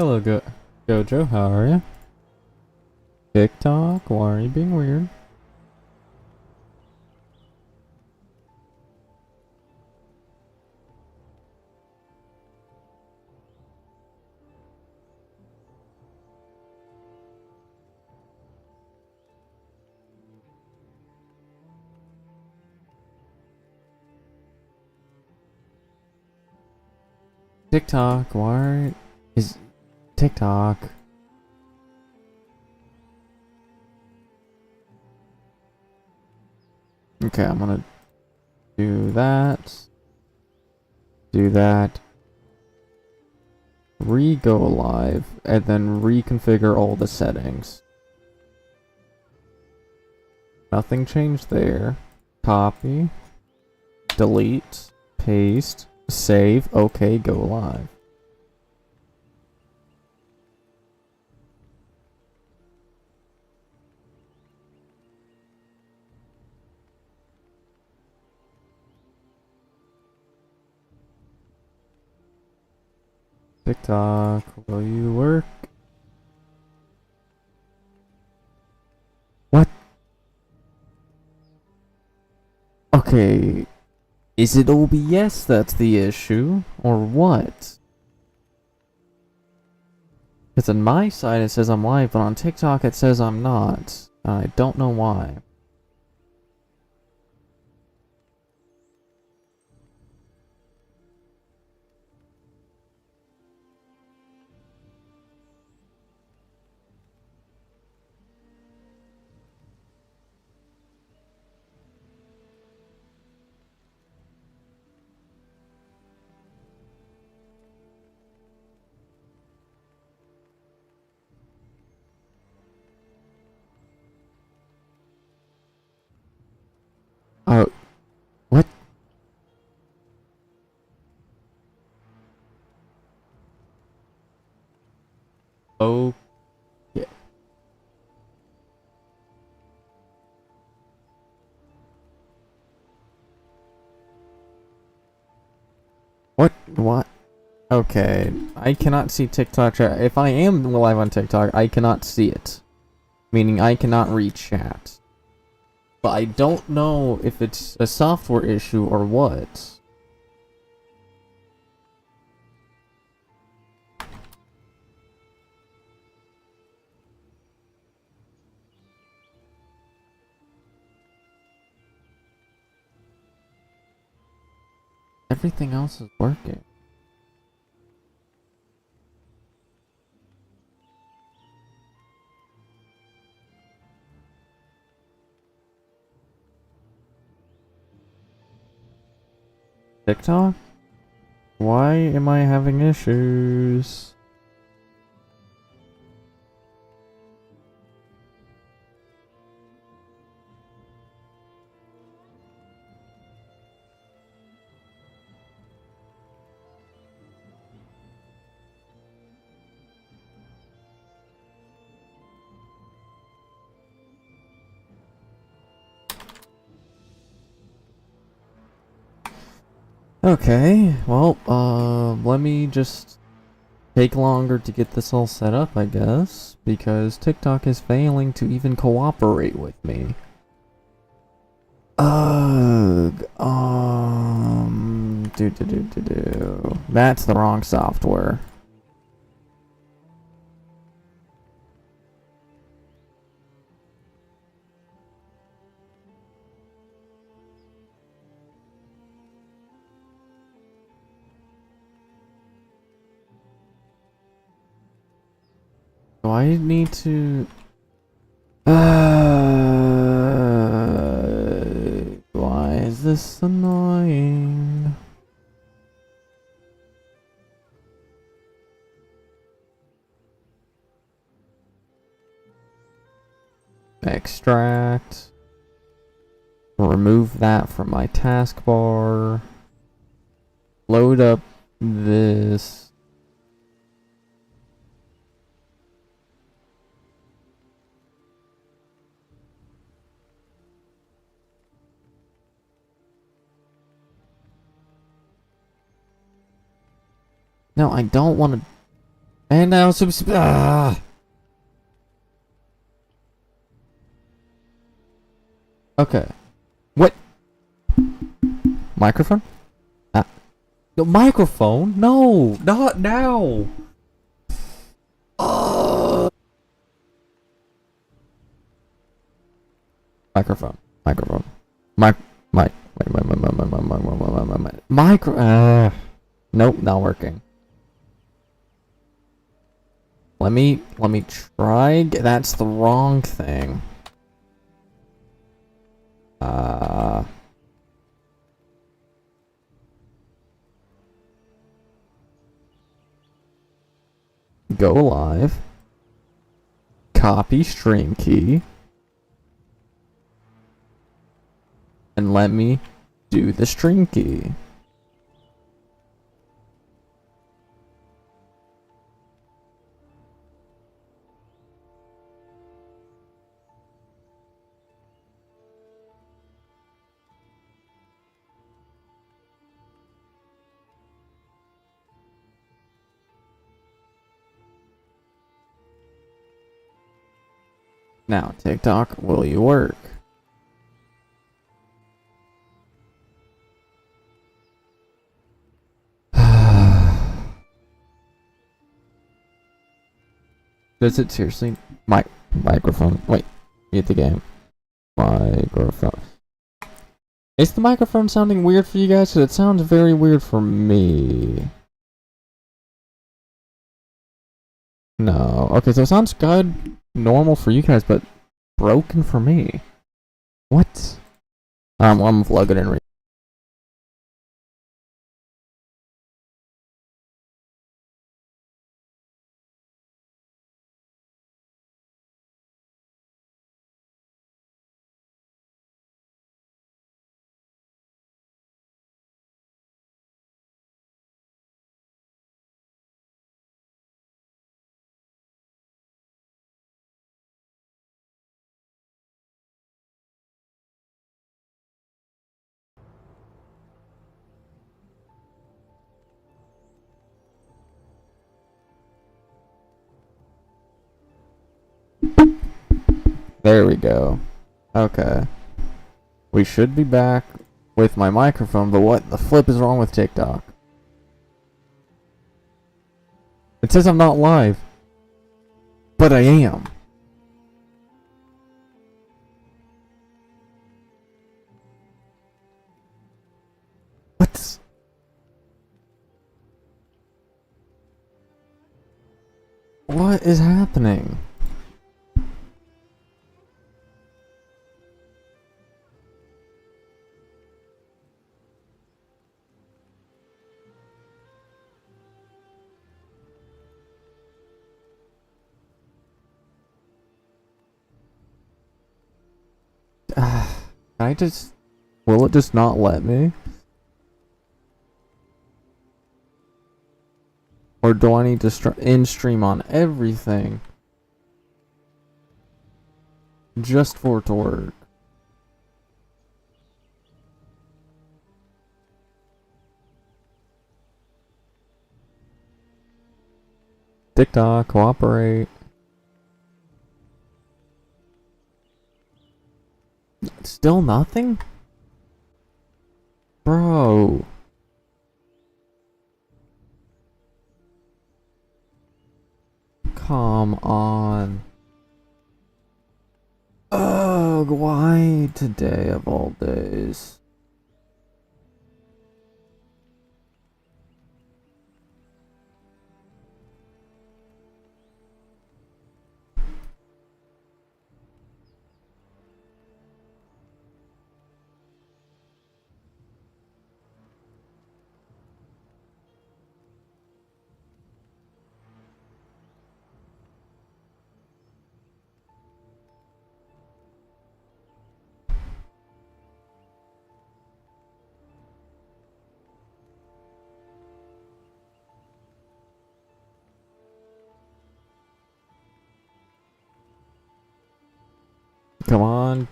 Hello, Jojo. How are you? TikTok. Why are you being weird? TikTok. Why is TikTok? Okay, I'm gonna do that. Do that. Re-go live, and then reconfigure all the settings. Nothing changed there. Copy. Delete. Paste. Save. Okay, go live. TikTok, will you work? What? Okay, is it OBS that's the issue, or what? Because on my side it says I'm live, but on TikTok it says I'm not. I don't know why. Oh, what? Oh, yeah. What? What? Okay, I cannot see TikTok chat. If I am live on TikTok, I cannot see it. Meaning I cannot read chat. But I don't know if it's a software issue or what. Everything else is working. TikTok? Why am I having issues? Okay, well, let me just take longer to get this all set up, I guess, because TikTok is failing to even cooperate with me. Ugh, That's the wrong software. Do I need to... why is this annoying? Extract. Remove that from my taskbar. Load up this. No, I don't want to And I also okay. What? Microphone? The microphone? No, not now. Microphone. Microphone. Mic. Mic. Micro. Nope, not working. Let me try. That's the wrong thing. Go live. Copy stream key. And let me do the stream key. Now, TikTok, will you work? Does it seriously? Microphone. Wait, hit the game. Microphone. Is the microphone sounding weird for you guys? Because it sounds very weird for me. No. Okay, so it sounds good, normal for you guys, but broken for me. What? I'm plugging in. There we go. Okay. We should be back with my microphone, but what the flip is wrong with TikTok? It says I'm not live. But I am. What? What is happening? I just... Will it just not let me? Or do I need to end stream on everything? Just for it to work. TikTok, cooperate. Still nothing? Bro. Come on. Ugh, why today of all days? Come on,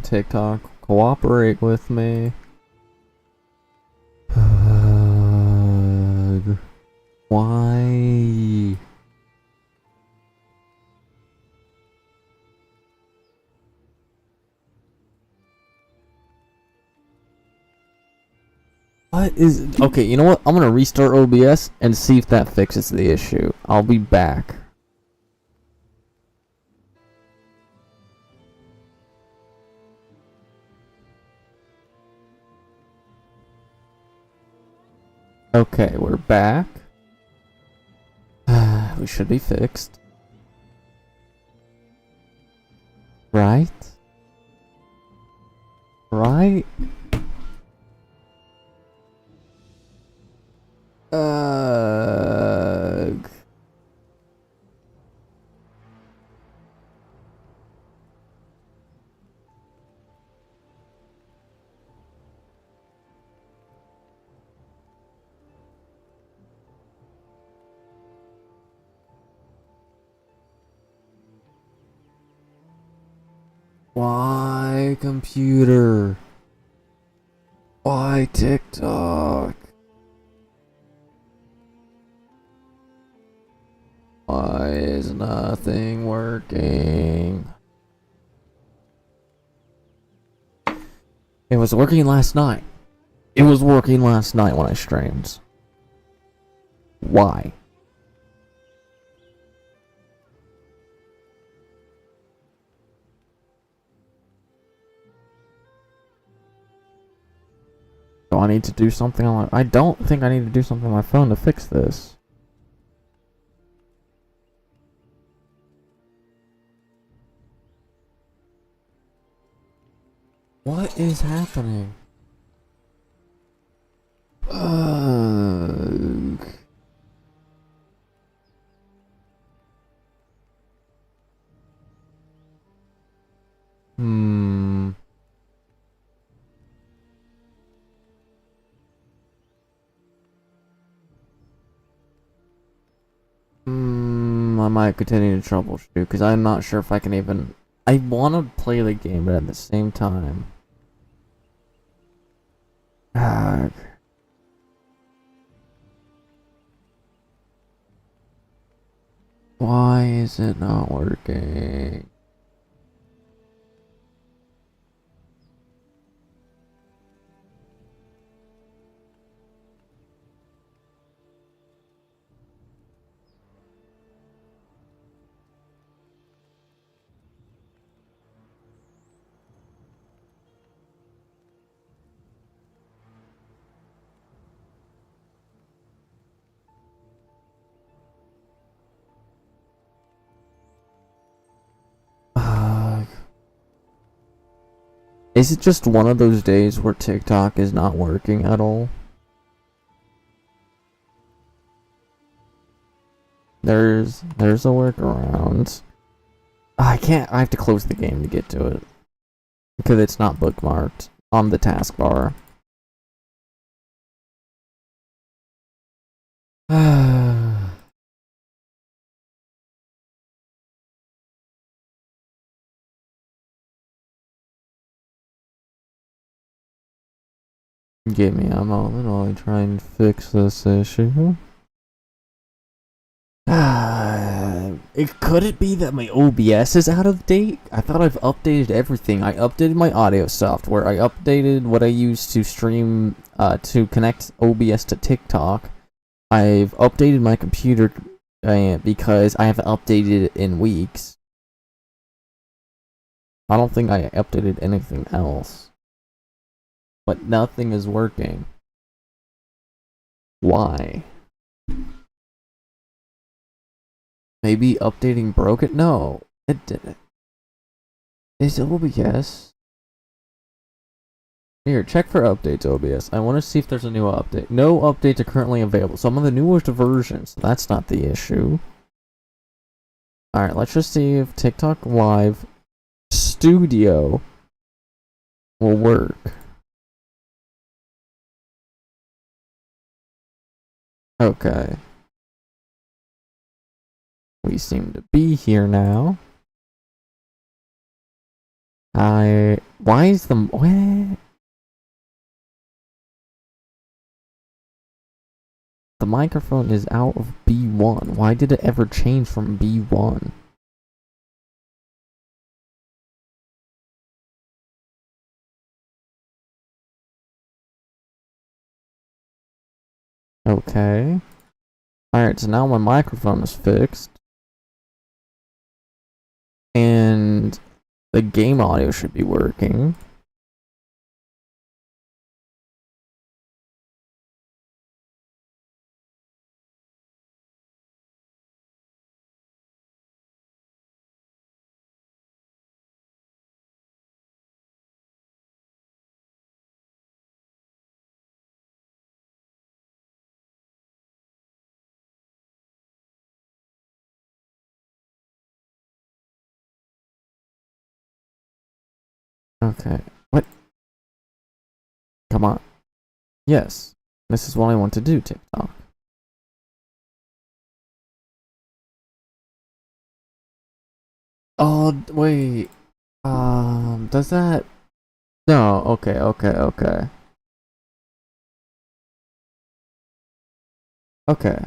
TikTok, cooperate with me. Why? What is... Okay, you know what? I'm gonna restart OBS and see if that fixes the issue. I'll be back. Okay, we're back. We should be fixed. Right? Right? Uh... Why, computer? Why, TikTok? Why is nothing working? It was working last night. It was working last night when I streamed. Why? Do I need to do something on my... I don't think I need to do something on my phone to fix this. What is happening? Hmm. I might continue to troubleshoot because I'm not sure if I can even... I want to play the game, but at the same time... Why is it not working? Is it just one of those days where TikTok is not working at all? There's a workaround. I can't. I have to close the game to get to it because it's not bookmarked on the taskbar. Give me a moment while I try and fix this issue. Could it be that my OBS is out of date? I thought I've updated everything. I updated my audio software. I updated what I use to stream, to connect OBS to TikTok. I've updated my computer because I haven't updated it in weeks. I don't think I updated anything else. But nothing is working. Why? Maybe updating broke it? No, it didn't. Is OBS? Here, check for updates, OBS. I want to see if there's a new update. No updates are currently available, so I'm on the newest version, so that's not the issue. Alright, let's just see if TikTok Live Studio will work. Okay. We seem to be here now. Why is the... What? The microphone is out of B1. Why did it ever change from B1? Okay. Alright, so now my microphone is fixed. And the game audio should be working. Okay. What? Come on. Yes. This is what I want to do, TikTok. Oh, wait. Does that... No, okay. Okay.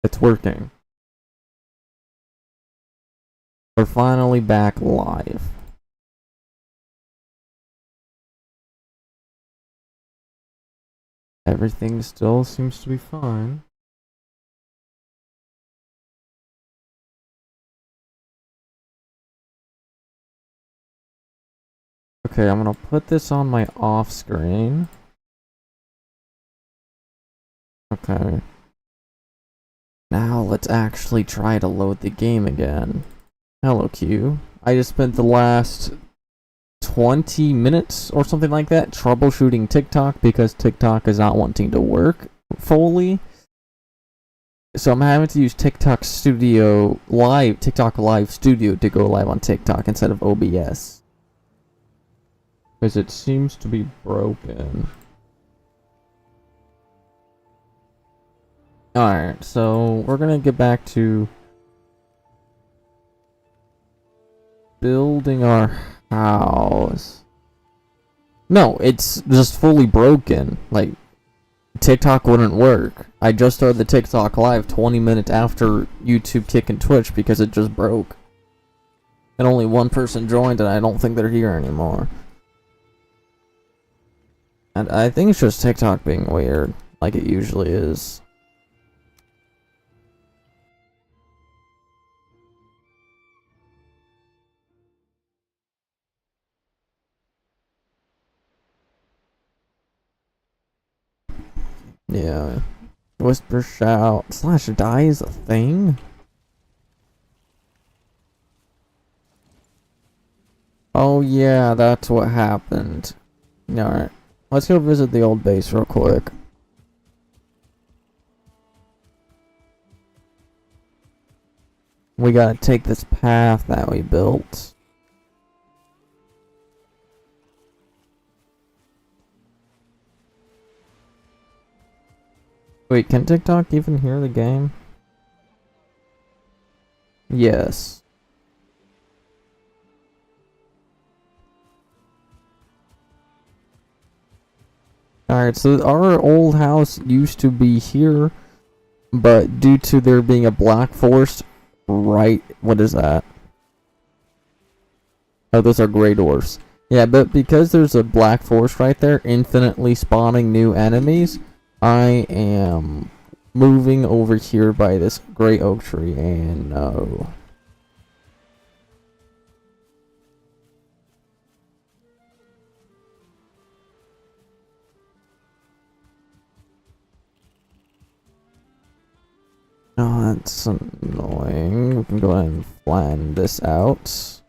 It's working. We're finally back live. Everything still seems to be fine. Okay, I'm gonna put this on my off screen. Okay. Now let's actually try to load the game again. Hello, Q. I just spent the last 20 minutes or something like that troubleshooting TikTok because TikTok is not wanting to work fully. So I'm having to use TikTok Live Studio to go live on TikTok instead of OBS. Because it seems to be broken. Alright, so we're gonna get back to building our house. No, it's just fully broken. Like, TikTok wouldn't work. I just started the TikTok live 20 minutes after YouTube Kick and Twitch because it just broke. And only one person joined and I don't think they're here anymore. And I think it's just TikTok being weird, like it usually is. Yeah. Whisper, shout, slash die is a thing? Oh yeah, that's what happened. Alright. Let's go visit the old base real quick. We gotta take this path that we built. Wait, can TikTok even hear the game? Yes. Alright, so our old house used to be here, but due to there being a black forest right... What is that? Oh, those are gray dwarfs. Yeah, but because there's a black forest right there, infinitely spawning new enemies, I am moving over here by this gray oak tree, and no. Oh, that's annoying. We can go ahead and flatten this out.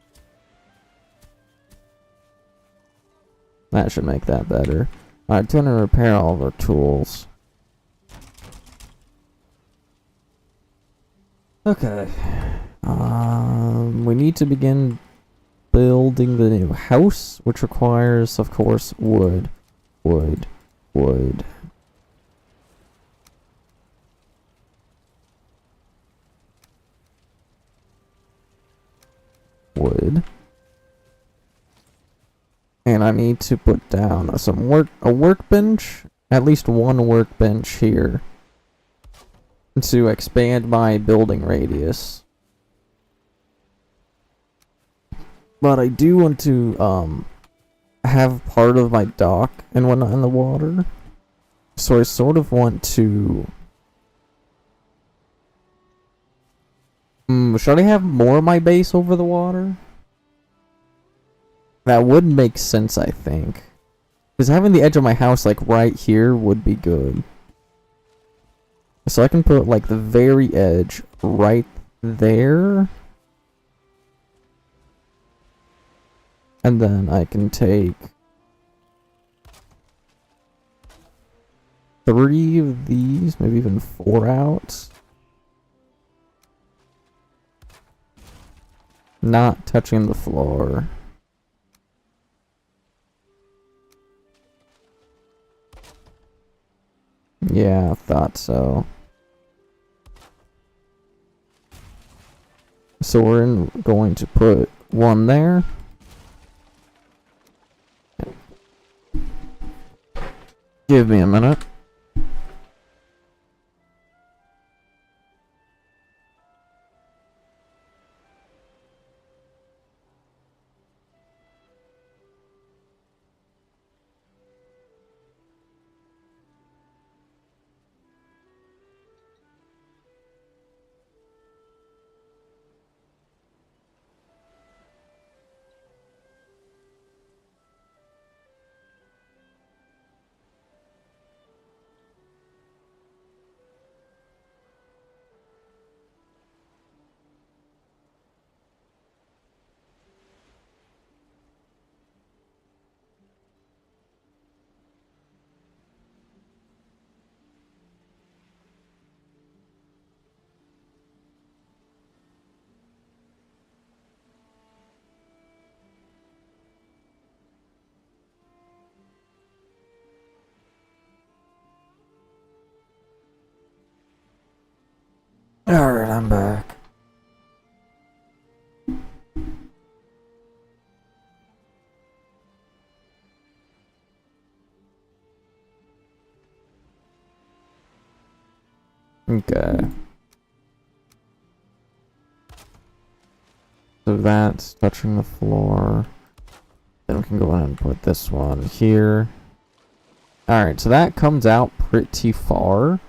That should make that better. Alright, going to repair all of our tools. Okay. We need to begin building the new house, which requires, of course, wood. Wood. Wood. Wood. And I need to put down a workbench, at least one workbench here, to expand my building radius. But I do want to have part of my dock and whatnot in the water. So I sort of want to... should I have more of my base over the water? That would make sense, I think. Because having the edge of my house, like, right here would be good. So I can put, like, the very edge right there. And then I can take 3 of these, maybe even 4 out. Not touching the floor. Yeah, I thought so. So we're going to put 1 there. Give me a minute. Alright, I'm back. Okay. So that's touching the floor. Then we can go ahead and put this one here. Alright, so that comes out pretty far,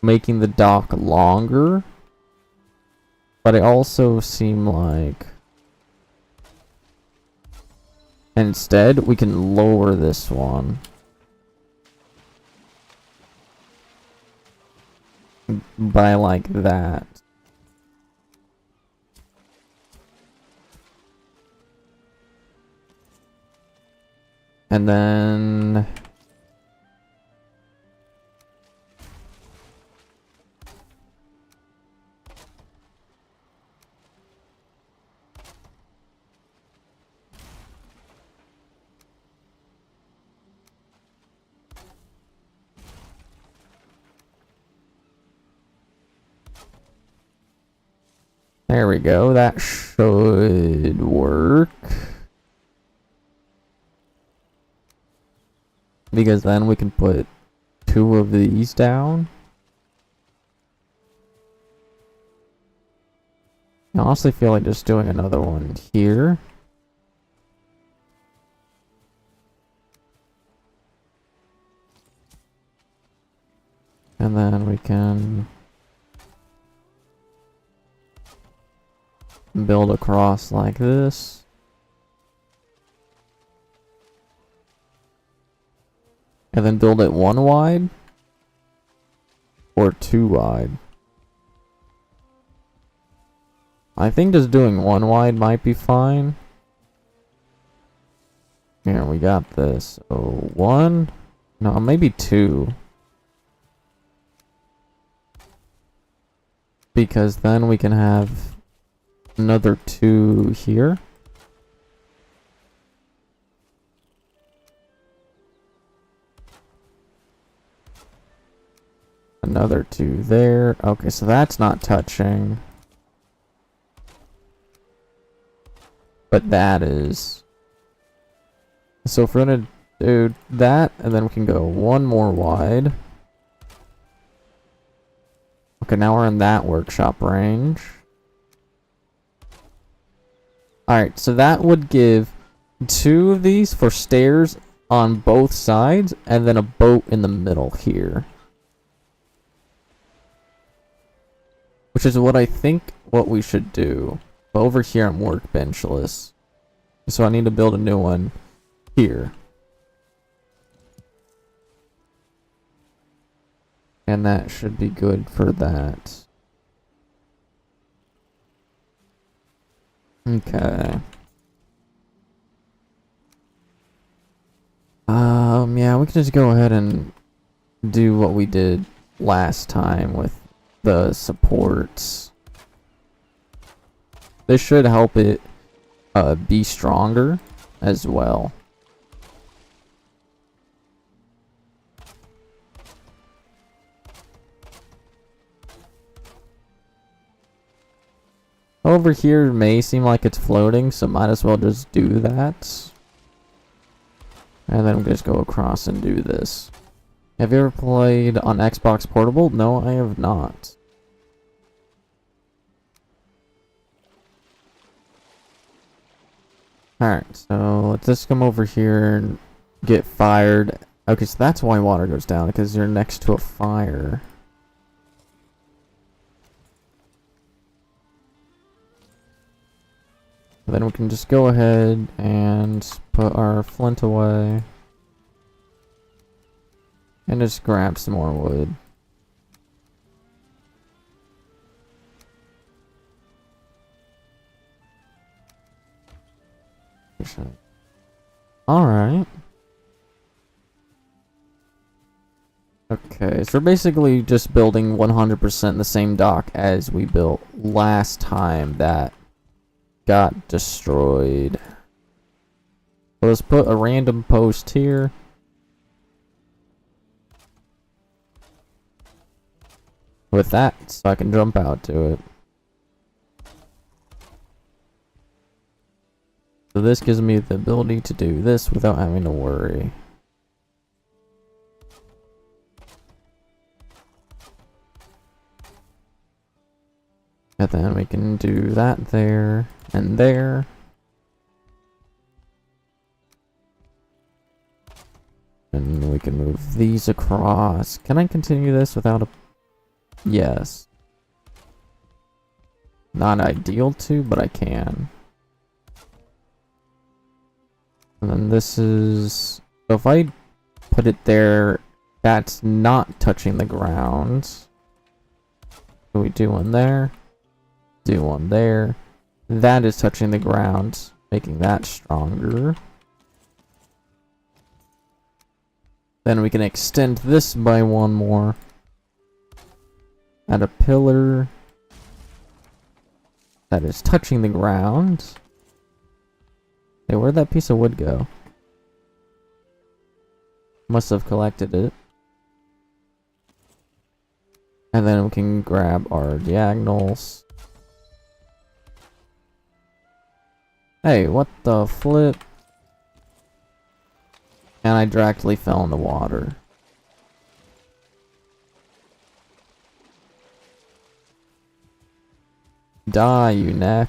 making the dock longer. But I also seem like instead we can lower this one by like that. And then there we go. That should work. Because then we can put 2 of these down. I honestly feel like just doing another one here. And then we can build across like this. And then build it 1 wide or 2 wide. I think just doing 1 wide might be fine. Here, we got this. So 1, no, maybe 2. Because then we can have another 2 here. Another 2 there. Okay, so that's not touching. But that is. So if we're gonna do that, and then we can go 1 more wide. Okay, now we're in that workshop range. Alright, so that would give 2 of these for stairs on both sides, and then a boat in the middle here. Which is what I think what we should do. But over here I'm workbenchless. So I need to build a new one here. And that should be good for that. Okay. Yeah, we can just go ahead and do what we did last time with the supports. This should help it be stronger as well. Over here may seem like it's floating, so might as well just do that. And then we'll just go across and do this. Have you ever played on Xbox Portable? No, I have not. Alright, so let's just come over here and get fired. Okay, so that's why water goes down, because you're next to a fire. Then we can just go ahead and put our flint away. And just grab some more wood. Alright. Okay, so we're basically just building 100% the same dock as we built last time that got destroyed. So let's put a random post here. With that, so I can jump out to it. So this gives me the ability to do this without having to worry. And then we can do that there and there. And we can move these across. Can I continue this without a... Yes. Not ideal to, but I can. And then this is... So if I put it there, that's not touching the ground. So we do one there. Do one there. That is touching the ground, making that stronger. Then we can extend this by one more. Add a pillar that is touching the ground. Hey, where'd that piece of wood go? Must have collected it. And then we can grab our diagonals. Hey, what the flip? And I directly fell in the water. Die, you neck.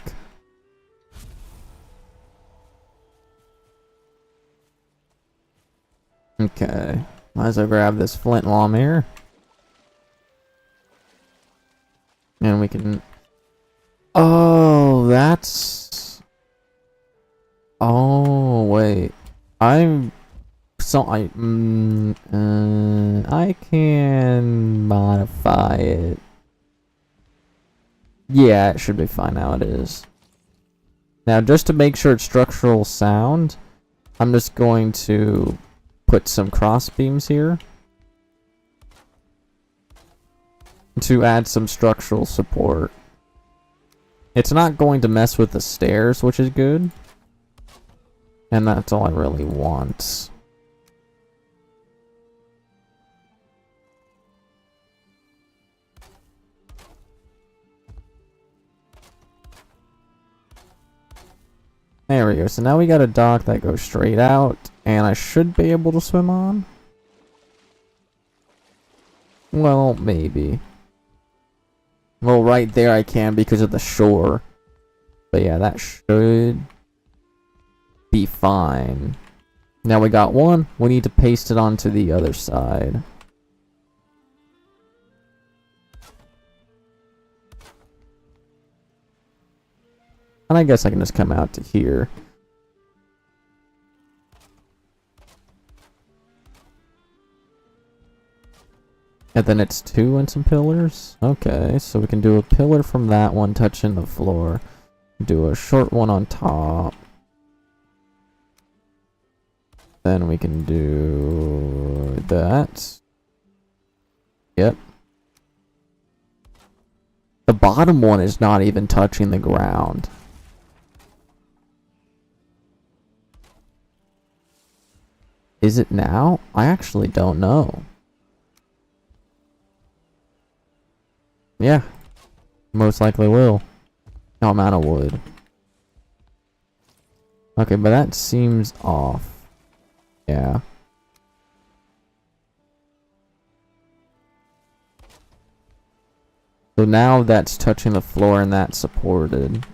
Okay. Might as well grab this flint while I'm here. And we can... Oh, that's... Oh, wait. I can modify it. Yeah, it should be fine how it is. Now, just to make sure it's structural sound, I'm just going to put some cross beams here to add some structural support. It's not going to mess with the stairs, which is good. And that's all I really want. There we go. So now we got a dock that goes straight out, and I should be able to swim on. Well, maybe. Well, right there I can because of the shore. But yeah, that should be fine. Now we got one. We need to paste it onto the other side. And I guess I can just come out to here. And then it's 2 and some pillars? Okay, so we can do a pillar from that one touching the floor. Do a short one on top. Then we can do that. Yep. The bottom one is not even touching the ground. Is it now? I actually don't know. Yeah. Most likely will. No, I'm out of wood. Okay, but that seems off. Yeah. So now that's touching the floor and that's supported.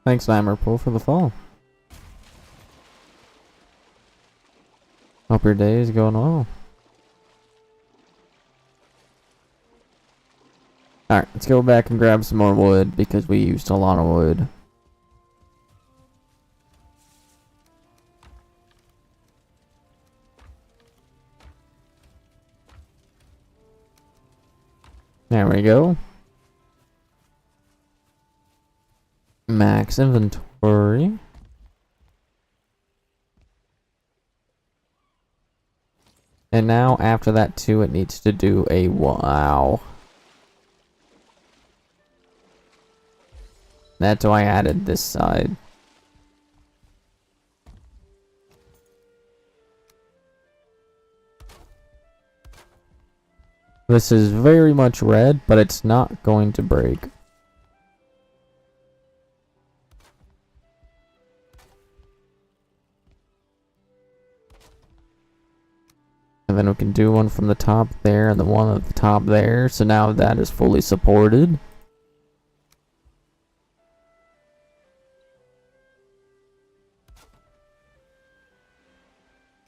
Thanks, Nimerpool, for the fall. Hope your day is going well. Alright, let's go back and grab some more wood because we used a lot of wood. There we go. Max inventory. And now after that too, it needs to do a wow. That's why I added this side. This is very much red, but it's not going to break. And then we can do one from the top there and the one at the top there. So now that is fully supported.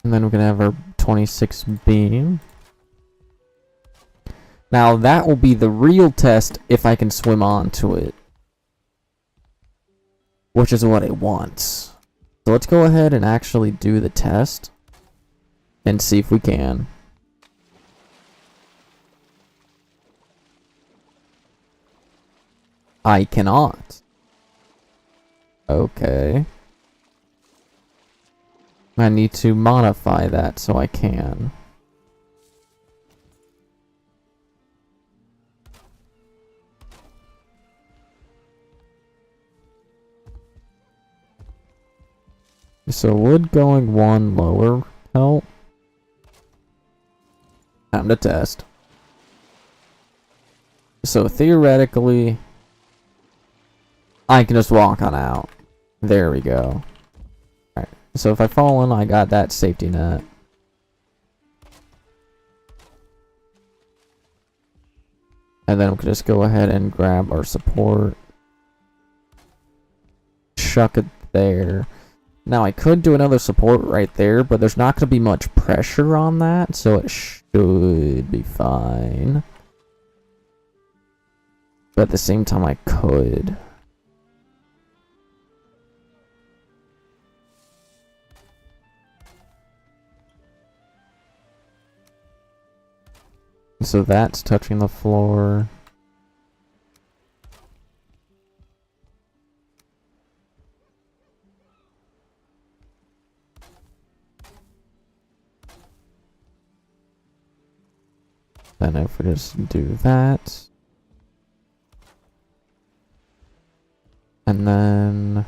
And then we can have our 26 beam. Now that will be the real test if I can swim onto it. Which is what it wants. So let's go ahead and actually do the test. And see if we can. I cannot. Okay. I need to modify that so I can. So wood going one lower help. Time to test. So theoretically, I can just walk on out. There we go. Alright, so if I fall in, I got that safety net. And then we can just go ahead and grab our support. Chuck it there. Now I could do another support right there, but there's not going to be much pressure on that, so it should be fine. But at the same time I could. So that's touching the floor. Then if we just do that. And then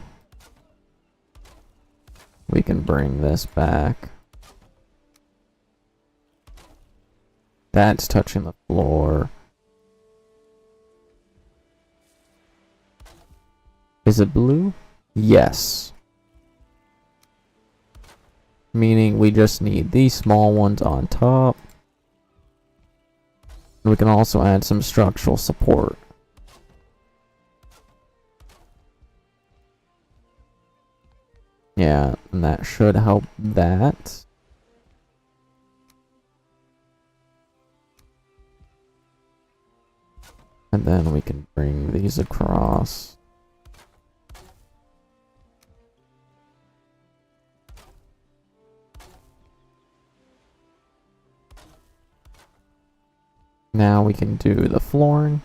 we can bring this back. That's touching the floor. Is it blue? Yes. Meaning we just need these small ones on top. We can also add some structural support. Yeah, and that should help that. And then we can bring these across. Now we can do the flooring.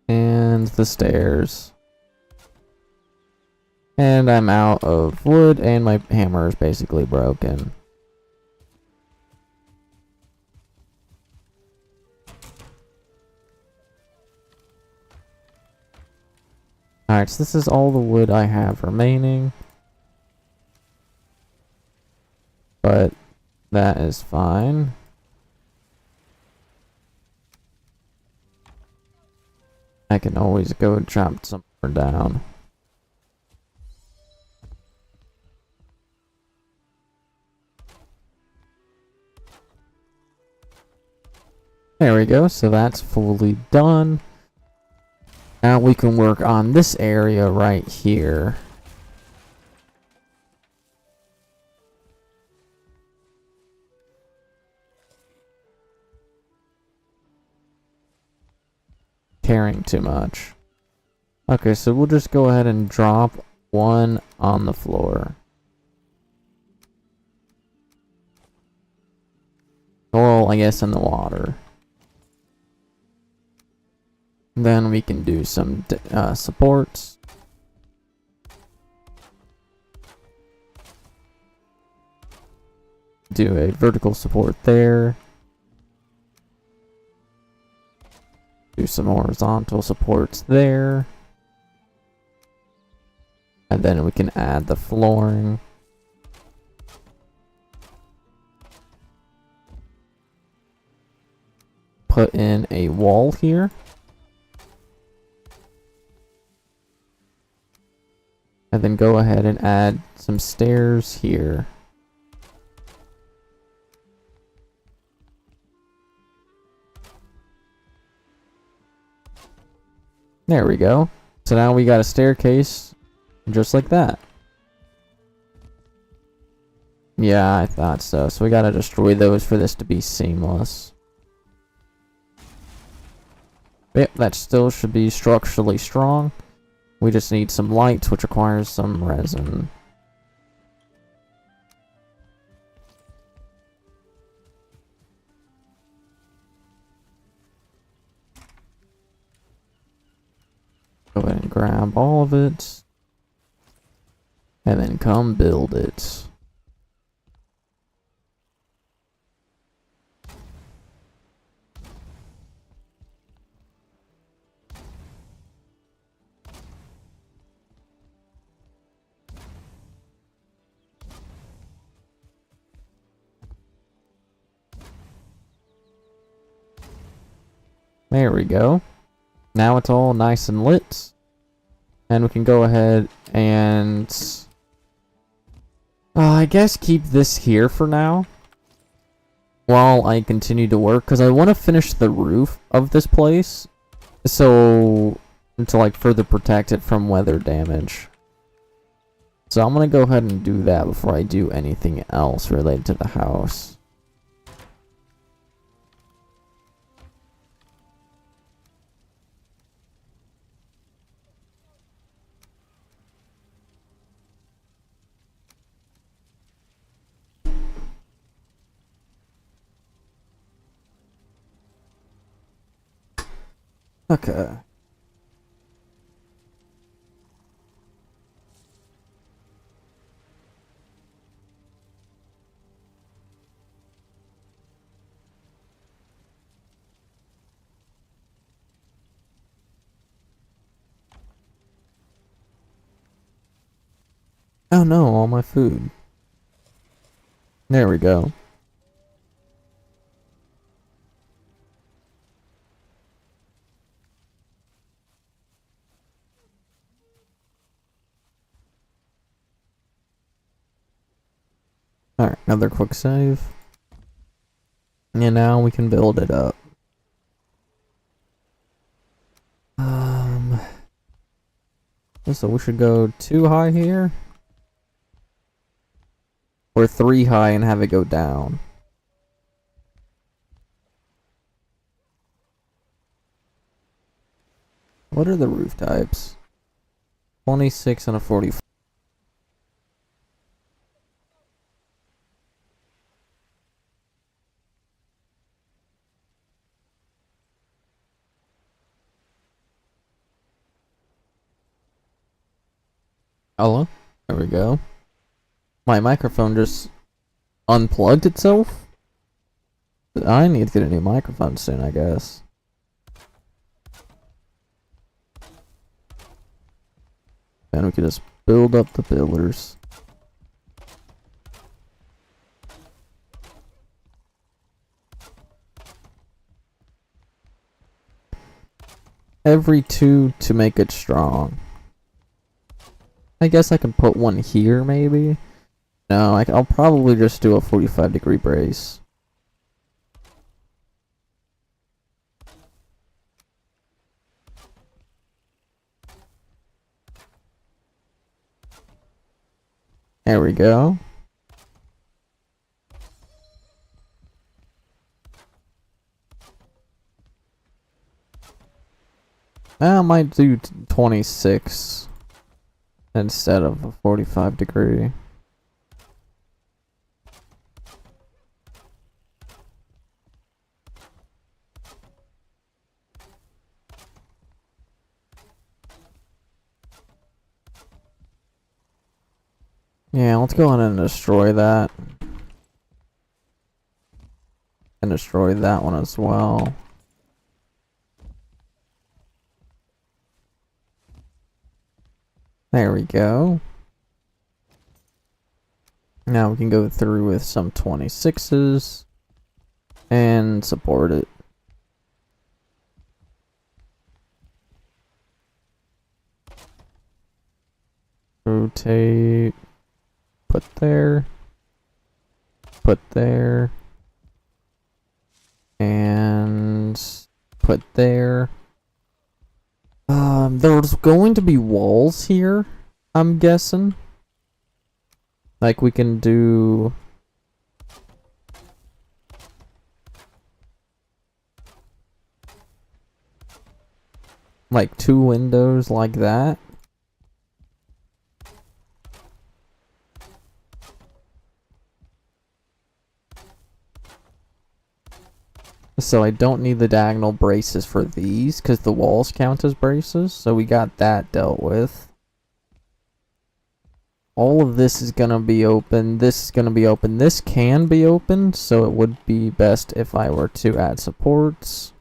And the stairs. And I'm out of wood and my hammer is basically broken. Alright, so this is all the wood I have remaining. But that is fine. I can always go chop some more down. There we go, so that's fully done. Now we can work on this area right here. Caring too much. Okay, so we'll just go ahead and drop one on the floor. Well, I guess in the water. Then we can do some supports. Do a vertical support there. Do some horizontal supports there. And then we can add the flooring. Put in a wall here. And then go ahead and add some stairs here. There we go. So now we got a staircase just like that. Yeah, I thought so. So we gotta destroy those for this to be seamless. Yep, that still should be structurally strong. We just need some lights, which requires some resin. Go ahead and grab all of it. And then come build it. There we go. Now it's all nice and lit. And we can go ahead and... I guess keep this here for now. While I continue to work. Because I want to finish the roof of this place. So... to like further protect it from weather damage. So I'm going to go ahead and do that before I do anything else related to the house. Okay. Oh no, all my food. There we go. Alright, another quick save. And now we can build it up. So we should go 2 high here. Or 3 high and have it go down. What are the roof types? 26 and a 45. Hello? There we go. My microphone just unplugged itself? I need to get a new microphone soon, I guess. And we can just build up the pillars. Every 2 to make it strong. I guess I can put one here, maybe? No, I'll probably just do a 45-degree brace. There we go. I might do 26 instead of a 45-degree. Yeah, let's go ahead and destroy that. And destroy that one as well. There we go. Now we can go through with some 26s and support it. Rotate. Put there. Put there. And put there. There's going to be walls here, I'm guessing. Like we can do... like 2 windows like that. So I don't need the diagonal braces for these, because the walls count as braces, so we got that dealt with. All of this is gonna be open, this is gonna be open, this can be open, so it would be best if I were to add supports.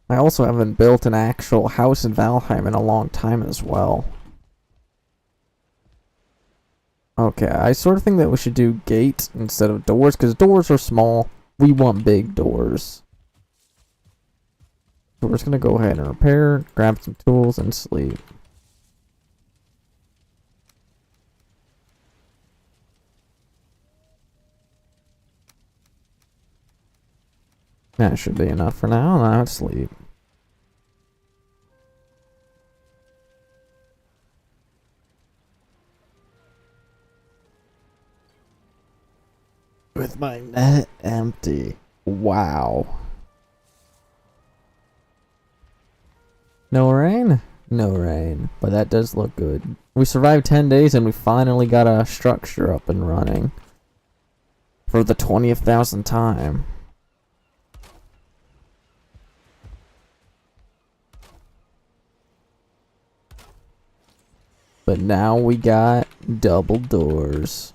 I also haven't built an actual house in Valheim in a long time as well. Okay, I sort of think that we should do gates instead of doors, because doors are small. We want big doors. So we're just going to go ahead and repair, grab some tools, and sleep. That should be enough for now. Now let's sleep. With my net empty. Wow. No rain? No rain. But that does look good. We survived 10 days and we finally got a structure up and running. For the 20th time. But now we got double doors.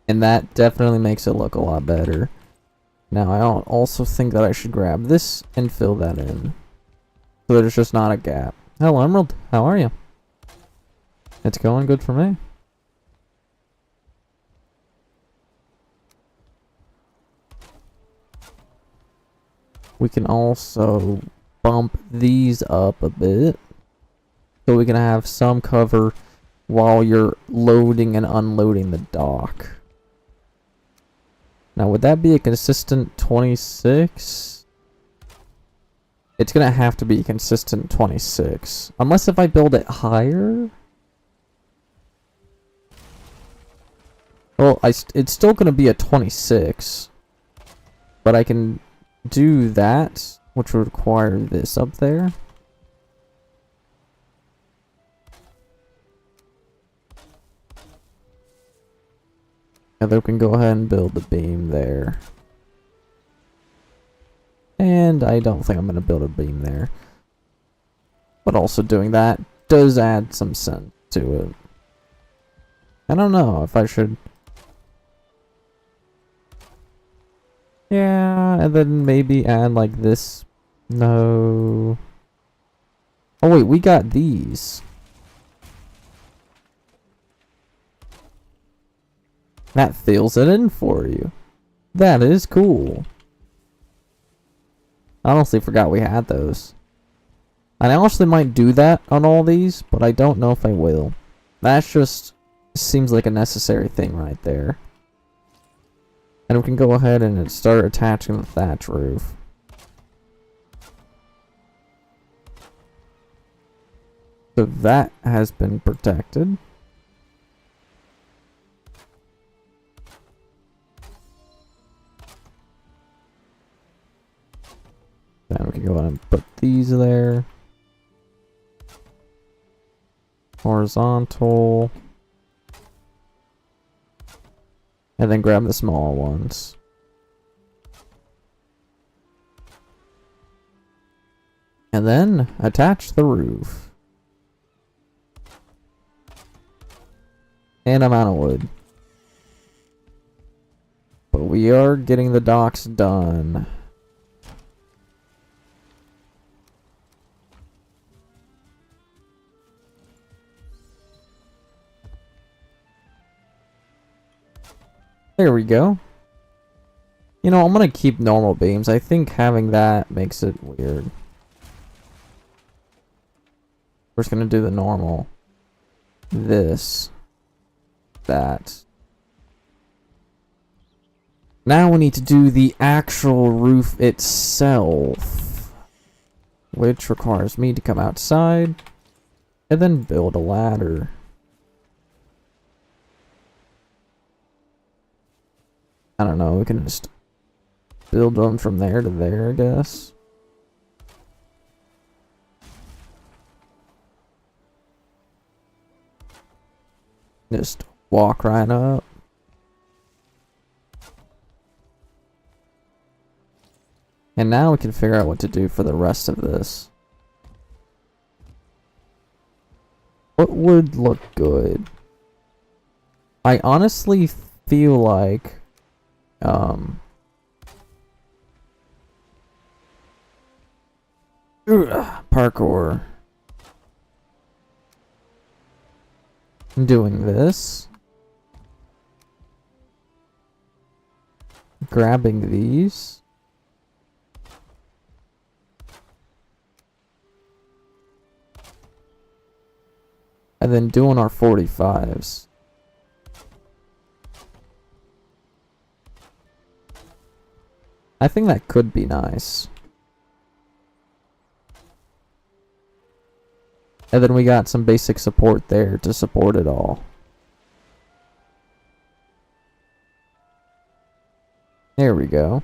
And that definitely makes it look a lot better. Now I also think that I should grab this and fill that in. So there's just not a gap. Hello Emerald, how are you? It's going good for me. We can also bump these up a bit. So we can have some cover while you're loading and unloading the dock. Now, would that be a consistent 26? It's gonna have to be consistent 26. Unless if I build it higher? Well, it's still gonna be a 26. But I can do that, which would require this up there. And then we can go ahead and build the beam there. And I don't think I'm going to build a beam there. But also doing that does add some sense to it. I don't know if I should... Yeah, and then maybe add like this. No. Oh wait, we got these. That fills it in for you. That is cool. I honestly forgot we had those. And I honestly might do that on all these, but I don't know if I will. That just seems like a necessary thing right there. And we can go ahead and start attaching the thatch roof. So that has been protected. Then we can go ahead and put these there. Horizontal. And then grab the small ones. And then attach the roof. And I'm out of wood. But we are getting the docks done. There we go. You know, I'm gonna keep normal beams. I think having that makes it weird. We're just gonna do the normal. This. That. Now we need to do the actual roof itself. Which requires me to come outside. And then build a ladder. I don't know, we can just build one from there to there, I guess. Just walk right up. And now we can figure out what to do for the rest of this. What would look good? I honestly feel like parkour. I'm doing this. Grabbing these. And then doing our 45s. I think that could be nice. And then we got some basic support there to support it all. There we go.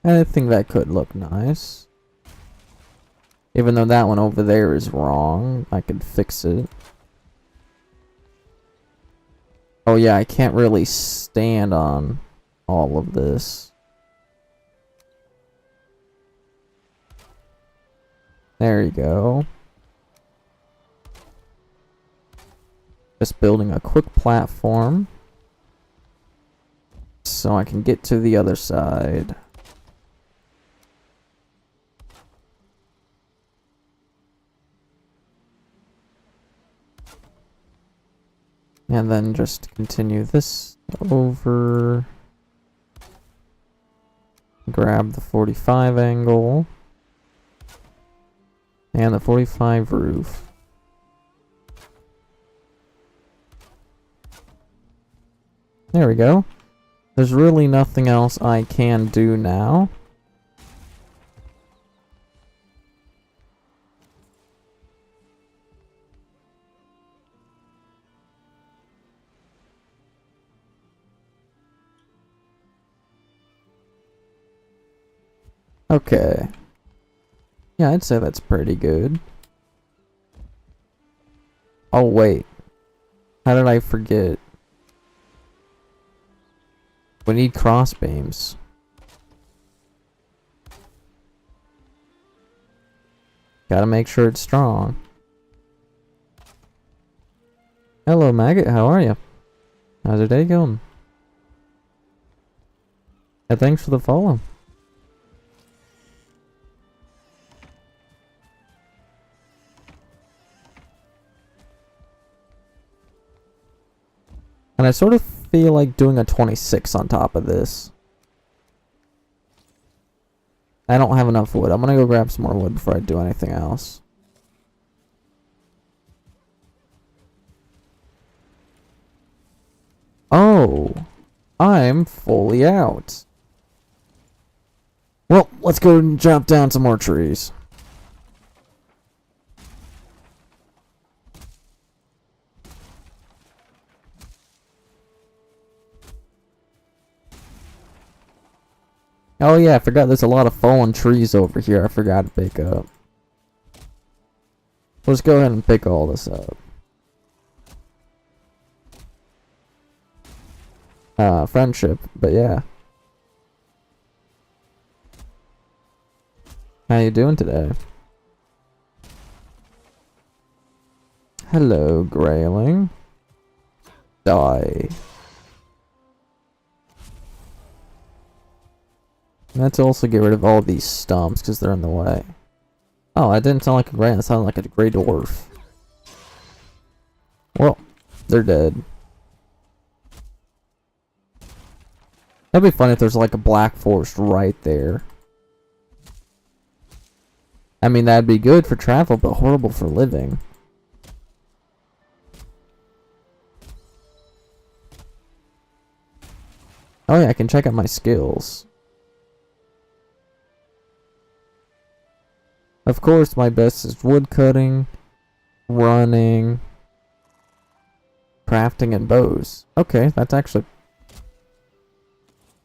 I think that could look nice. Even though that one over there is wrong, I could fix it. Oh yeah, I can't really stand on all of this. There you go. Just building a quick platform so I can get to the other side. And then just continue this over. Grab the 45 angle. And the 45 roof. There we go. There's really nothing else I can do now. Okay. Yeah, I'd say that's pretty good. Oh, wait. How did I forget? We need crossbeams. Gotta make sure it's strong. Hello, Maggot. How are you? How's your day going? Yeah, thanks for the follow. And I sort of feel like doing a 26 on top of this. I don't have enough wood. I'm gonna go grab some more wood before I do anything else. Oh, I'm fully out. Well, let's go and chop down some more trees. Oh yeah, I forgot there's a lot of fallen trees over here I forgot to pick up. Let's go ahead and pick all this up. Friendship, but yeah. How you doing today? Hello, Grayling. Die. Let's also get rid of all these stumps because they're in the way. Oh, I didn't sound like a gray, it sounded like a gray dwarf. Well, they're dead. That'd be funny if there's like a black forest right there. I mean, that'd be good for travel, but horrible for living. Oh yeah, I can check out my skills. Of course, my best is wood cutting, running, crafting, and bows. Okay, that's actually...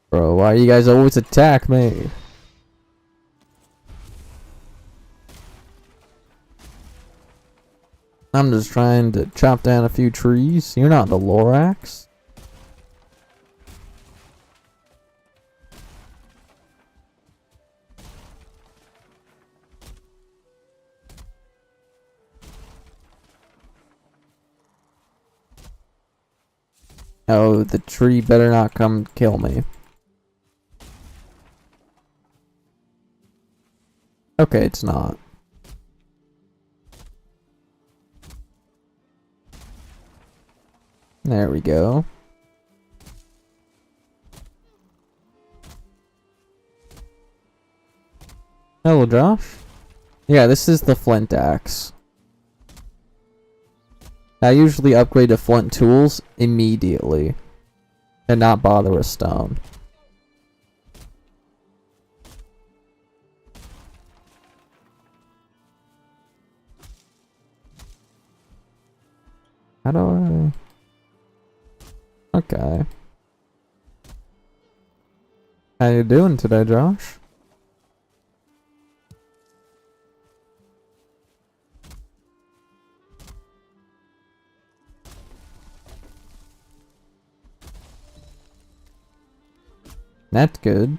Bro, why you guys always attack me? I'm just trying to chop down a few trees. You're not the Lorax. Oh, the tree better not come kill me. Okay, it's not. There we go. Hello, Josh. Yeah, this is the flint axe. I usually upgrade to flint tools immediately and not bother with stone. How do I... Okay. How you doing today, Josh? That's good.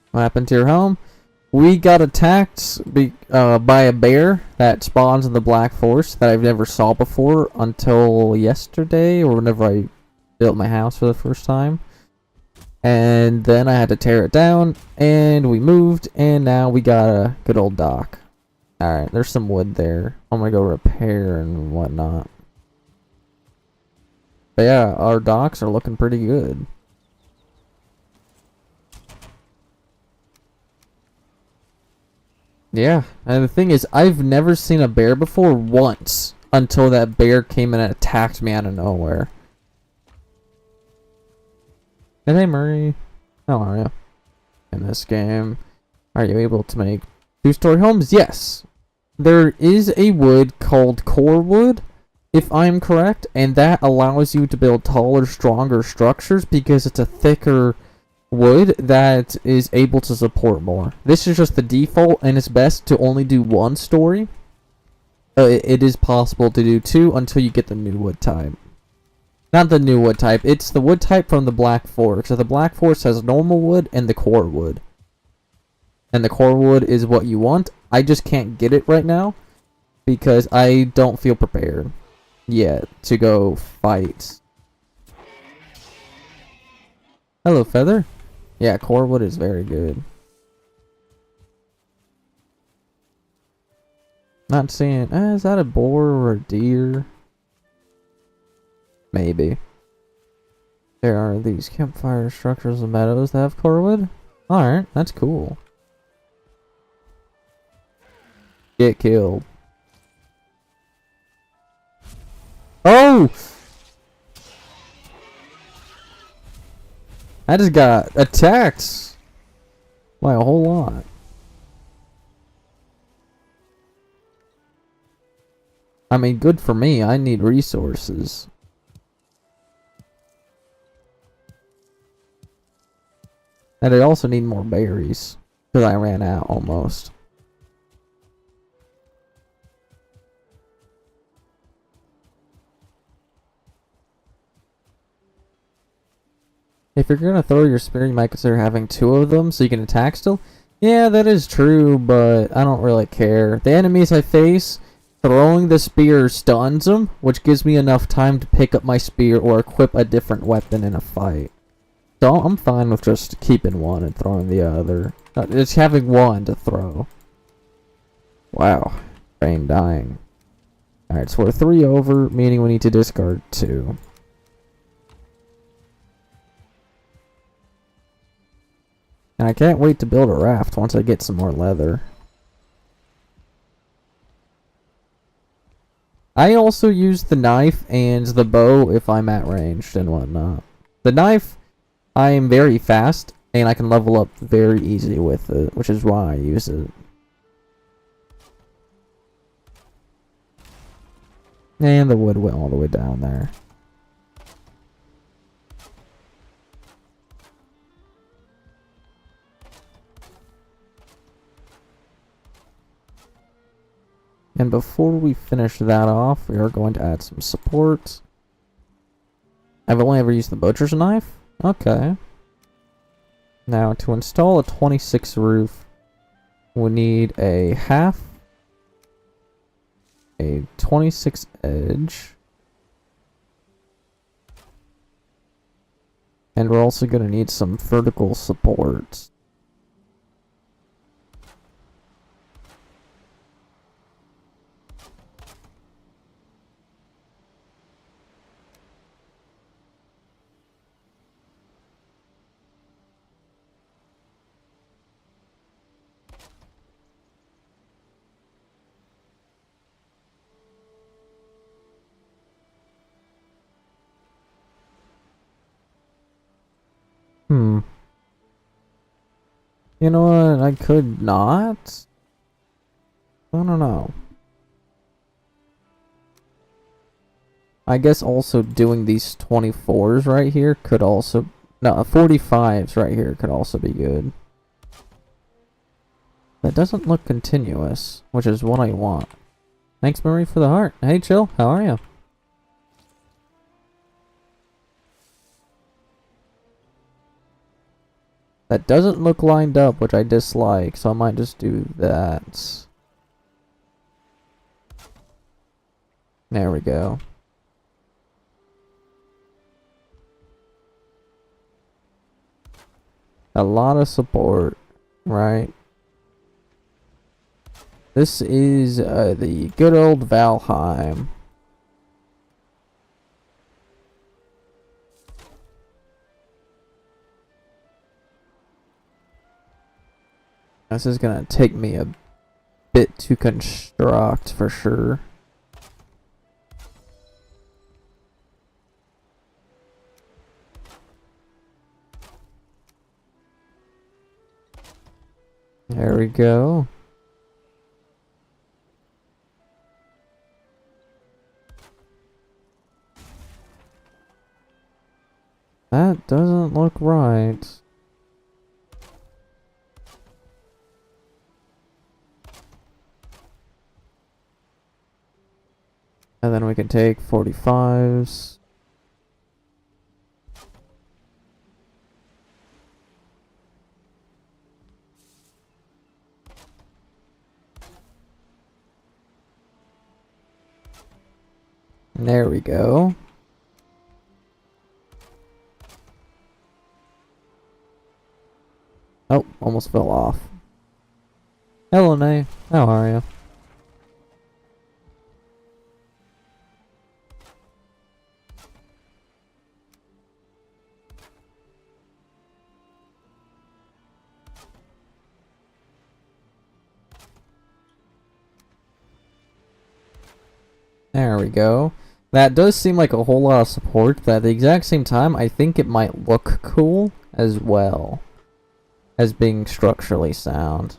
What happened to your home? We got attacked by a bear that spawns in the Black Forest that I've never saw before until yesterday or whenever I built my house for the first time. And then I had to tear it down and we moved and now we got a good old dock. Alright, there's some wood there. I'm gonna go repair and whatnot. But yeah, our docks are looking pretty good. Yeah, and the thing is, I've never seen a bear before once until that bear came and attacked me out of nowhere. And hey, Murray. How are you? In this game, are you able to make two-story homes? Yes. There is a wood called core wood, if I'm correct, and that allows you to build taller, stronger structures because it's a thicker wood that is able to support more. This is just the default, and it's best to only do one story. It is possible to do two until you get the new wood type. Not the new wood type, it's the wood type from the Black Forest. So the Black Forest has normal wood and the core wood. And the core wood is what you want. I just can't get it right now because I don't feel prepared yet to go fight. Hello, Feather. Yeah, core wood is very good. Not seeing... is that a boar or a deer? Maybe. There are these campfire structures and meadows that have core wood. Alright, that's cool. Get killed. Oh! I just got attacked by a whole lot. I mean, good for me. I need resources. And I also need more berries. Because I ran out almost. If you're gonna throw your spear, you might consider having two of them so you can attack still. Yeah, that is true, but I don't really care. The enemies I face, throwing the spear stuns them, which gives me enough time to pick up my spear or equip a different weapon in a fight. So I'm fine with just keeping one and throwing the other. Just having one to throw. Wow. Brain dying. Alright, so we're 3 over, meaning we need to discard 2. And I can't wait to build a raft once I get some more leather. I also use the knife and the bow if I'm at ranged and whatnot. The knife, I am very fast, and I can level up very easy with it, which is why I use it. And the wood went all the way down there. And before we finish that off, we are going to add some support. I've only ever used the butcher's knife. Okay. Now, to install a 26 roof, we need a half, a 26 edge, and we're also going to need some vertical support. You know what? I could not. I don't know. I guess also doing these 24s right here could also... No, 45s right here could also be good. That doesn't look continuous, which is what I want. Thanks, Marie, for the heart. Hey, Chill, how are you? That doesn't look lined up, which I dislike, so I might just do that. There we go. A lot of support, right? This is the good old Valheim. This is gonna take me a bit to construct for sure. There we go. That doesn't look right. And then we can take 45s. There we go. Oh, almost fell off. Hello, Nay. How are you? There we go. That does seem like a whole lot of support, but at the exact same time, I think it might look cool as well as being structurally sound.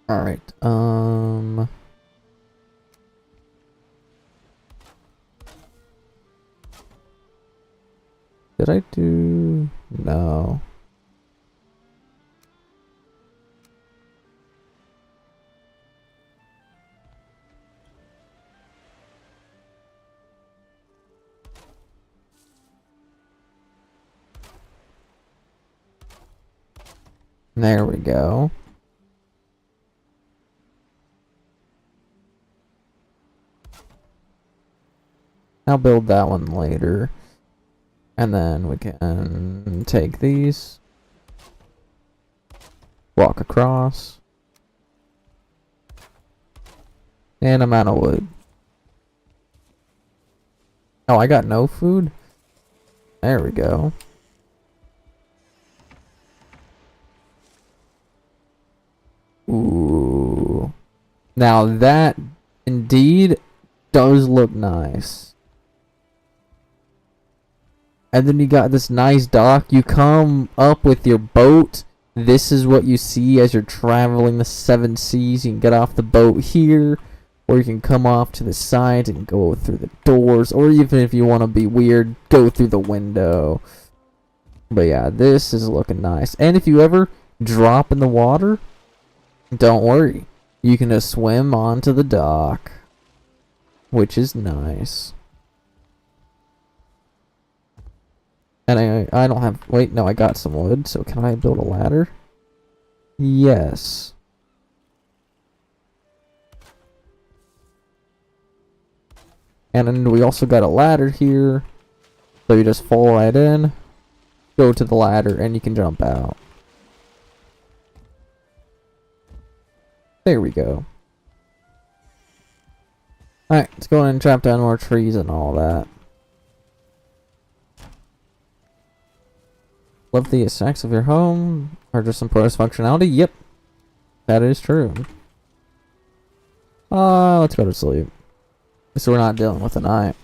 Alright, did I do... No. There we go. I'll build that one later. And then we can take these. Walk across. And I'm out of wood. Oh, I got no food? There we go. Ooh. Now that indeed does look nice. And then you got this nice dock. You come up with your boat. This is what you see as you're traveling the 7 seas. You can get off the boat here, or you can come off to the side and go through the doors, or even if you want to be weird, go through the window. But yeah, this is looking nice. And if you ever drop in the water, don't worry. You can just swim onto the dock, which is nice. And I don't have... Wait, no, I got some wood, so can I build a ladder? Yes. And then we also got a ladder here. So you just fall right in, go to the ladder, and you can jump out. There we go. Alright, let's go in and chop down more trees and all that. Love the aesthetics of your home, or just some pros functionality? Yep, that is true. Let's go to sleep. So we're not dealing with the night.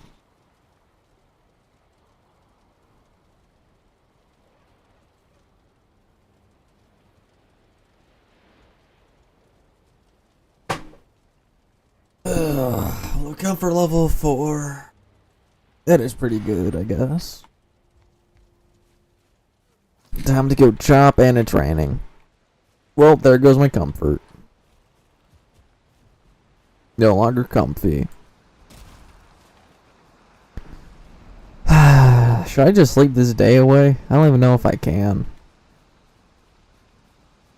Look out for level 4. That is pretty good, I guess. Time to go chop, and it's raining. Well, there goes my comfort. No longer comfy. Should I just sleep this day away? I don't even know if I can.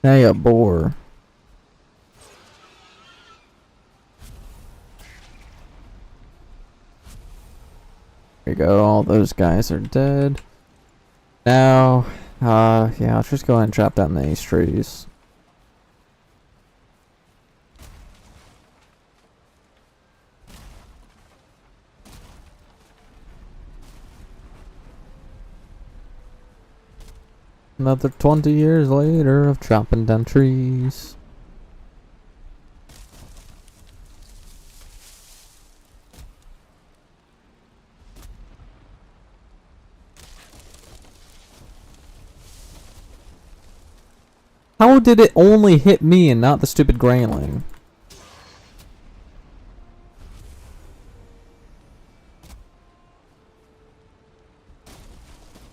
Hey, a boar. There you go, all those guys are dead. Now, yeah, let's just go ahead and chop down these trees. Another 20 years later of chopping down trees. How did it only hit me and not the stupid grayling?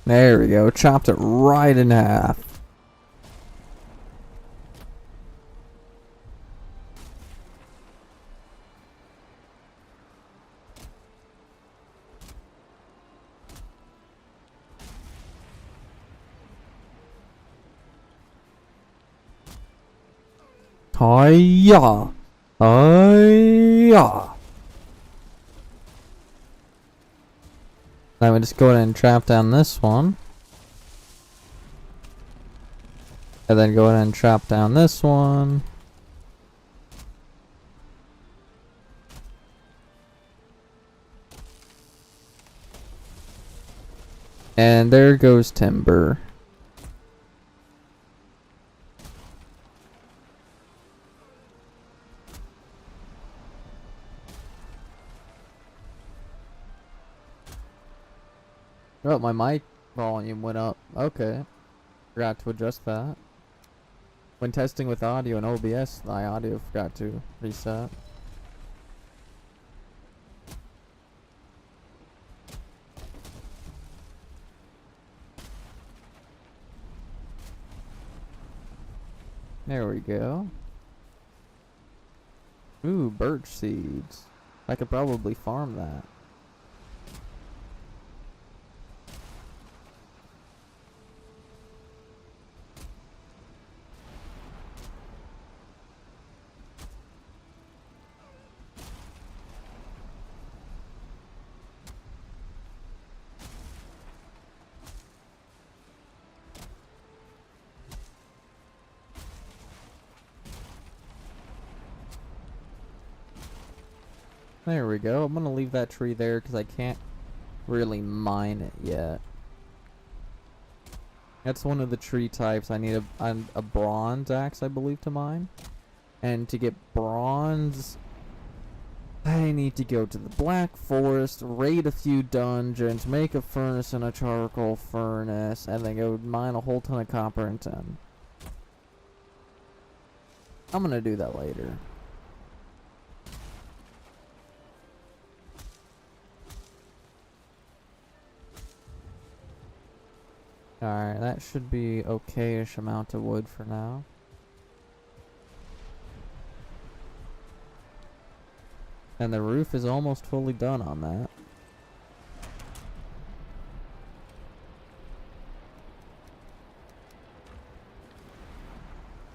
There we go. Chopped it right in half. Hiya! Hiya! Now we just go ahead and trap down this one. And then go ahead and trap down this one. And there goes timber. Oh, my mic volume went up. Okay. Forgot to adjust that. When testing with audio and OBS, my audio forgot to reset. There we go. Ooh, birch seeds. I could probably farm that. There we go. I'm gonna leave that tree there because I can't really mine it yet. That's one of the tree types I need a bronze axe, I believe, to mine. And to get bronze, I need to go to the Black Forest, raid a few dungeons, make a furnace and a charcoal furnace, and then go mine a whole ton of copper and tin. I'm gonna do that later. Alright, that should be okay-ish amount of wood for now. And the roof is almost fully done on that.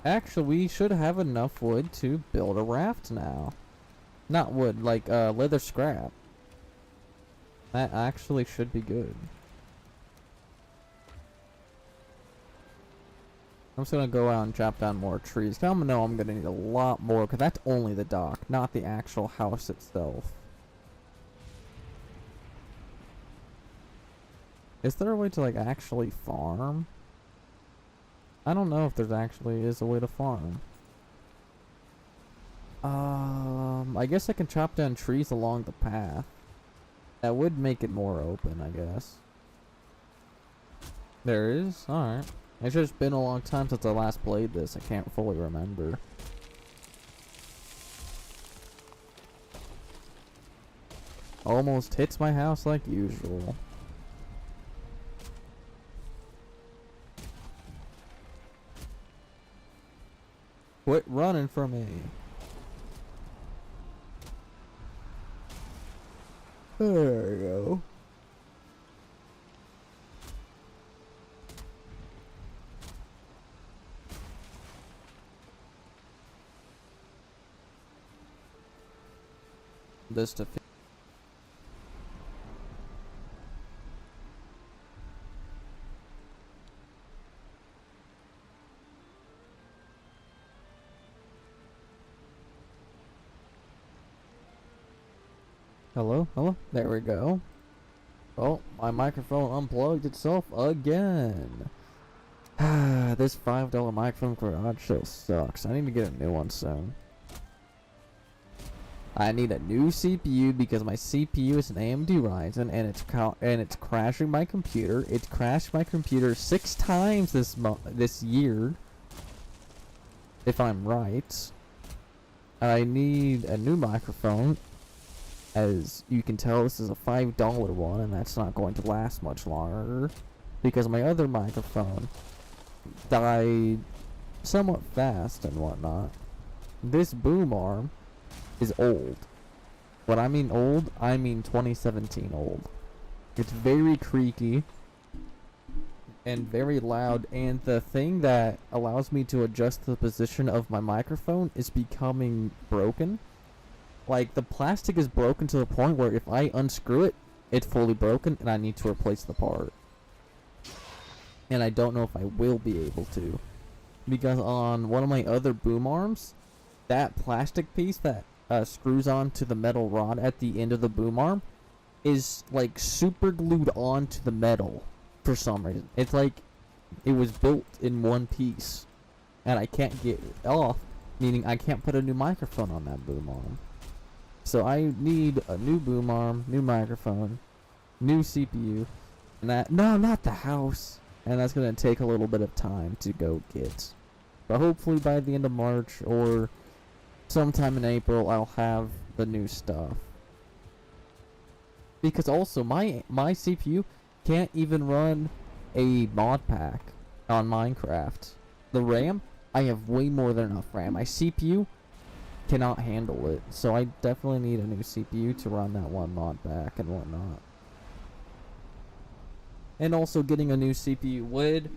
Actually, we should have enough wood to build a raft now. Not wood, like leather scrap. That actually should be good. I'm just gonna go out and chop down more trees. Cause I'm gonna need a lot more, because that's only the dock, not the actual house itself. Is there a way to like actually farm? I don't know if there's actually is a way to farm. I guess I can chop down trees along the path. That would make it more open, I guess. There is? Alright. It's just been a long time since I last played this. I can't fully remember. Almost hits my house like usual. Quit running from me. There we go. This to hello? Hello? There we go. Oh, my microphone unplugged itself again. This $5 microphone garage still sucks. I need to get a new one soon. I need a new CPU because my CPU is an AMD Ryzen and it's crashing my computer. It's crashed my computer 6 times this year, if I'm right. I need a new microphone. As you can tell, this is a $5 one, and that's not going to last much longer. because my other microphone died somewhat fast and whatnot. This boom arm is old. When I mean old, I mean 2017 old. It's very creaky and very loud, and the thing that allows me to adjust the position of my microphone is becoming broken. Like, the plastic is broken to the point where if I unscrew it, it's fully broken and I need to replace the part. And I don't know if I will be able to, because on one of my other boom arms, that plastic piece that screws onto the metal rod at the end of the boom arm is like super glued onto the metal for some reason. It's like it was built in one piece and I can't get it off, meaning I can't put a new microphone on that boom arm. So I need a new boom arm, new microphone, new CPU, and that, no, not the house. And that's gonna take a little bit of time to go get. But hopefully by the end of March or sometime in April, I'll have the new stuff. Because also, my CPU can't even run a mod pack on Minecraft. The RAM, I have way more than enough RAM. My CPU cannot handle it. So I definitely need a new CPU to run that one mod pack and whatnot. And also getting a new CPU would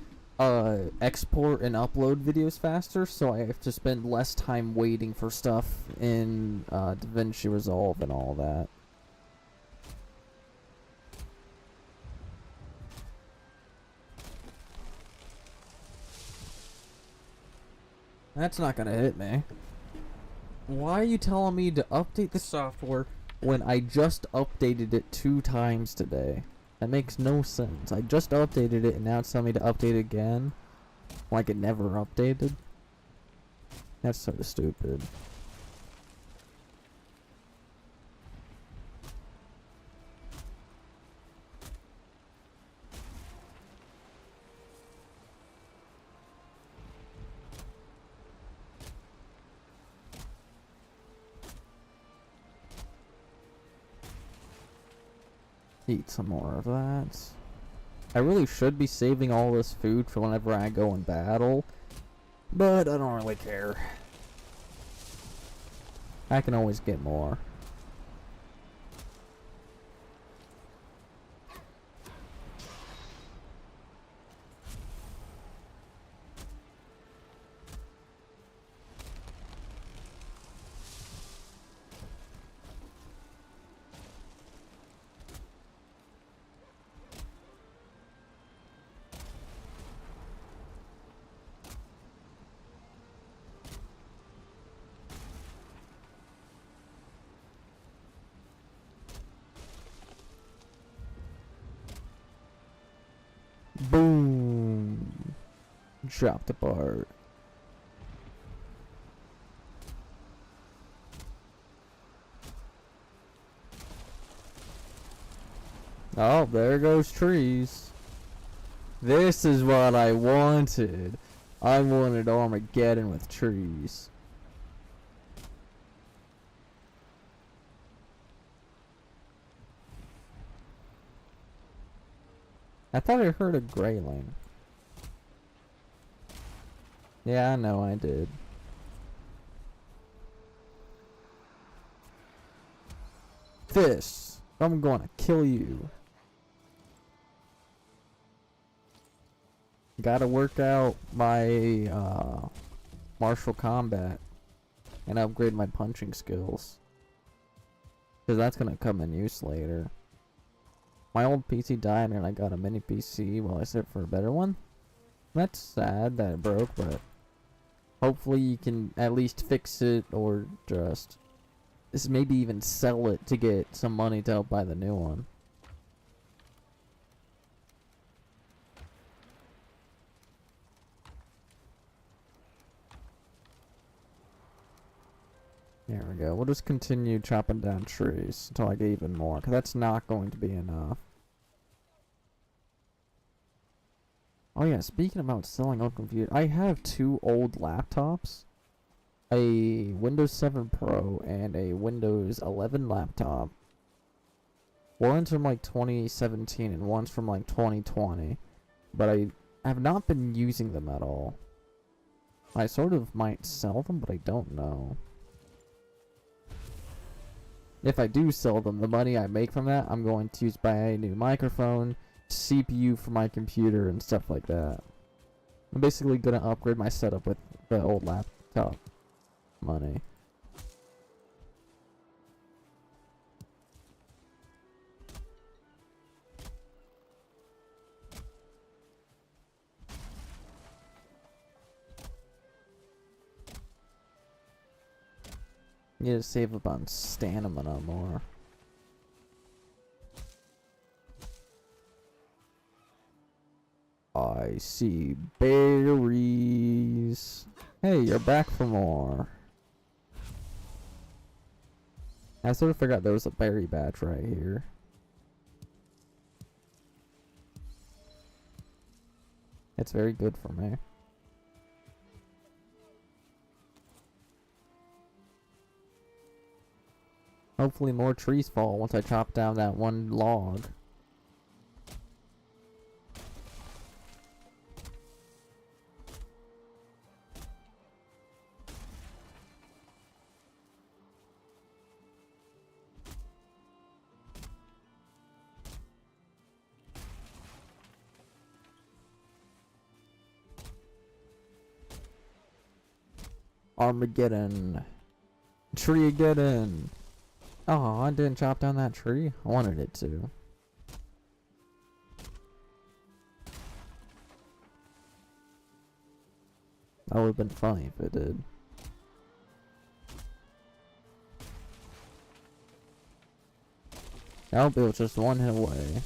export and upload videos faster, so I have to spend less time waiting for stuff in DaVinci Resolve and all that. That's not gonna hit me. Why are you telling me to update the software when I just updated it 2 times today? That makes no sense. I just updated it and now it's telling me to update it again. Like it never updated. That's so stupid. Eat some more of that. I really should be saving all this food for whenever I go in battle, but I don't really care. I can always get more. Boom! Dropped apart. Oh, there goes trees. This is what I wanted. I wanted Armageddon with trees. I thought I heard a grayling. Yeah, I know I did. Fists! I'm gonna kill you. Gotta work out my martial combat and upgrade my punching skills. Because that's gonna come in use later. My old PC died and I got a mini PC while I set for a better one. That's sad that it broke, but hopefully you can at least fix it or just maybe even sell it to get some money to help buy the new one. There we go. We'll just continue chopping down trees until I get even more, because that's not going to be enough. Oh yeah, speaking about selling old computers, I have 2 old laptops. A Windows 7 Pro and a Windows 11 laptop. One's from like 2017 and one's from like 2020. but I have not been using them at all. I sort of might sell them, but I don't know. If I do sell them, the money I make from that, I'm going to use buy a new microphone, CPU for my computer, and stuff like that. I'm basically going to upgrade my setup with the old laptop money. Need to save up on stamina more. I see berries. Hey, you're back for more. I sort of forgot there was a berry batch right here. It's very good for me. Hopefully more trees fall once I chop down that one log. Armageddon. Treegeddon. Oh, I didn't chop down that tree. I wanted it to. That would have been funny if it did. I hope it was just one hit away.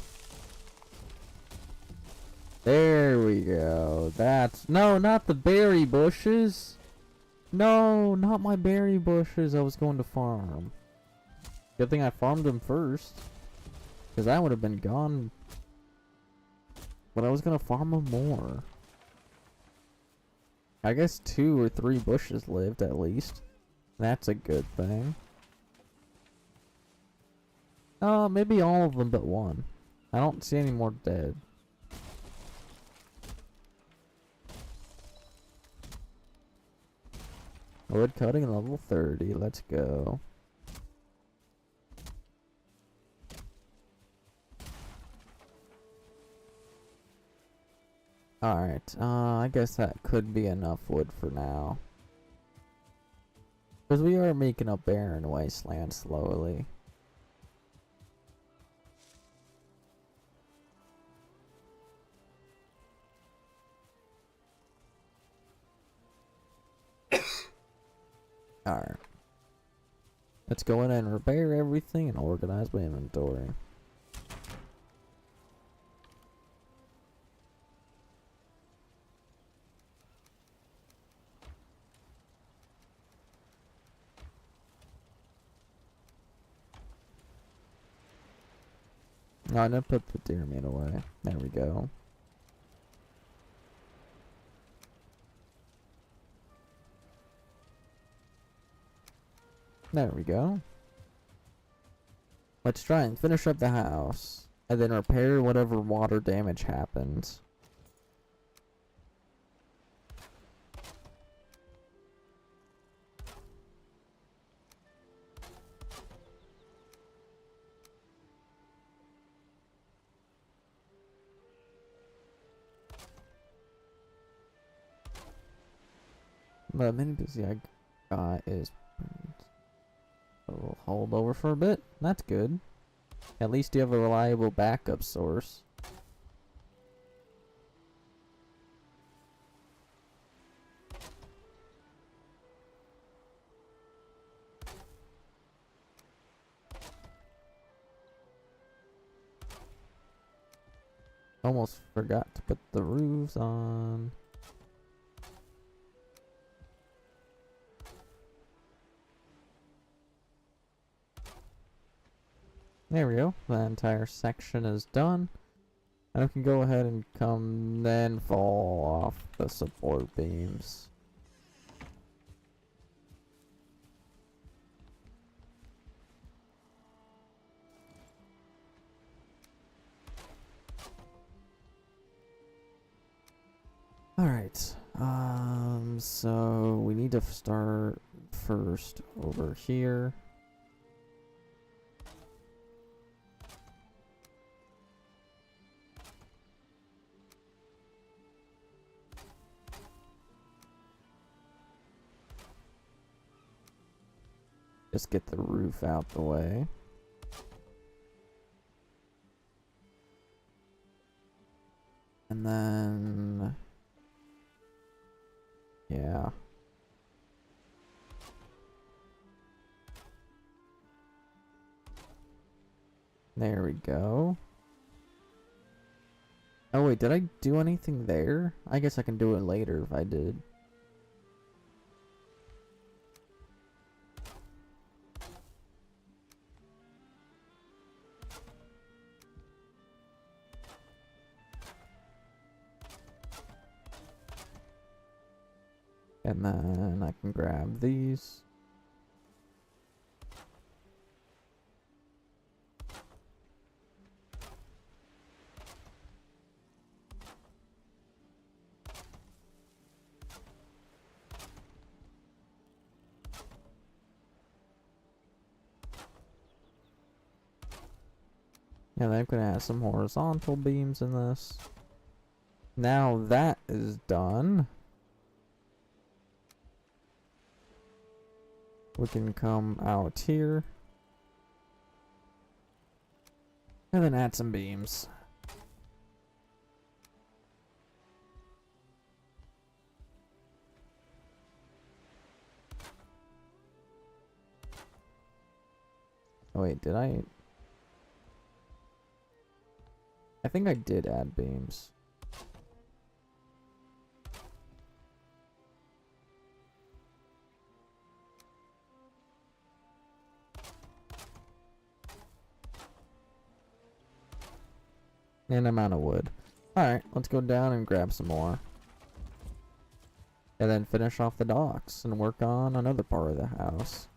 There we go. That's... No, not the berry bushes! No, not my berry bushes I was going to farm. Good thing I farmed them first. Because I would have been gone. But I was going to farm them more. I guess 2 or 3 bushes lived at least. That's a good thing. Maybe all of them but one. I don't see any more dead. Wood cutting level 30. Let's go. Alright, I guess that could be enough wood for now. Because we are making a barren wasteland slowly. Alright. Let's go in and repair everything and organize my inventory. No, I didn't put the deer meat away. There we go. There we go. Let's try and finish up the house. And then repair whatever water damage happens. The mini busy I got is a little hold over for a bit. That's good. At least you have a reliable backup source. Almost forgot to put the roofs on. There we go. The entire section is done. And we can go ahead and come then fall off the support beams. Alright. So we need to start first over here. Just get the roof out the way. And then... yeah. There we go. Oh wait, did I do anything there? I guess I can do it later if I did. And then I can grab these. Yeah, they're gonna add some horizontal beams in this. Now that is done. We can come out here. And then add some beams. Oh wait, did I? I think I did add beams. And I'm out of wood. Alright, let's go down and grab some more. And then finish off the docks and work on another part of the house.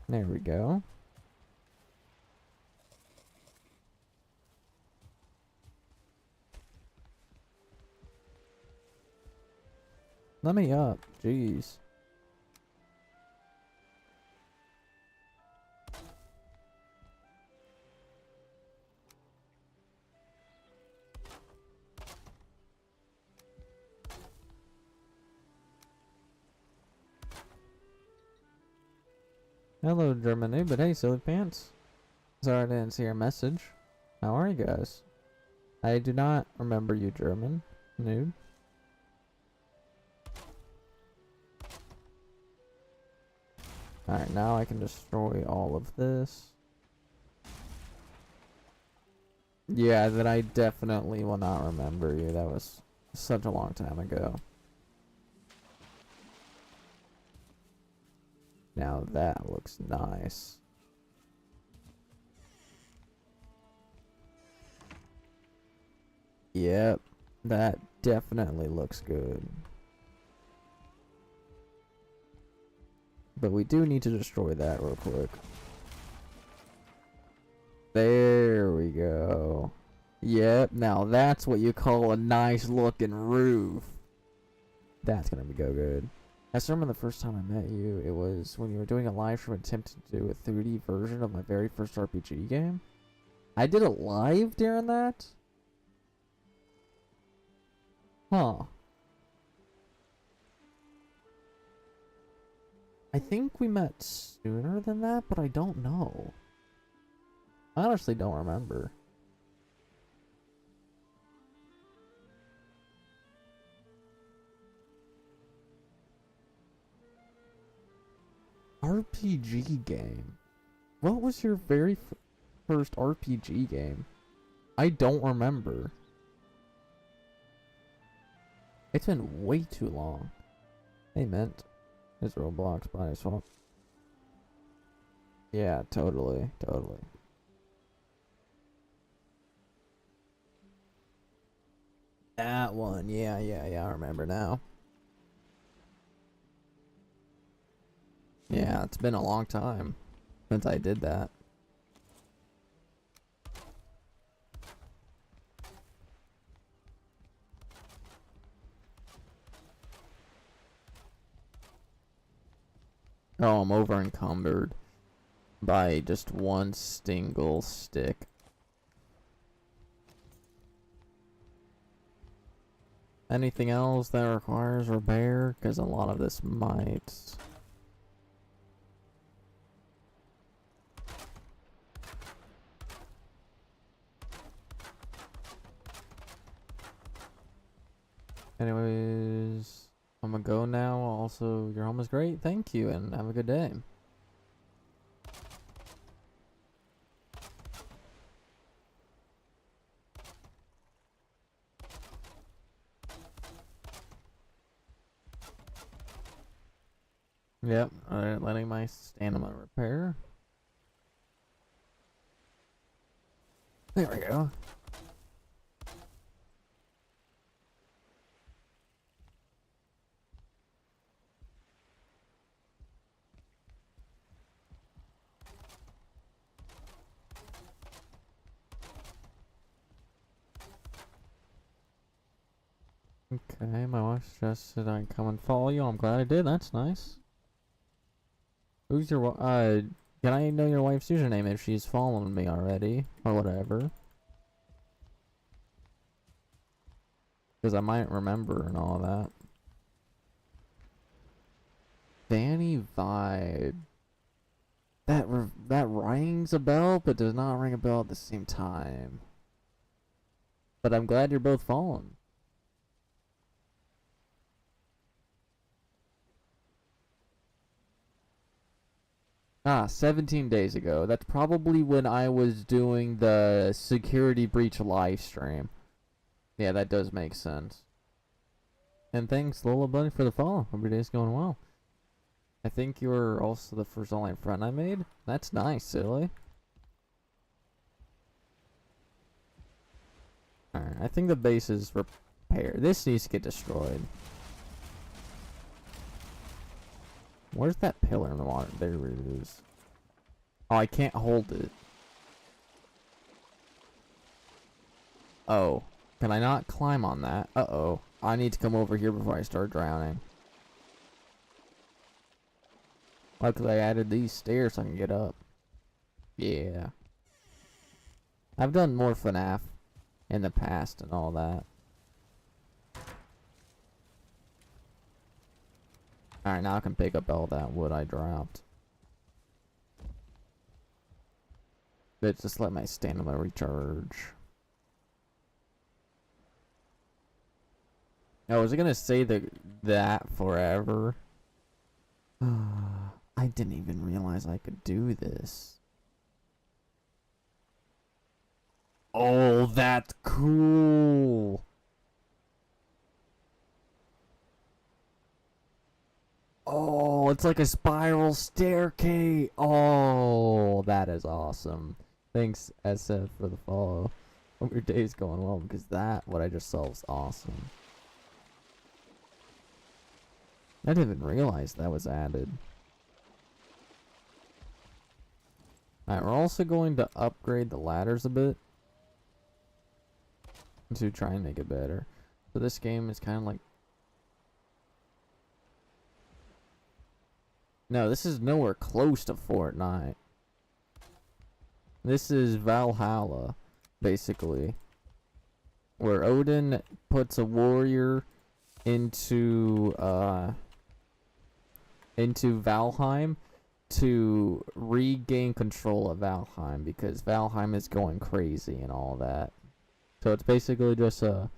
There we go. Let me up, jeez. Hello, German noob, but hey, silly pants. Sorry I didn't see your message. How are you guys? I do not remember you, German noob. Alright, now I can destroy all of this. Yeah, that I definitely will not remember you. That was such a long time ago. Now that looks nice. Yep, that definitely looks good. But we do need to destroy that real quick. There we go. Yep, now that's what you call a nice looking roof. That's gonna go good. I still remember the first time I met you, it was when you were doing a live stream attempting to do a 3D version of my very first RPG game. I did it live during that? Huh. I think we met sooner than that, but I don't know. I honestly don't remember. RPG game. What was your very first RPG game? I don't remember. It's been way too long. Hey, Mint. It's Roblox by swap. Yeah, totally. That one, yeah, I remember now. Yeah, Yeah, it's been a long time since I did that. Oh, I'm over encumbered by just one single stick. Anything else that requires repair? Because a lot of this might. Anyways, I'm gonna go now. Also, your home is great. Thank you, and have a good day. Yep, alright, letting my stamina repair. There we go. Okay, my wife suggested I come and follow you. I'm glad I did. That's nice. Who's your can I know your wife's username if she's following me already? Or whatever. Because I might remember and all that. Danny Vibe. That rings a bell, but does not ring a bell at the same time. But I'm glad you're both following. Ah, 17 days ago. That's probably when I was doing the security breach live stream. Yeah, that does make sense. And thanks, Lola Bunny, for the follow. Hope your day's going well. I think you were also the first online friend I made. That's nice, silly. Alright, I think the base is repaired. This needs to get destroyed. Where's that pillar in the water? There it is. Oh, I can't hold it. Oh. Can I not climb on that? Uh-oh. I need to come over here before I start drowning. Luckily I added these stairs so I can get up. Yeah. I've done more FNAF in the past and all that. Alright, now I can pick up all that wood I dropped. Let's just let my stamina recharge. I was gonna say that forever. I didn't even realize I could do this. Oh, that's cool. Oh, it's like a spiral staircase. Oh, that is awesome. Thanks, SF, for the follow. Hope your day's going well, because what I just saw was awesome. I didn't even realize that was added. Alright, we're also going to upgrade the ladders a bit to try and make it better. So this game is kind of like... No, this is nowhere close to Fortnite. This is Valhalla, basically. Where Odin puts a warrior into Valheim to regain control of Valheim, because Valheim is going crazy and all that. So it's basically just a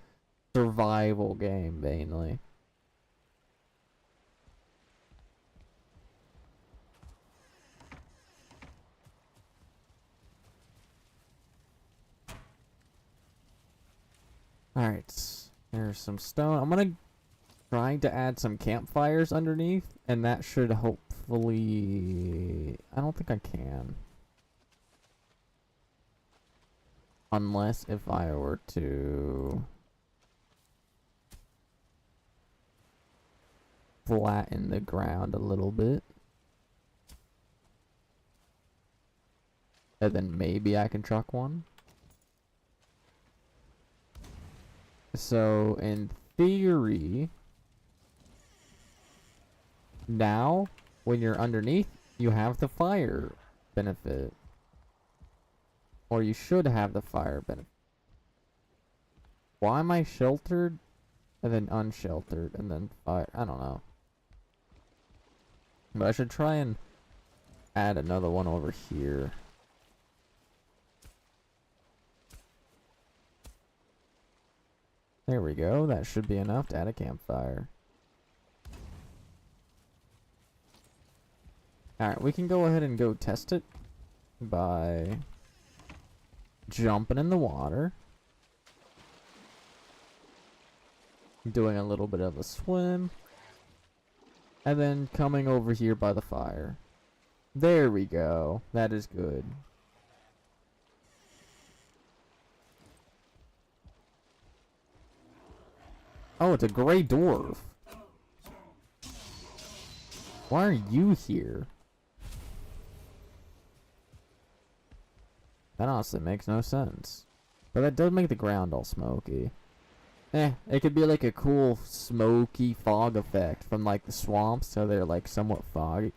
survival game, mainly. Alright, there's some stone. I'm gonna try to add some campfires underneath, and that should hopefully... I don't think I can. Unless if I were to... flatten the ground a little bit. And then maybe I can chuck one. So, in theory, now, when you're underneath, you have the fire benefit. Or you should have the fire benefit. Why am I sheltered? And then unsheltered, and then fire? I don't know. But I should try and add another one over here. There we go. That should be enough to add a campfire. Alright, we can go ahead and go test it by jumping in the water. Doing a little bit of a swim. And then coming over here by the fire. There we go. That is good. Oh, it's a gray dwarf. Why are you here? That honestly makes no sense. But that does make the ground all smoky. It could be like a cool smoky fog effect from like the swamps, so they're like somewhat foggy.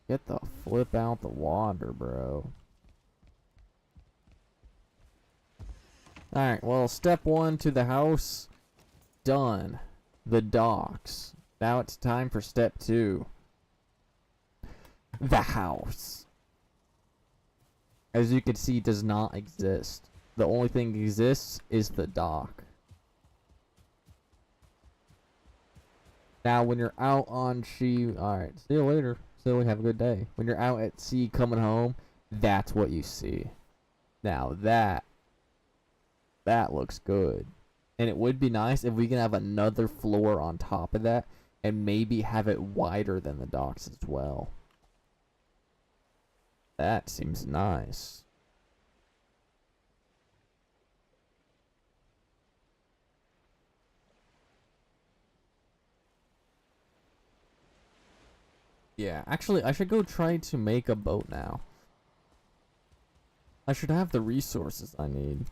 Get the flip out the water, bro. Alright, well, step 1 to the house. Done. The docks. Now it's time for step 2. The house. As you can see, does not exist. The only thing that exists is the dock. Now, when you're out on sea... Alright, see you later. So have a good day. When you're out at sea coming home, that's what you see. Now that looks good. And it would be nice if we can have another floor on top of that and maybe have it wider than the docks as well. That seems nice. Yeah, actually, I should go try to make a boat now. I should have the resources I need.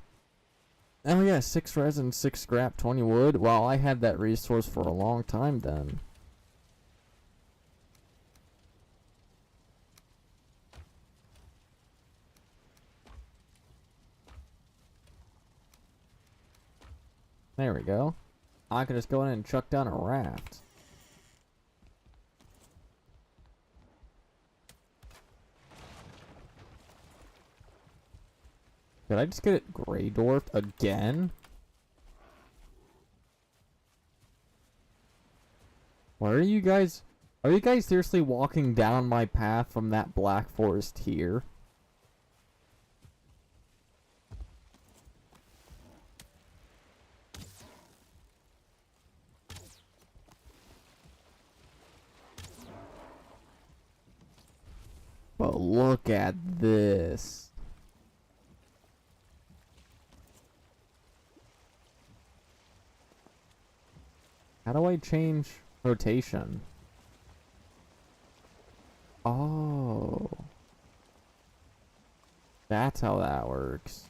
Oh yeah, 6 resin, 6 scrap, 20 wood. Wow, I had that resource for a long time then. There we go. I can just go in and chuck down a raft. Did I just get it gray dwarfed again? Where are you guys? Are you guys seriously walking down my path from that black forest here? But look at this. How do I change rotation? Oh. That's how that works.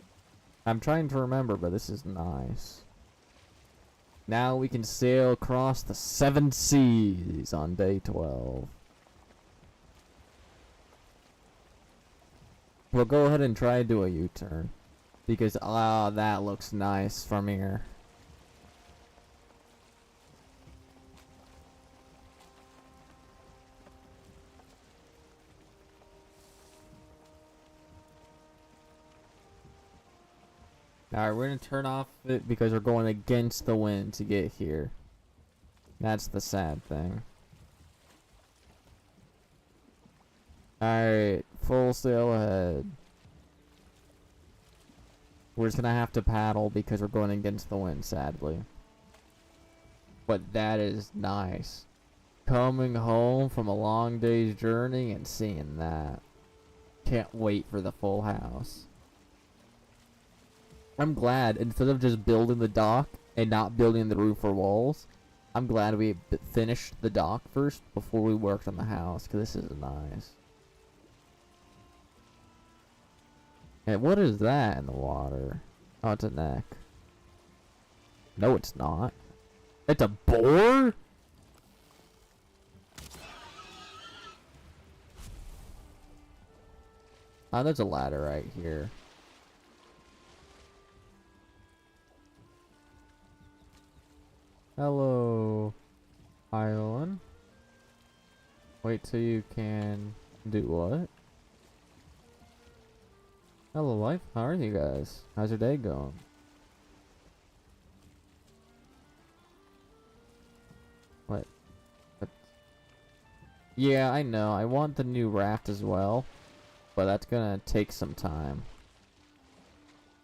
I'm trying to remember, but this is nice. Now we can sail across the 7 seas on day 12. We'll go ahead and try to do a U-turn. Because, that looks nice from here. Alright, we're gonna turn off it because we're going against the wind to get here. That's the sad thing. Alright, full sail ahead. We're just gonna have to paddle because we're going against the wind, sadly. But that is nice. Coming home from a long day's journey and seeing that. Can't wait for the full house. I'm glad, instead of just building the dock and not building the roof or walls. I'm glad we finished the dock first before we worked on the house, because this is nice. And what is that in the water? Oh, it's a neck. No, it's not. It's a boar? Oh, there's a ladder right here. Hello, island. Wait till you can do what? Hello, life. How are you guys? How's your day going? What? Yeah, I know. I want the new raft as well, but that's gonna take some time.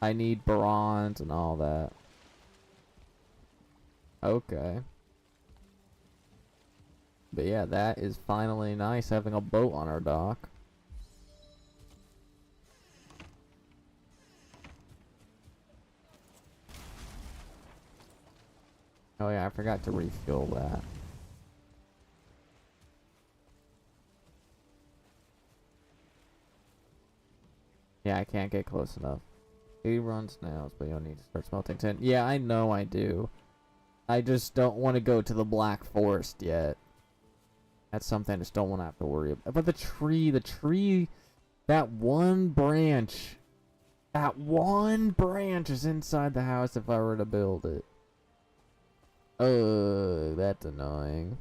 I need bronze and all that. Okay. But yeah, that is finally nice having a boat on our dock. Oh yeah, I forgot to refuel that. Yeah, I can't get close enough. He runs snails, but you'll need to start smelting tin. Yeah, I know I do. I just don't want to go to the Black Forest yet. That's something I just don't want to have to worry about. But the tree, that one branch is inside the house if I were to build it. Oh, that's annoying.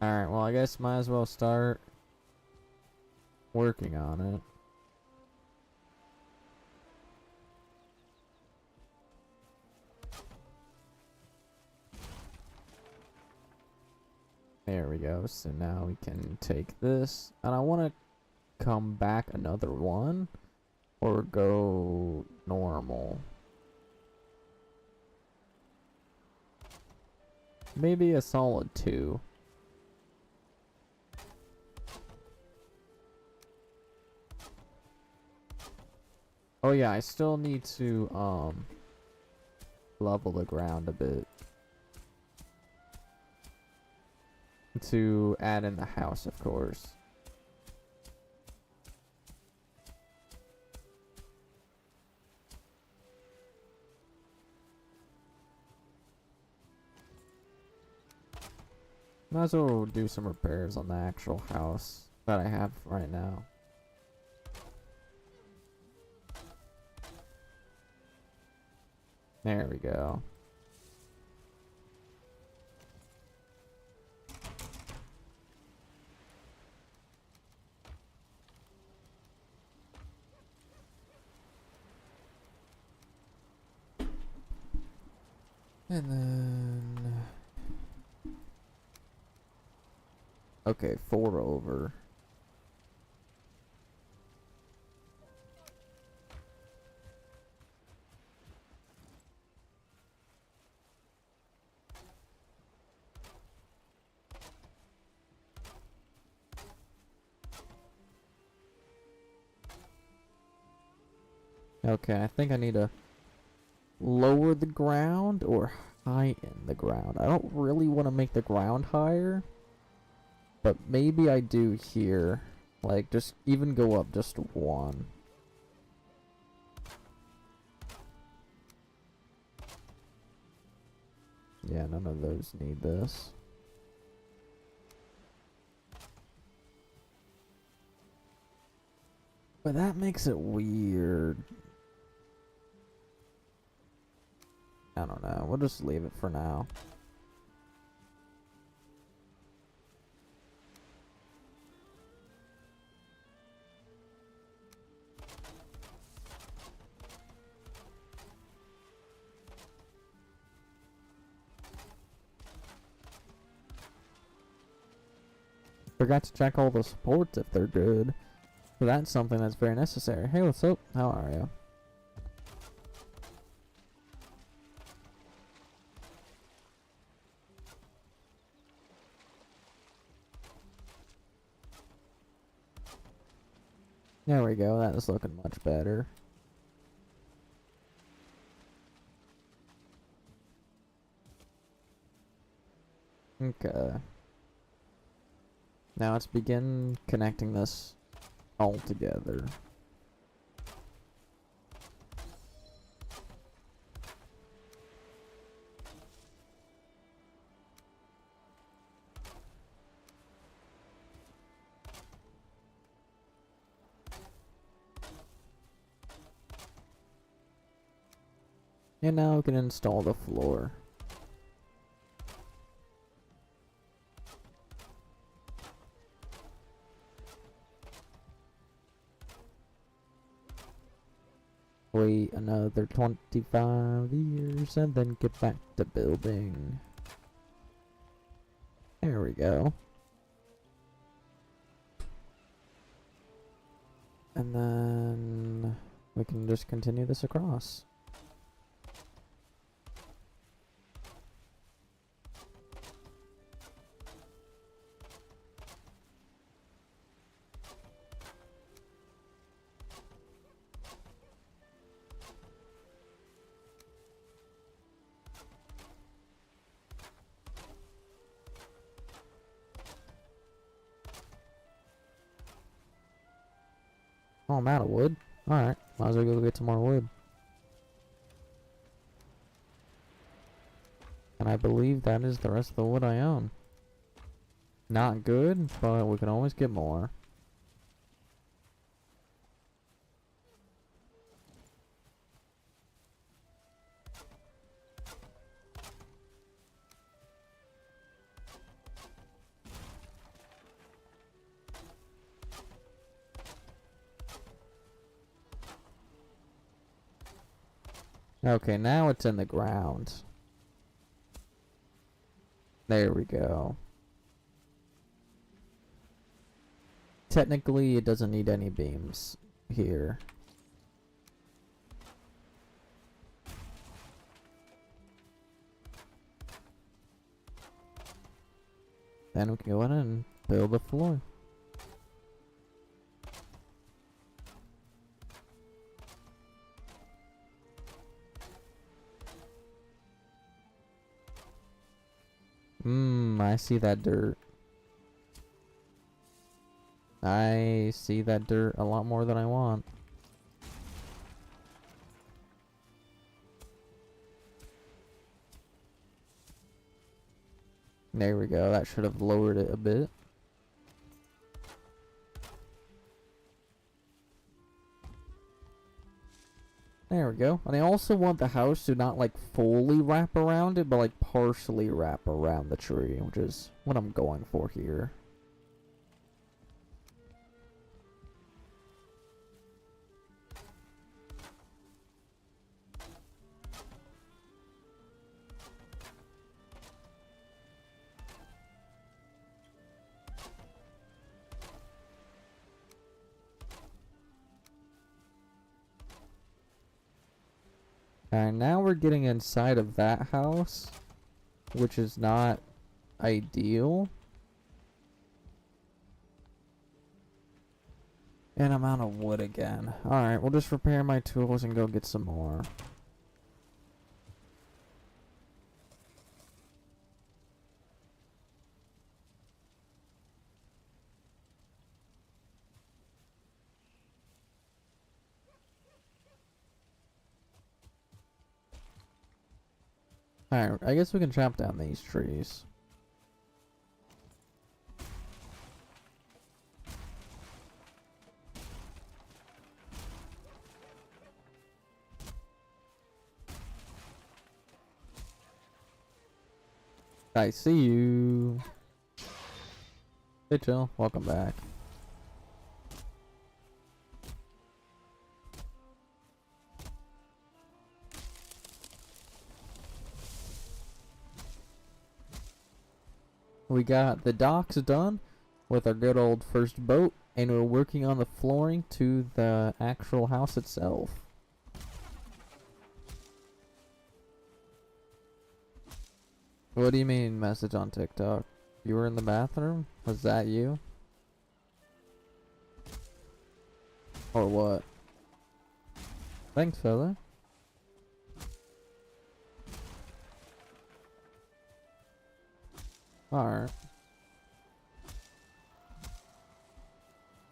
Alright, well I guess might as well start working on it. There we go. So now we can take this. And I want to come back another one. Or go normal. Maybe a solid 2. Oh yeah, I still need to level the ground a bit. To add in the house, of course. Might as well do some repairs on the actual house that I have right now. There we go. And then... Okay, 4 over. Okay, I think I need to lower the ground or heighten the ground. I don't really want to make the ground higher, but maybe I do here. Like, just even go up just 1. Yeah, none of those need this. But that makes it weird. I don't know. We'll just leave it for now. Forgot to check all the supports if they're good. So that's something that's very necessary. Hey, what's up? How are you? There we go. That is looking much better. Okay. Now let's begin connecting this all together. And now we can install the floor. Wait another 25 years and then get back to building. There we go. And then we can just continue this across. Oh, I'm out of wood. Alright, might as well go get some more wood. And I believe that is the rest of the wood I own. Not good, but we can always get more. Okay, now it's in the ground. There we go. Technically, it doesn't need any beams here. Then we can go in and build the floor. I see that dirt. I see that dirt a lot more than I want. There we go. That should have lowered it a bit. There we go. And I also want the house to not like fully wrap around it, but like partially wrap around the tree, which is what I'm going for here. And now we're getting inside of that house, which is not ideal. And I'm out of wood again. Alright, we'll just repair my tools and go get some more. Alright, I guess we can chop down these trees. I see you. Hey Jill, welcome back. We got the docks done with our good old first boat, and we're working on the flooring to the actual house itself. What do you mean message on TikTok? You were in the bathroom? Was that you? Or what? Thanks, fella. Alright.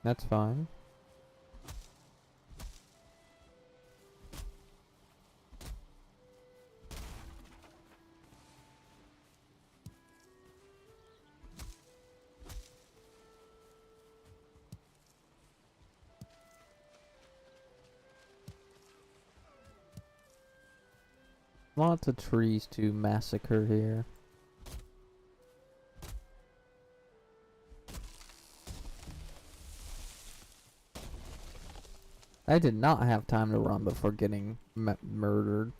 That's fine. Lots of trees to massacre here. I did not have time to run before getting murdered.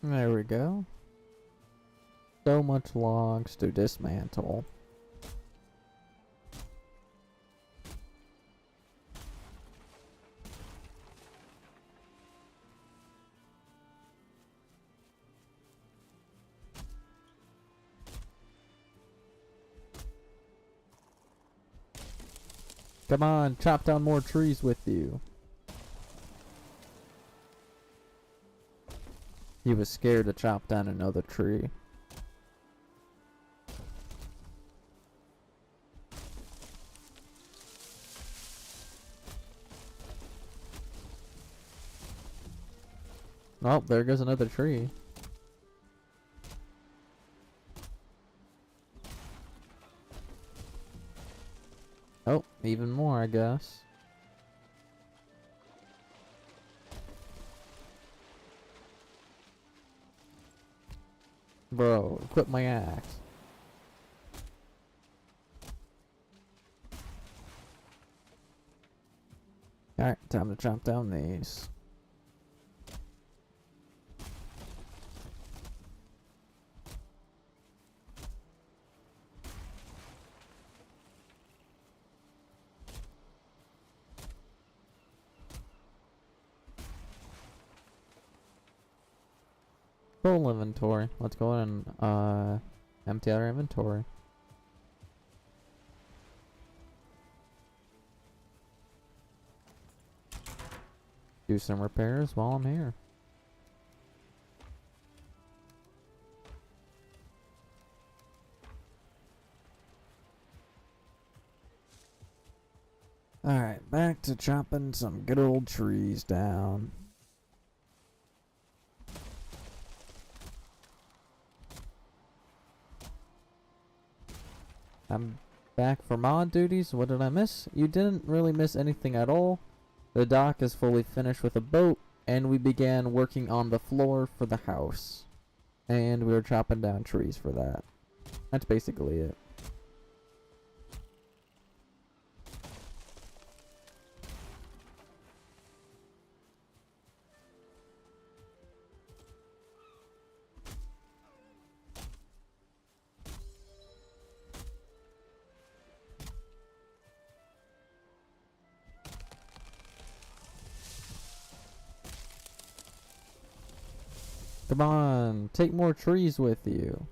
There we go. So much logs to dismantle. Come on, chop down more trees with you. He was scared to chop down another tree. Oh, there goes another tree. Oh, even more, I guess. Bro, equip my axe. Alright, time to chop down these. Full inventory. Let's go ahead and empty out our inventory. Do some repairs while I'm here. Alright, back to chopping some good old trees down. I'm back for mod duties. What did I miss? You didn't really miss anything at all. The dock is fully finished with a boat, and we began working on the floor for the house. And we were chopping down trees for that. That's basically it. Come on, take more trees with you.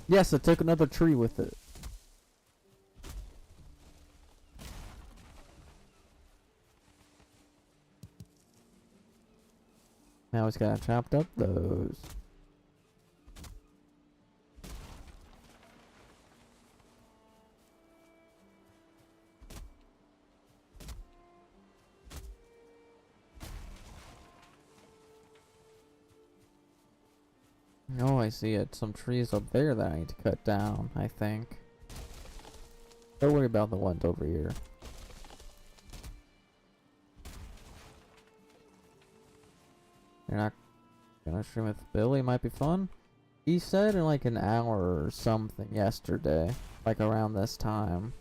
Yes, I took another tree with it. Now he's got chopped up those. Oh, I see it. Some trees up there that I need to cut down, I think. Don't worry about the ones over here. You're not gonna stream with Billy? Might be fun. He said in like an hour or something yesterday, like around this time.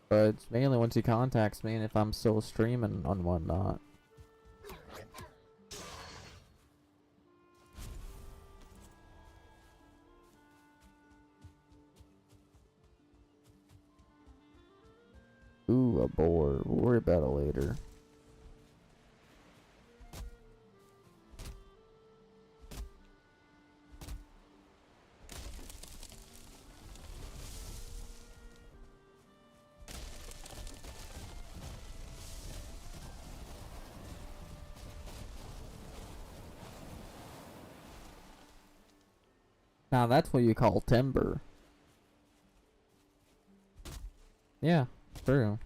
But it's mainly once he contacts me and if I'm still streaming and whatnot. Ooh, a boar. We'll worry about it later. Now that's what you call timber. Yeah, true.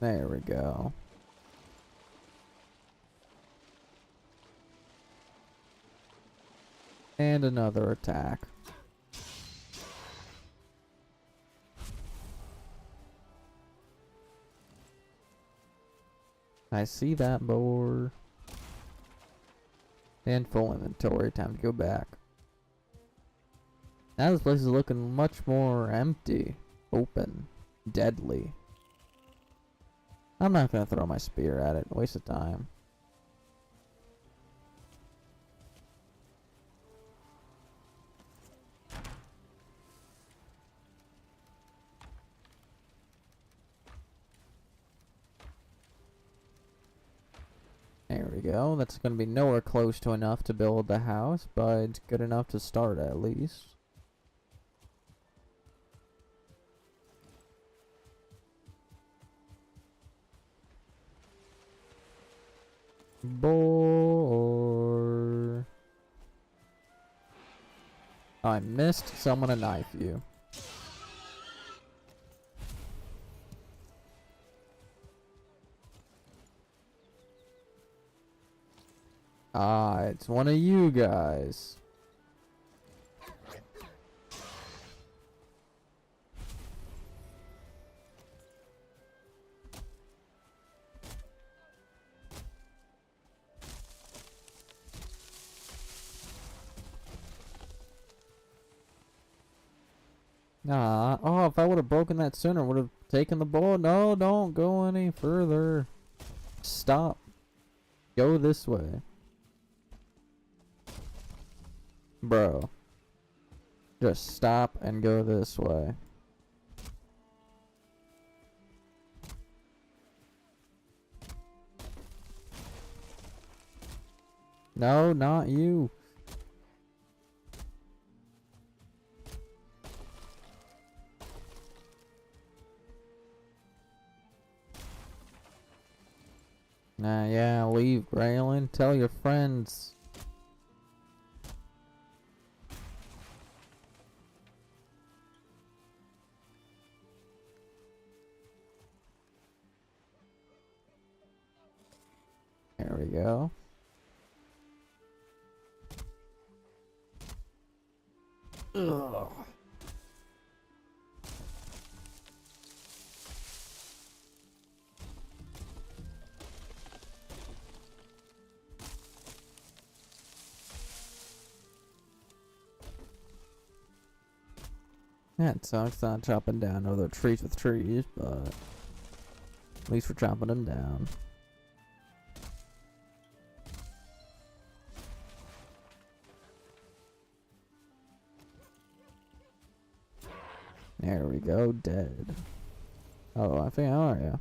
There we go. And another attack. I see that boar. And full inventory, time to go back. Now this place is looking much more empty, open, deadly. I'm not gonna throw my spear at it, waste of time. There we go. That's going to be nowhere close to enough to build the house, but it's good enough to start at least. Boar. I missed, so I'm gonna knife you. Ah, it's one of you guys. Nah, oh, if I would have broken that sooner, would have taken the ball. No, don't go any further. Stop. Go this way. Bro. Just stop and go this way. No, not you. Nah, yeah, leave, Braylon. Tell your friends. There we go. Ugh. That sucks not chopping down other trees with trees, but at least we're chopping them down. There we go, dead. Oh, I think, how are you?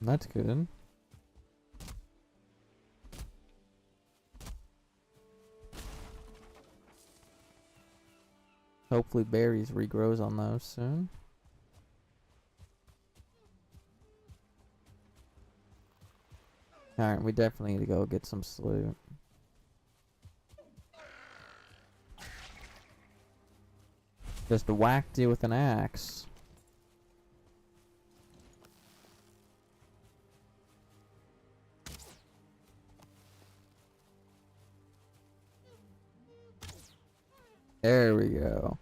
That's good. Hopefully berries regrows on those soon. Alright, we definitely need to go get some sleep. Just whacked you with an axe. There we go.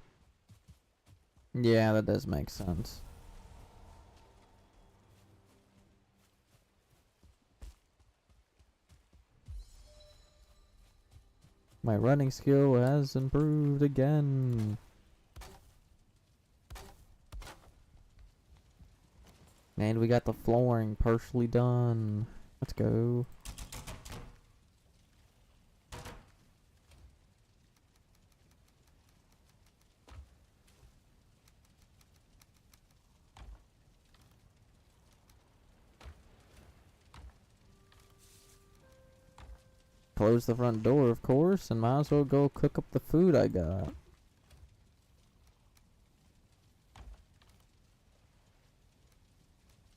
Yeah, that does make sense. My running skill has improved again. And we got the flooring partially done. Let's go. Close the front door, of course, and might as well go cook up the food I got.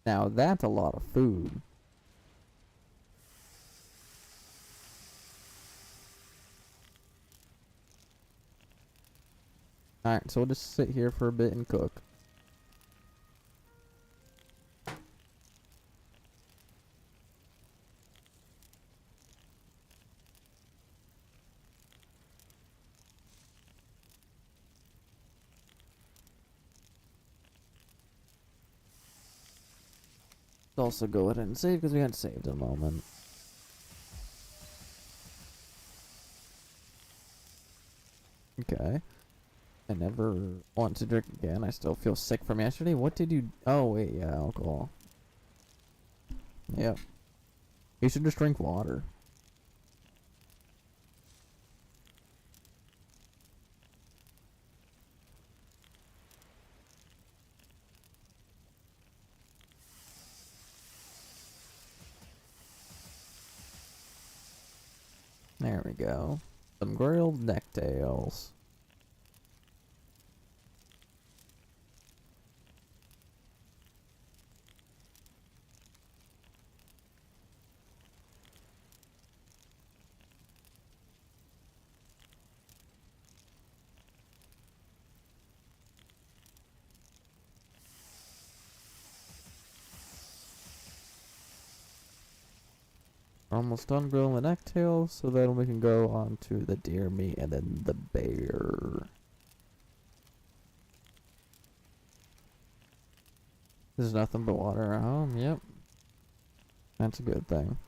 Now that's a lot of food. Alright, so we'll just sit here for a bit and cook. Let's also go ahead and save because we hadn't saved in a moment. Okay. I never want to drink again. I still feel sick from yesterday. What did you... Oh, wait, yeah, alcohol. Yep. You should just drink water. There we go. Some grilled necktails. Almost done grilling the necktails, so then we can go on to the deer meat and then the bear. There's nothing but water at home, yep. That's a good thing.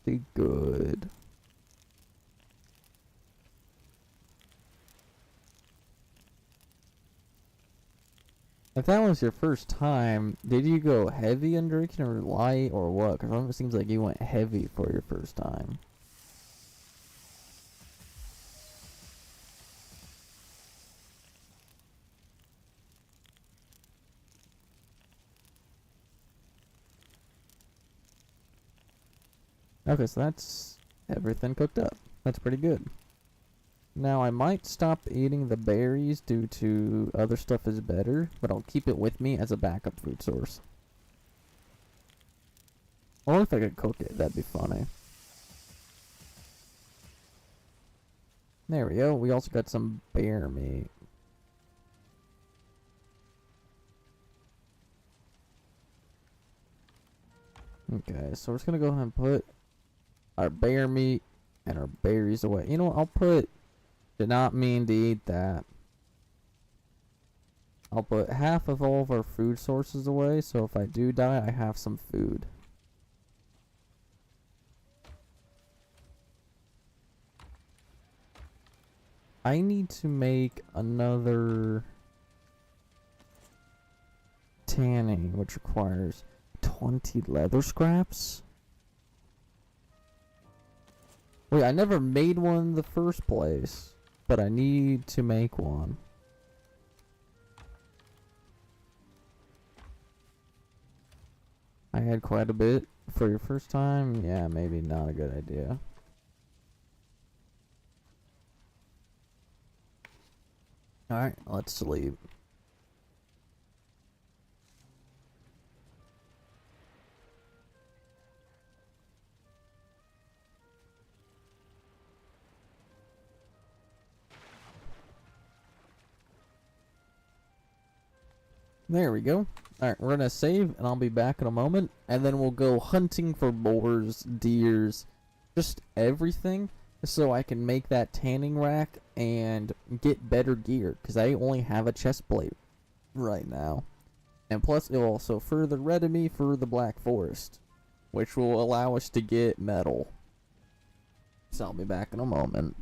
Pretty good. If that was your first time, did you go heavy on drinking or light or what? Because it seems like you went heavy for your first time. Okay, so that's everything cooked up. That's pretty good. Now, I might stop eating the berries due to other stuff is better, but I'll keep it with me as a backup food source. Or if I could cook it, that'd be funny. There we go. We also got some bear meat. Okay, so we're just gonna go ahead and put our bear meat and our berries away. You know what? I'll put... Did not mean to eat that. I'll put half of all of our food sources away, so if I do die, I have some food. I need to make another tanning, which requires 20 leather scraps. Wait, I never made one in the first place, but I need to make one. I had quite a bit for your first time. Yeah, maybe not a good idea. Alright, let's sleep. There we go. Alright, we're gonna save, and I'll be back in a moment, and then we'll go hunting for boars, deers, just everything, so I can make that tanning rack and get better gear, because I only have a chest plate right now. And plus, it will also further ready me for the Black Forest, which will allow us to get metal. So I'll be back in a moment.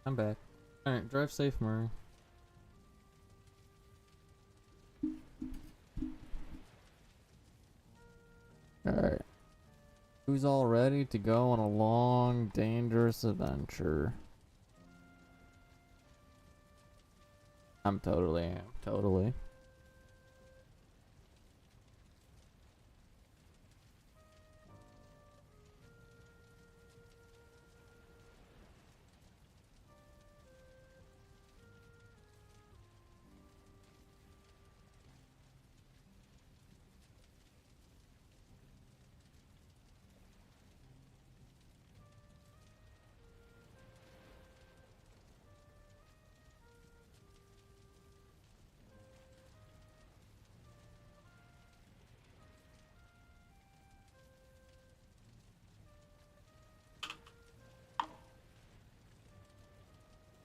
I'm back. Alright, drive safe, Murray. Alright. Who's all ready to go on a long, dangerous adventure? I'm totally.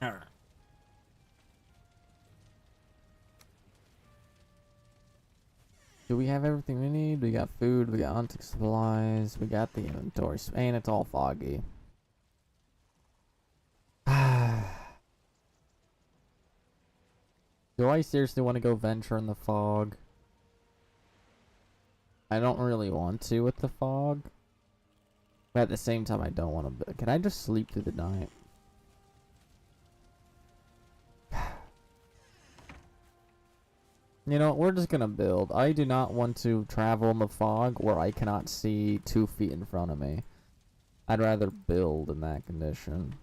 Alright. Do we have everything we need? We got food, we got hunting supplies, we got the inventory, and it's all foggy. Do I seriously want to go venture in the fog? I don't really want to with the fog. But at the same time, I don't want to. Can I just sleep through the night? You know, we're just gonna build. I do not want to travel in the fog where I cannot see 2 feet in front of me. I'd rather build in that condition.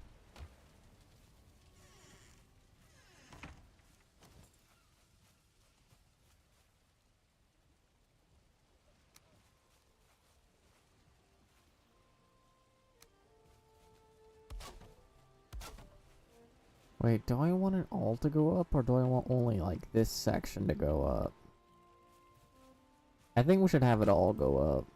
Wait, do I want it all to go up, or do I want only, like, this section to go up? I think we should have it all go up.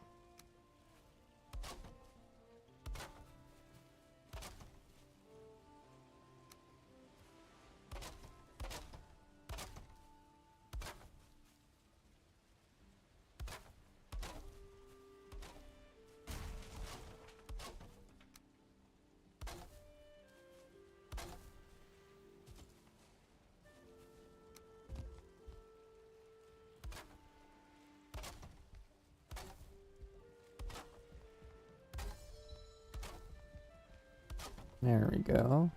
There we go.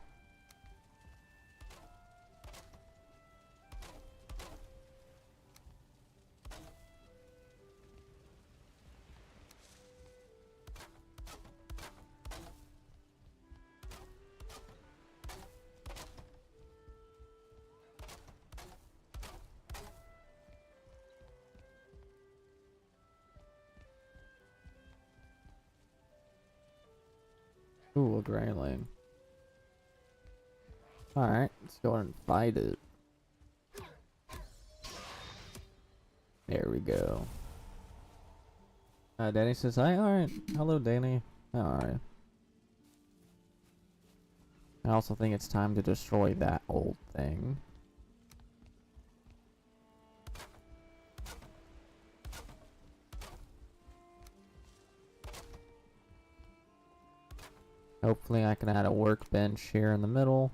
Ooh, a grayling. Alright, let's go and fight it. There we go. Danny says hi. Alright. Hello, Danny. Alright. I also think it's time to destroy that old thing. Hopefully I can add a workbench here in the middle.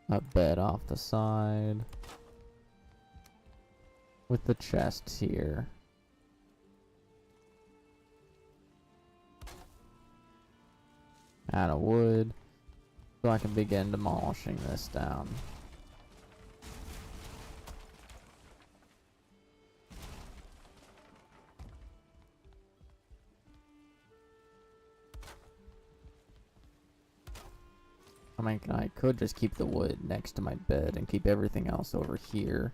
A bed off the side. With the chests here. Add a wood. So I can begin demolishing this down. I mean, I could just keep the wood next to my bed and keep everything else over here.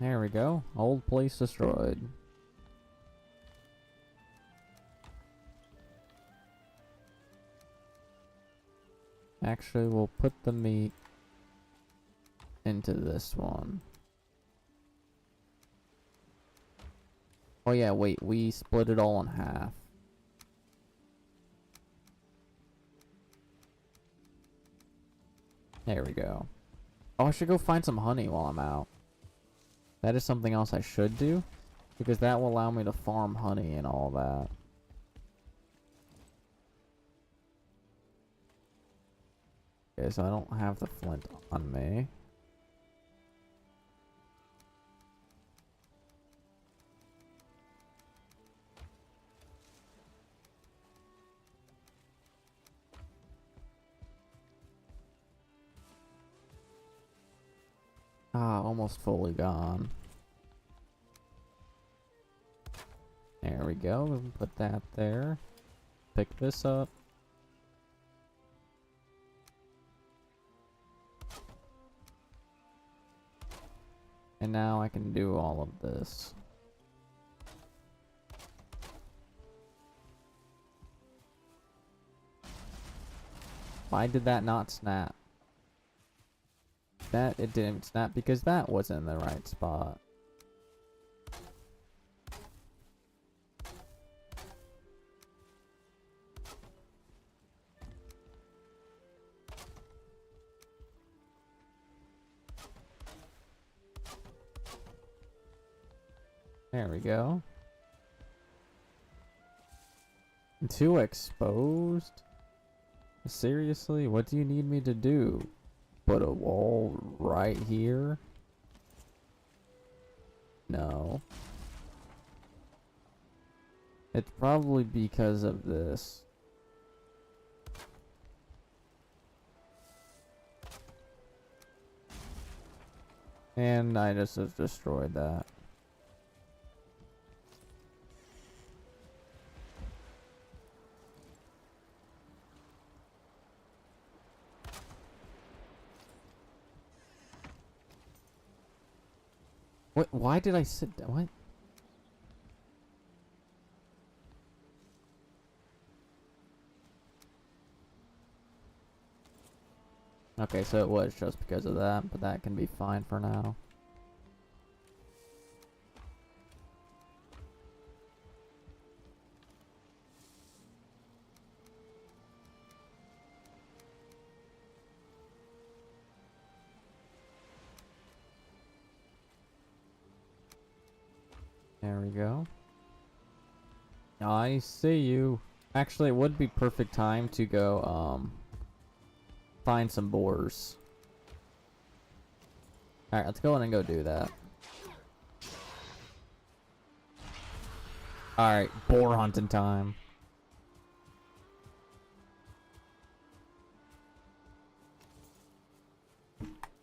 There we go. Old place destroyed. Actually, we'll put the meat into this one. Oh yeah, wait, we split it all in half. There we go. Oh, I should go find some honey while I'm out. That is something else I should do, because that will allow me to farm honey and all that. Okay, so I don't have the flint on me. Ah, almost fully gone. There we go. We can put that there. Pick this up. And now I can do all of this. Why did that not snap? That it didn't snap because that wasn't in the right spot. There we go. Too exposed? Seriously? What do you need me to do? Put a wall right here? No. It's probably because of this. And I just have destroyed that. What? Why did I sit down? What? Okay, so it was just because of that, but that can be fine for now. There we go. I see you. Actually, it would be perfect time to go, find some boars. Alright, let's go in and go do that. Alright, boar hunting time.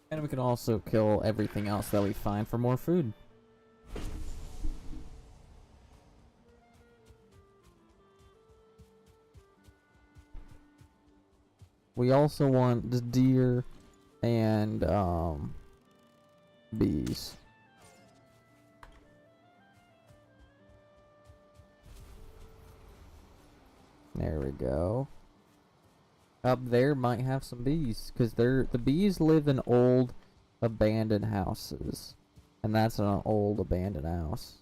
And we can also kill everything else that we find for more food. We also want the deer and bees. There we go. Up there might have some bees, because the bees live in old abandoned houses. And that's an old abandoned house.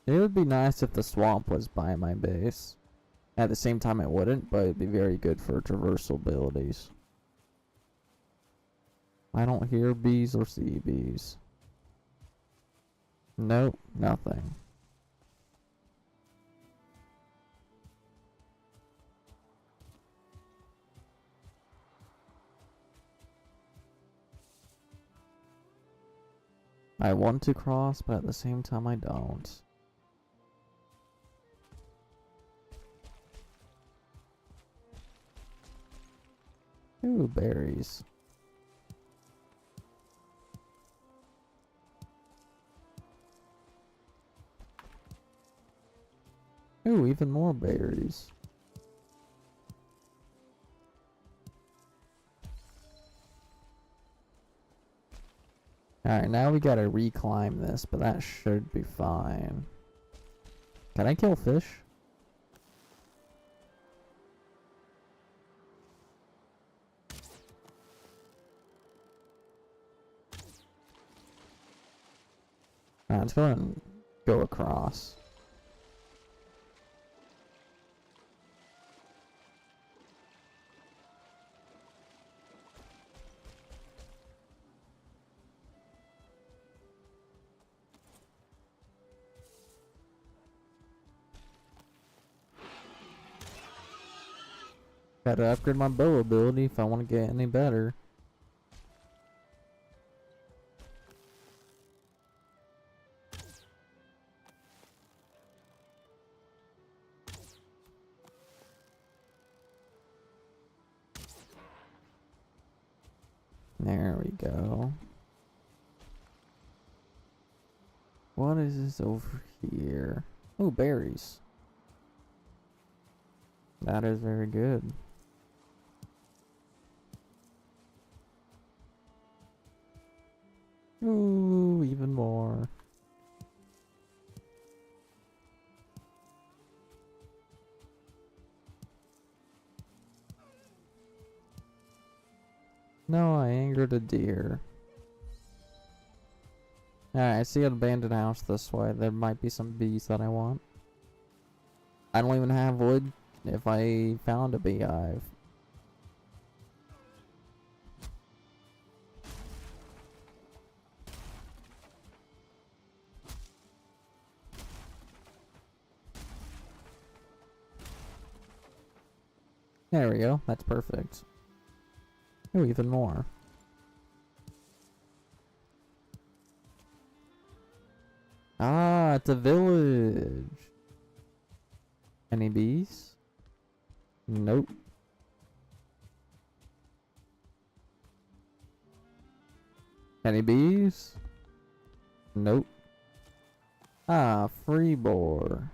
It would be nice if the swamp was by my base. At the same time it wouldn't, but it'd be very good for traversal abilities. I don't hear bees or see bees. Nope, nothing. I want to cross, but at the same time I don't. Ooh, berries. Ooh, even more berries. Alright, now we gotta reclimb this, but that should be fine. Can I kill fish? Alright, let's go ahead and go across. Gotta upgrade my bow ability if I want to get any better. There we go. What is this over here? Oh, berries. That is very good. Ooh, even more. No, I angered a deer. Alright, I see an abandoned house this way. There might be some bees that I want. I don't even have wood if I found a beehive. There we go. That's perfect. Oh, even more. Ah, it's a village. Any bees? Nope. Any bees? Nope. Ah, free boar.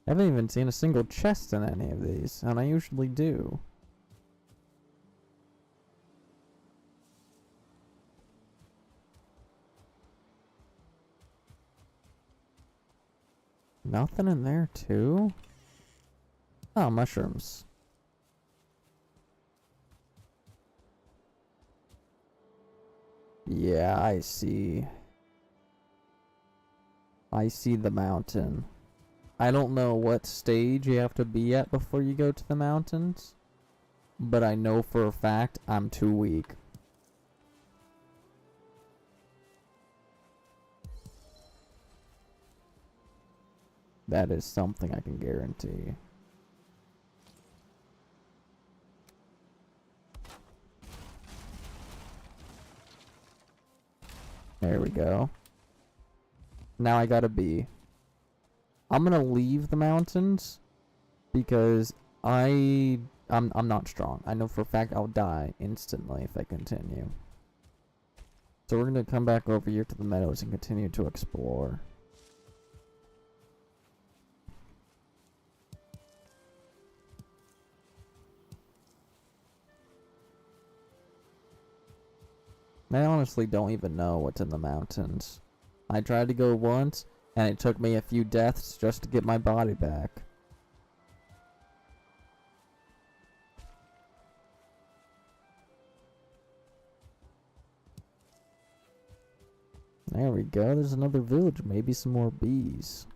I haven't even seen a single chest in any of these, and I usually do. Nothing in there too? Oh, mushrooms. Yeah, I see. I see the mountain. I don't know what stage you have to be at before you go to the mountains, but I know for a fact I'm too weak. That is something I can guarantee. There we go. Now I got a bee. I'm gonna leave the mountains because I'm not strong. I know for a fact I'll die instantly if I continue. So we're gonna come back over here to the meadows and continue to explore. I honestly don't even know what's in the mountains. I tried to go once, and it took me a few deaths just to get my body back. There we go, there's another village, maybe some more bees.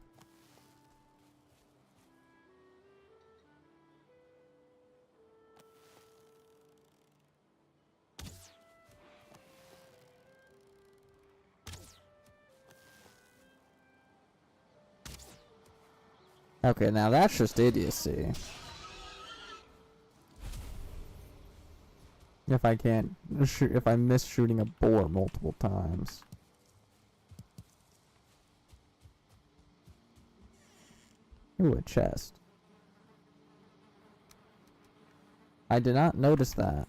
Okay, now that's just idiocy. If I can't shoot, if I miss shooting a boar multiple times. Ooh, a chest. I did not notice that.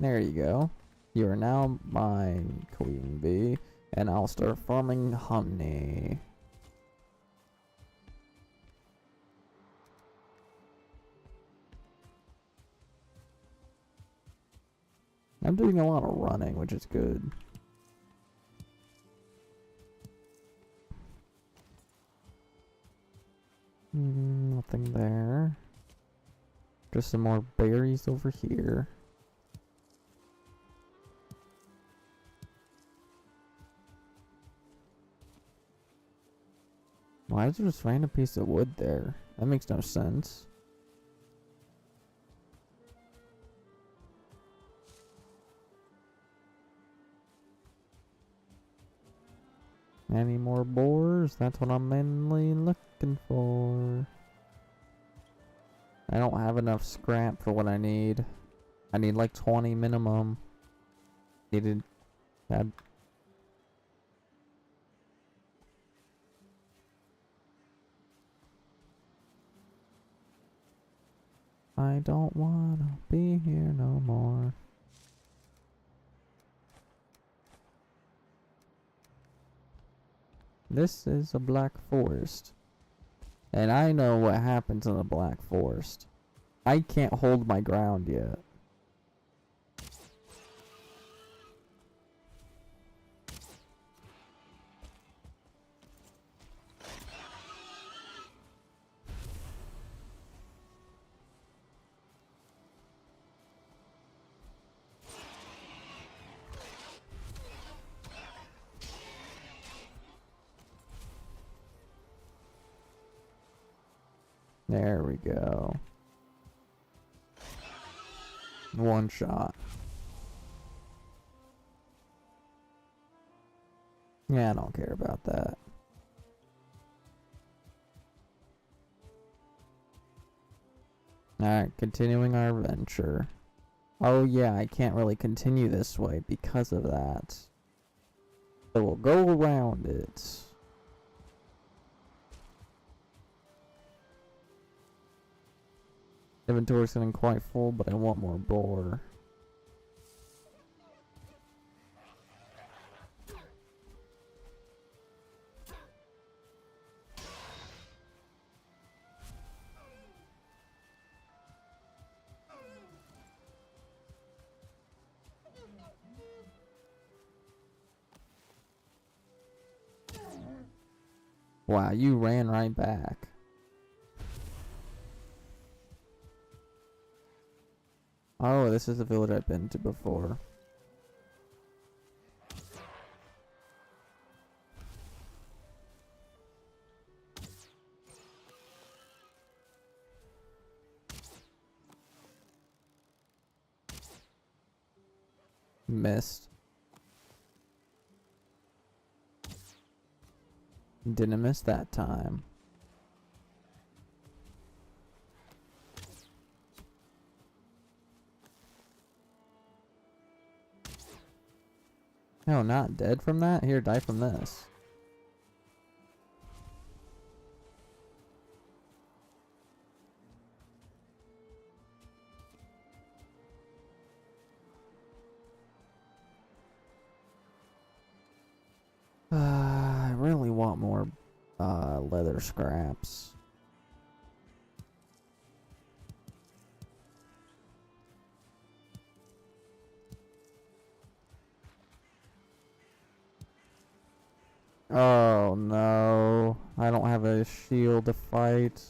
There you go. You are now my queen bee, and I'll start farming honey. I'm doing a lot of running, which is good. Nothing there. Just some more berries over here. Why is there just find a piece of wood there? That makes no sense. Any more boars? That's what I'm mainly looking for. I don't have enough scrap for what I need. I need like 20 minimum. Needed. I don't wanna be here no more. This is a black forest. And I know what happens in the black forest. I can't hold my ground yet. There we go. One shot. Yeah, I don't care about that. Alright, continuing our adventure. Oh yeah, I can't really continue this way because of that. So we'll go around it. Inventory's getting quite full, but I want more boar. Wow, you ran right back. Oh, this is a village I've been to before. Missed. Didn't miss that time. No, not dead from that? Here, die from this. I really want more leather scraps. Oh no, I don't have a shield to fight.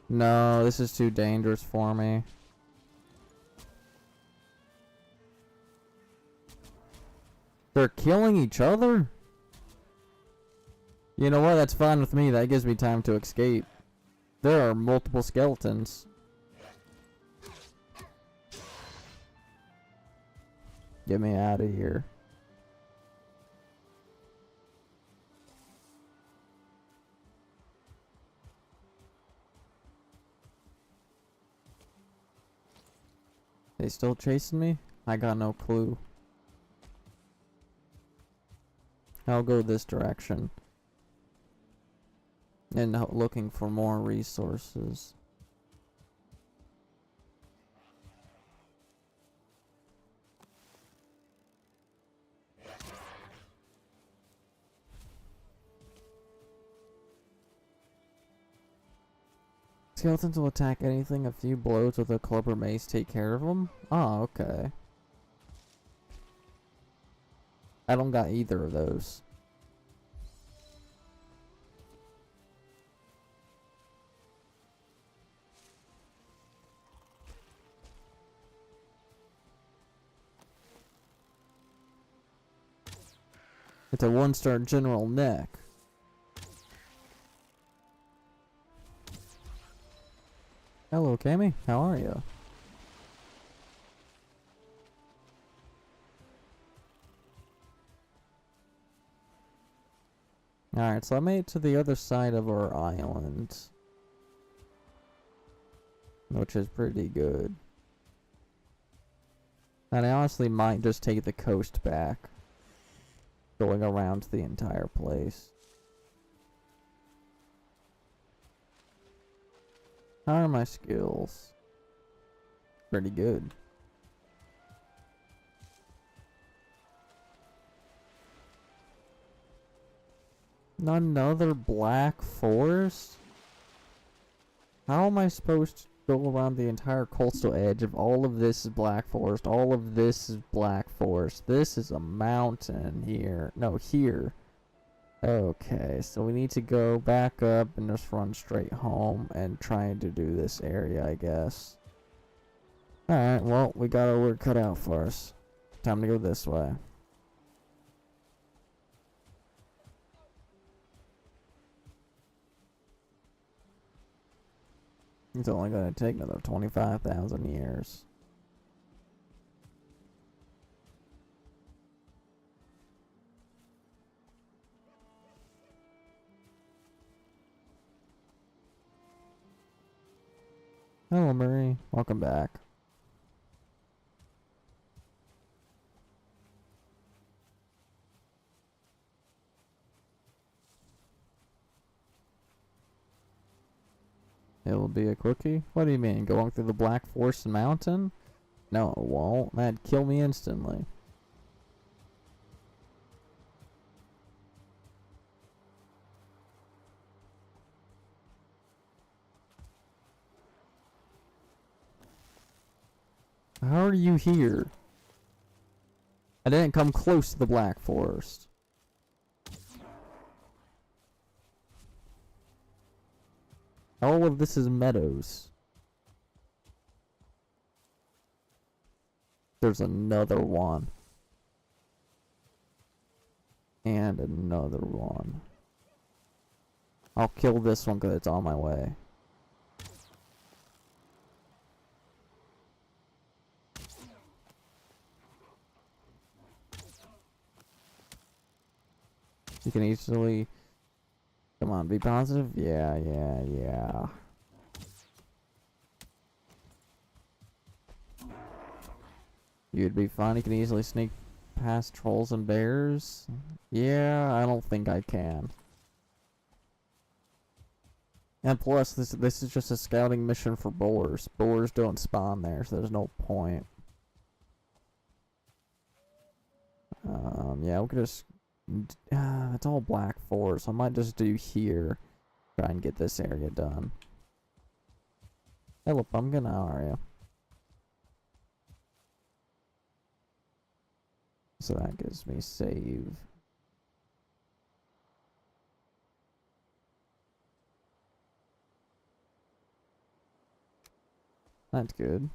No, this is too dangerous for me. They're killing each other? You know what? That's fine with me. That gives me time to escape. There are multiple skeletons. Get me out of here. They still chasing me? I got no clue. I'll go this direction. And looking for more resources. Skeletons will attack anything. A few blows with a club or mace take care of them. Oh, okay. I don't got either of those. It's a 1-star general neck. Hello, Cammy. How are you? Alright, so I made it to the other side of our island. Which is pretty good. And I honestly might just take the coast back. Going around the entire place. How are my skills? Pretty good. Another black forest? How am I supposed to go around the entire coastal edge if all of this is black forest, all of this is black forest? This is a mountain here. No, here. Okay, so we need to go back up and just run straight home and try to do this area, I guess. Alright, well, we got our work cut out for us. Time to go this way. It's only going to take another 25,000 years. Hello, Marie. Welcome back. It will be a quickie? What do you mean? Going through the Black Forest Mountain? No, it won't. That'd kill me instantly. How are you here? I didn't come close to the Black Forest. All of this is meadows. There's another one. And another one. I'll kill this one because it's on my way. You can easily... Come on, be positive? Yeah. You'd be fine. You can easily sneak past trolls and bears? Yeah, I don't think I can. And plus, this is just a scouting mission for boars. Boars don't spawn there, so there's no point. Yeah, we could just... it's all black forest, so I might just do here. Try and get this area done. Hello, Pumpkin, how are you? So that gives me save. That's good.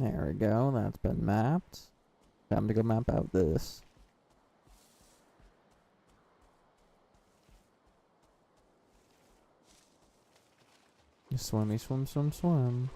There we go, that's been mapped. Time to go map out this. Swimmy, swim, swim, swim.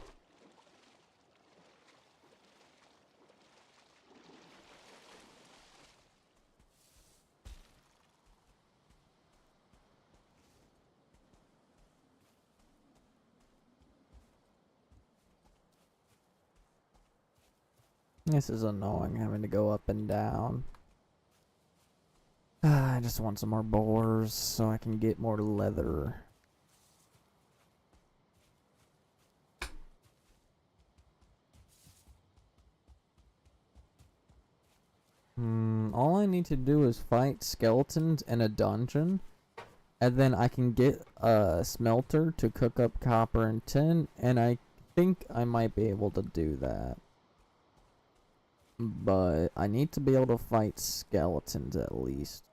This is annoying, having to go up and down. I just want some more boars so I can get more leather. All I need to do is fight skeletons in a dungeon, and then I can get a smelter to cook up copper and tin, and I think I might be able to do that. But I need to be able to fight skeletons at least.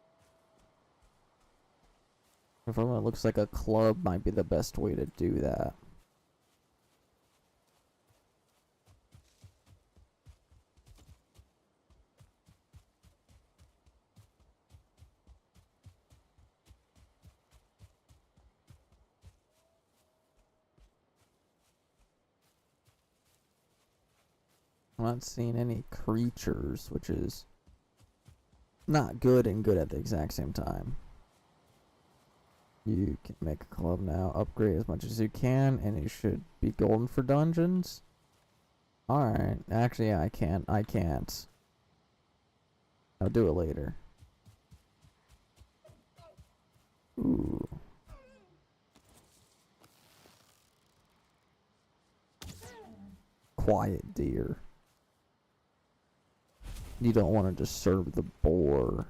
If it looks like a club might be the best way to do that. I'm not seeing any creatures, which is not good and good at the exact same time. You can make a club now, upgrade as much as you can, and you should be golden for dungeons. Alright, actually yeah, I can't. I'll do it later. Ooh. Quiet deer. You don't want to disturb the boar.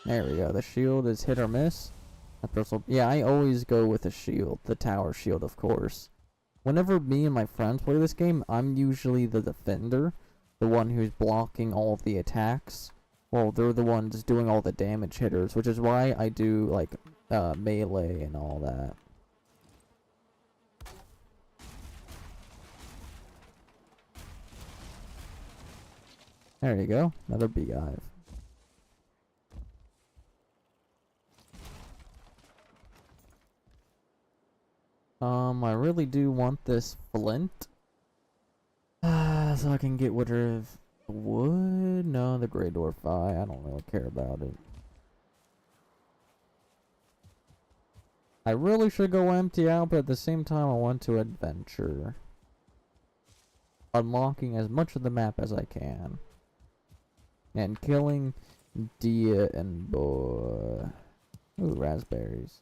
There we go. The shield is hit or miss. Yeah, I always go with the shield. The tower shield, of course. Whenever me and my friends play this game, I'm usually the defender. The one who's blocking all of the attacks. Well, they're the ones doing all the damage hitters, which is why I do, like, melee and all that. There you go. Another beehive. I really do want this flint. So I can get rid of wood. No, the Grey Dwarf Eye. I don't really care about it. I really should go empty out, but at the same time I want to adventure. Unlocking as much of the map as I can. And killing deer and boar. Ooh, raspberries.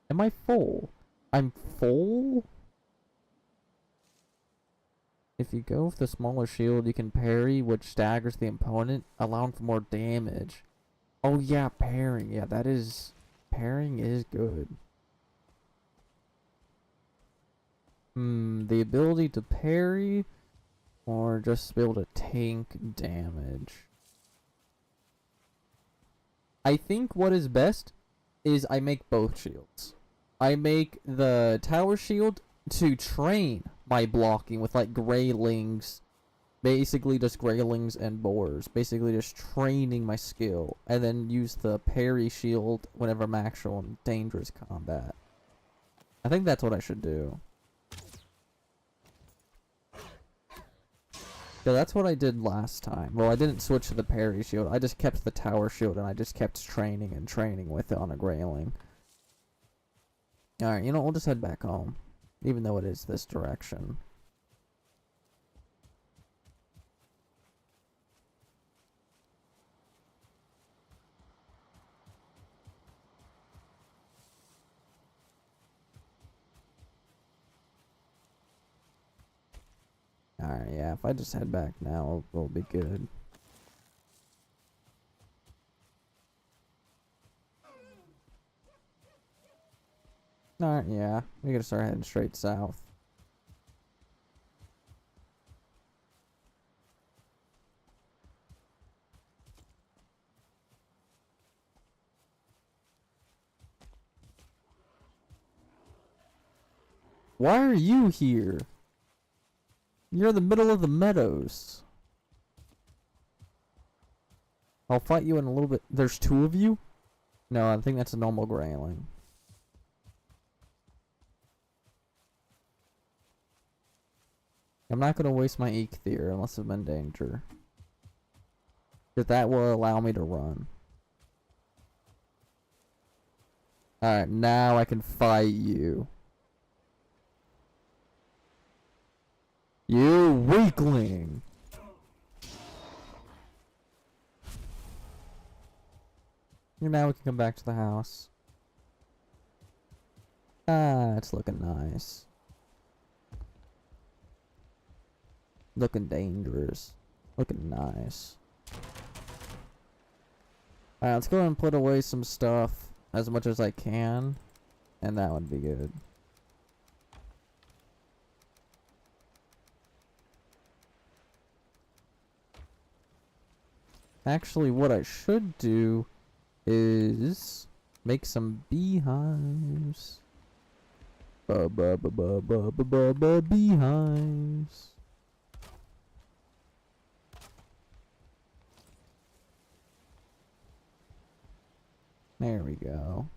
Am I full? I'm full? If you go with the smaller shield, you can parry, which staggers the opponent, allowing for more damage. Oh yeah, parrying. Yeah, that is... Parrying is good. The ability to parry, or just be able to tank damage. I think what is best is I make both shields. I make the tower shield to train my blocking with like greylings, basically just greylings and boars, basically just training my skill, and then use the parry shield whenever I'm actual in dangerous combat. I think that's what I should do. Yeah, that's what I did last time. Well, I didn't switch to the parry shield, I just kept the tower shield and I just kept training and training with it on a greyling. Alright, you know, we'll just head back home. Even though it is this direction. Alright, yeah, if I just head back now, it'll be good. Alright, yeah, we gotta start heading straight south. Why are you here? You're in the middle of the meadows. I'll fight you in a little bit. There's two of you? No, I think that's a normal greyling. I'm not gonna waste my Eikthyr unless I'm in danger. Because that will allow me to run. Alright, now I can fight you. You weakling! And now we can come back to the house. Ah, it's looking nice. Looking dangerous. Looking nice. Alright, let's go ahead and put away some stuff as much as I can. And that would be good. Actually, what I should do is make some beehives. Beehives. There we go.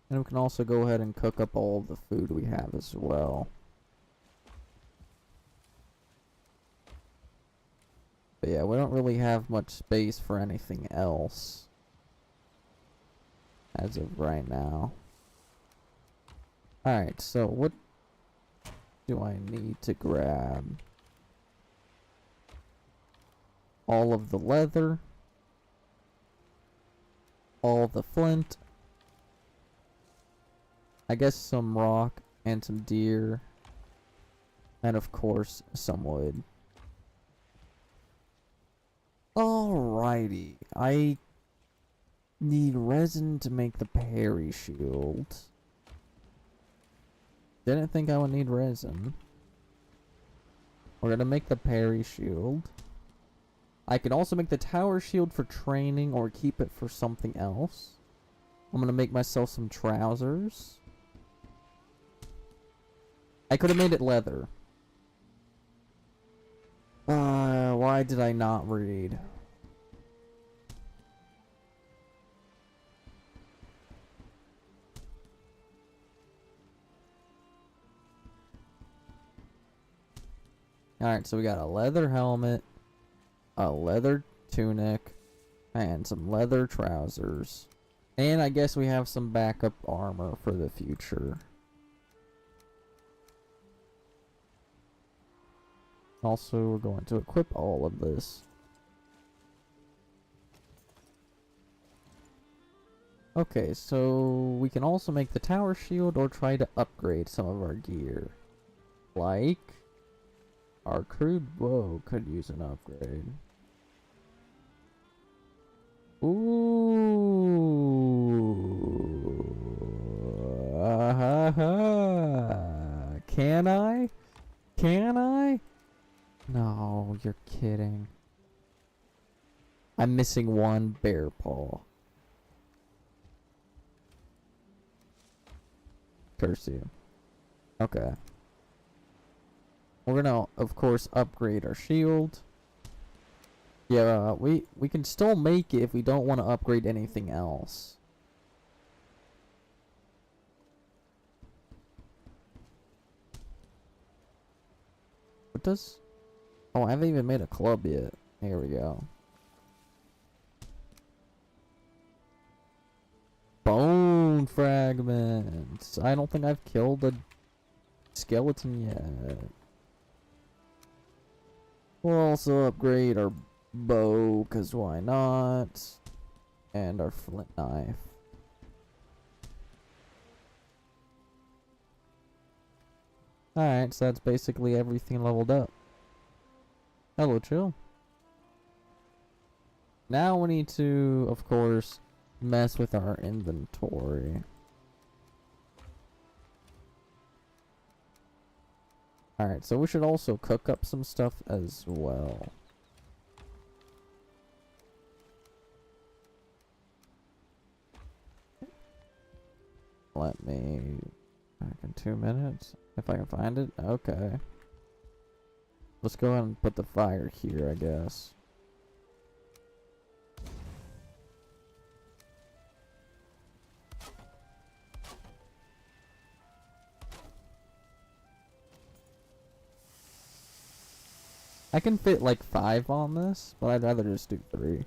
And we can also go ahead and cook up all the food we have as well. But yeah, we don't really have much space for anything else as of right now. Alright, so what do I need to grab? All of the leather, all the flint, I guess some rock and some deer, and of course some wood. Alrighty, I need resin to make the parry shield. Didn't think I would need resin. We're gonna make the parry shield. I can also make the tower shield for training or keep it for something else. I'm gonna make myself some trousers. I could have made it leather. Why did I not read? Alright, so we got a leather helmet, a leather tunic, and some leather trousers. And I guess we have some backup armor for the future. Also, we're going to equip all of this. Okay, so we can also make the tower shield or try to upgrade some of our gear. Like, our crude bow could use an upgrade. Ooh. Can I? Can I? No, you're kidding. I'm missing one bear paw. Curse you. Okay. We're gonna, of course, upgrade our shield. Yeah, we can still make it if we don't want to upgrade anything else. What does... Oh, I haven't even made a club yet. Here we go. Bone fragments. I don't think I've killed a skeleton yet. We'll also upgrade our bow, because why not? And our flint knife. Alright, so that's basically everything leveled up. Hello, chill. Now we need to, of course, mess with our inventory. Alright, so we should also cook up some stuff as well. Let me... back in 2 minutes, if I can find it. Okay. Let's go ahead and put the fire here, I guess. I can fit like 5 on this, but I'd rather just do 3.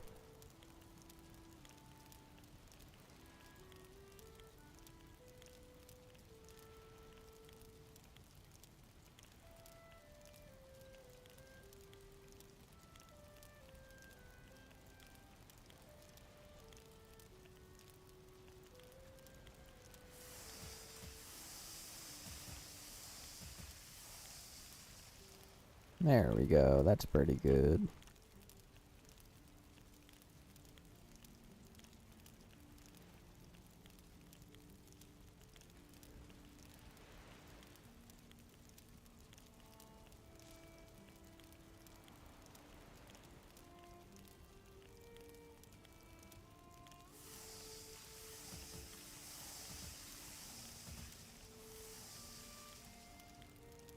There we go, that's pretty good.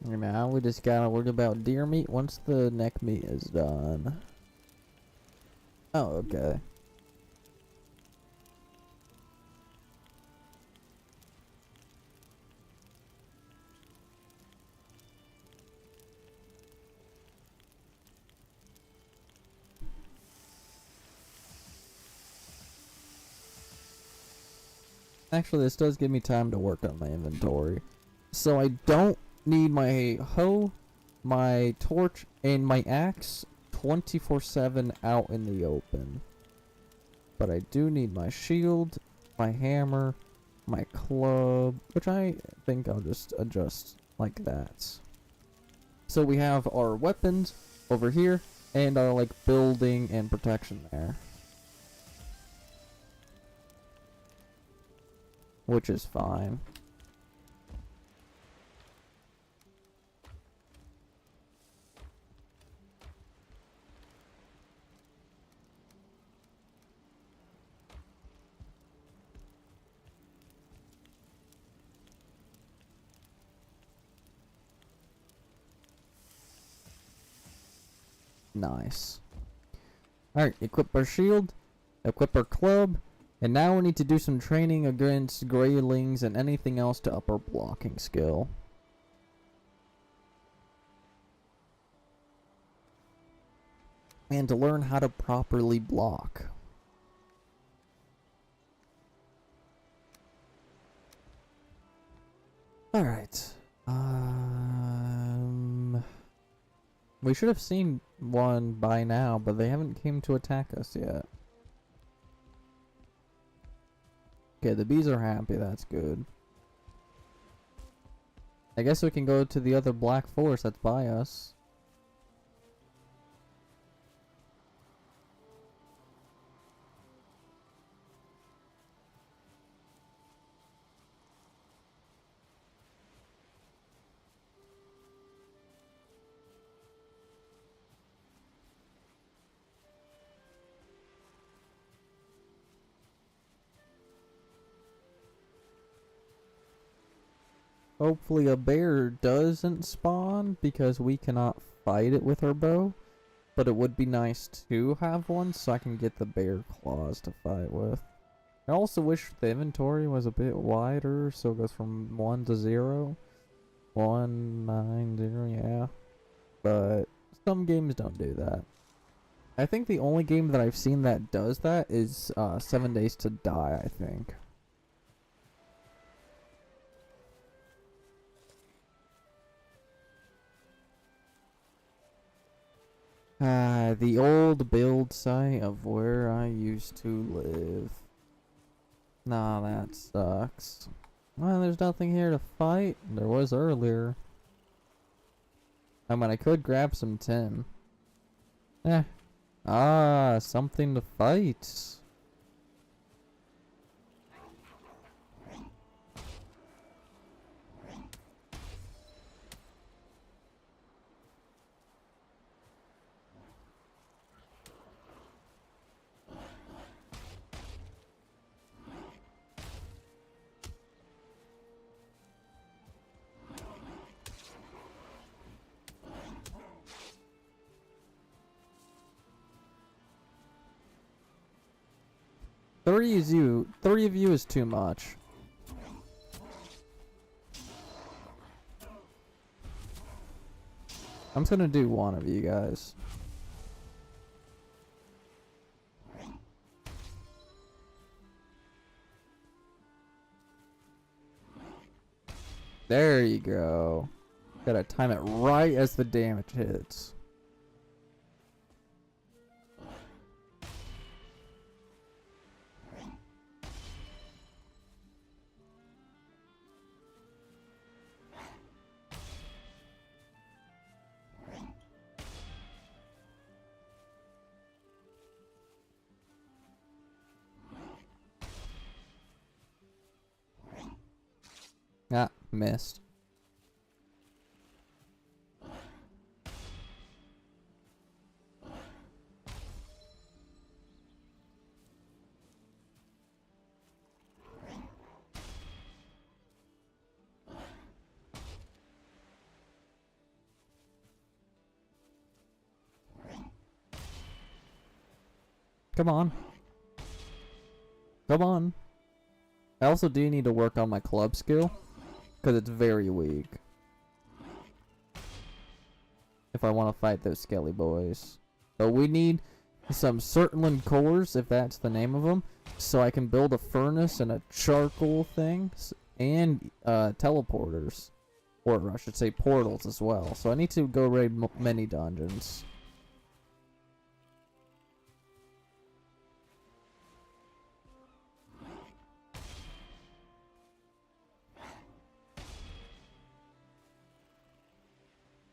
And now we just gotta worry about deer meat once the neck meat is done. Oh, okay. Actually, this does give me time to work on my inventory. So I don't need my hoe, my torch, and my axe 24/7 out in the open. But I do need my shield, my hammer, my club, which I think I'll just adjust like that. So we have our weapons over here, and our like building and protection there. Which is fine. Nice. Alright, equip our shield, equip our club, and now we need to do some training against greylings and anything else to up our blocking skill. And to learn how to properly block. Alright. We should have seen one by now, but they haven't came to attack us yet. Okay, the bees are happy, that's good. I guess we can go to the other black forest that's by us. Hopefully a bear doesn't spawn because we cannot fight it with our bow. But it would be nice to have one so I can get the bear claws to fight with. I also wish the inventory was a bit wider so it goes from 1 to 0. 1, 9, 0, yeah. But some games don't do that. I think the only game that I've seen that does that is 7 Days to Die, I think. The old build site of where I used to live. Nah, that sucks. Well, there's nothing here to fight. There was earlier. I mean, I could grab some tin. Something to fight. Three of you is too much. I'm just gonna do one of you guys. There you go. Gotta time it right as the damage hits. Ah, missed. Come on. Come on. I also do need to work on my club skill, because it's very weak. If I want to fight those skelly boys. But we need some Certland cores, if that's the name of them, so I can build a furnace and a charcoal thing, and teleporters. Or I should say portals as well. So I need to go raid many dungeons.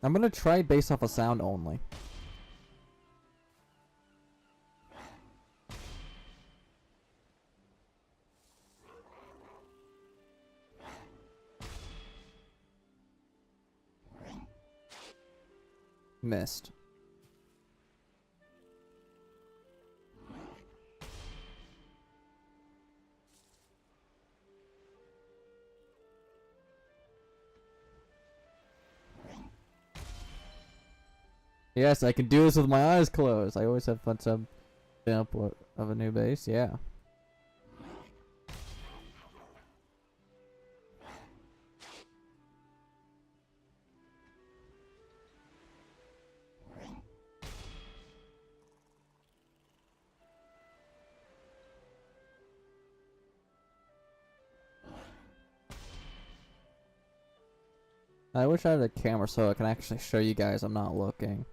I'm gonna try based off of sound only. Missed. Yes, I can do this with my eyes closed. I always have fun some jump of a new base. Yeah. I wish I had a camera so I can actually show you guys I'm not looking.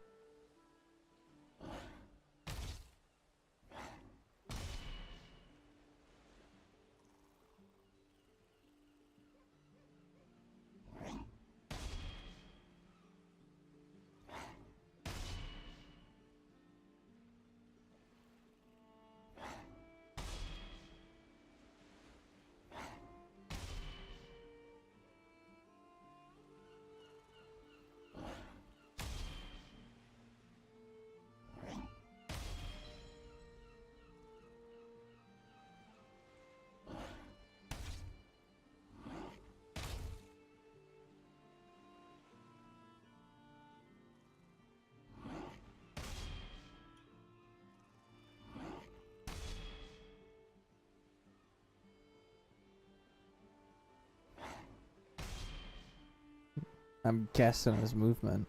I'm guessing his movement.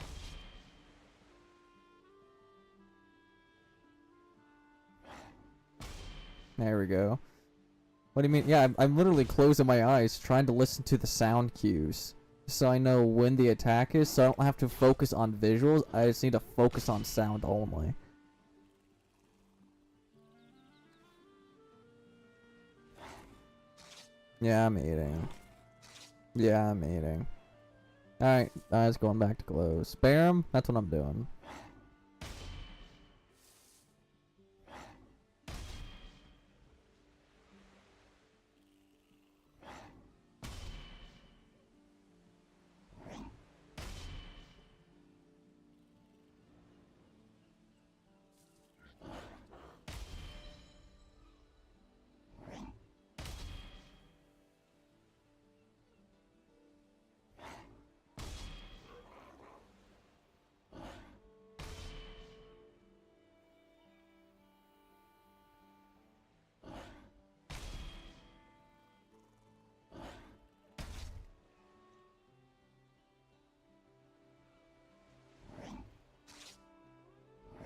There we go. What do you mean? Yeah, I'm literally closing my eyes trying to listen to the sound cues. So I know when the attack is, so I don't have to focus on visuals. I just need to focus on sound only. Yeah, I'm eating. Yeah, I'm eating. Alright, eyes going back to close. Spare him? That's what I'm doing.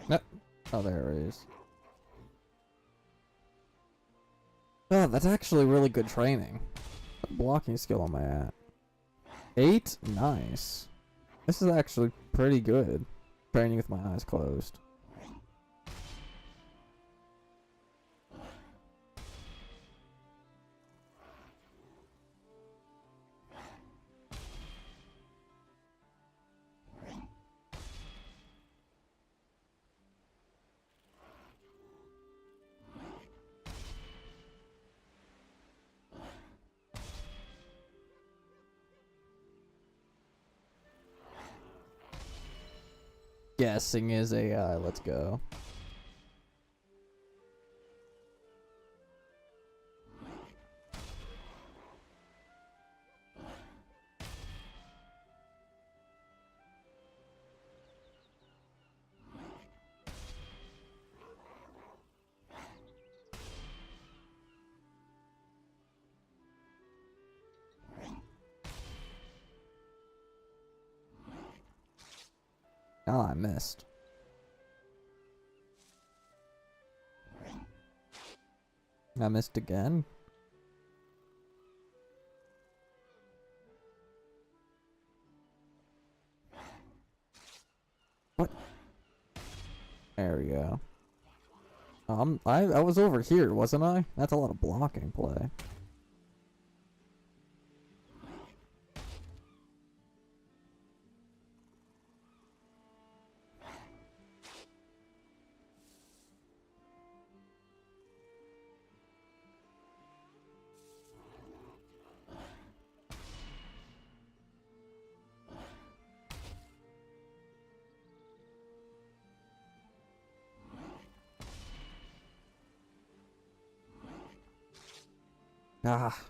No. Oh, there it is. Oh, that's actually really good training. What blocking skill am I at? 8? Nice. This is actually pretty good. Training with my eyes closed. Guessing is AI, let's go. Oh, I missed. I missed again. What? There we go. I was over here, wasn't I? That's a lot of blocking play. Ah.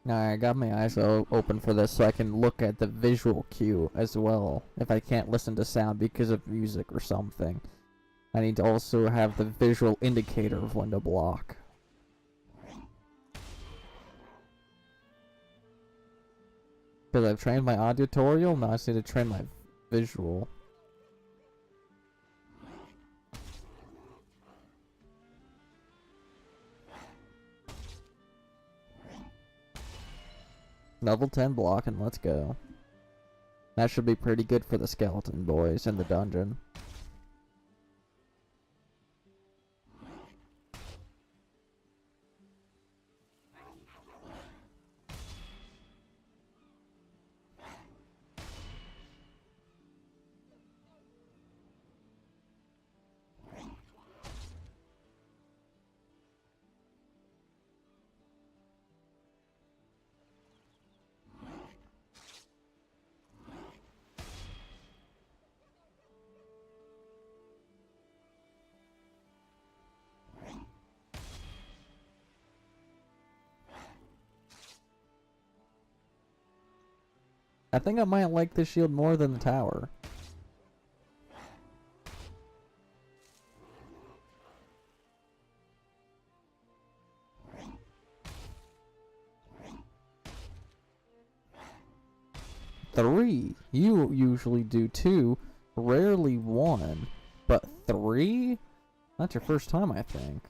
I got my eyes open for this so I can look at the visual cue as well. If I can't listen to sound because of music or something, I need to also have the visual indicator of when to block. Because I've trained my auditorial, now I just need to train my visual. Level 10 blocking, let's go. That should be pretty good for the skeleton boys in the dungeon. I think I might like the shield more than the tower. Three. You usually do two, rarely one, but three? That's your first time, I think.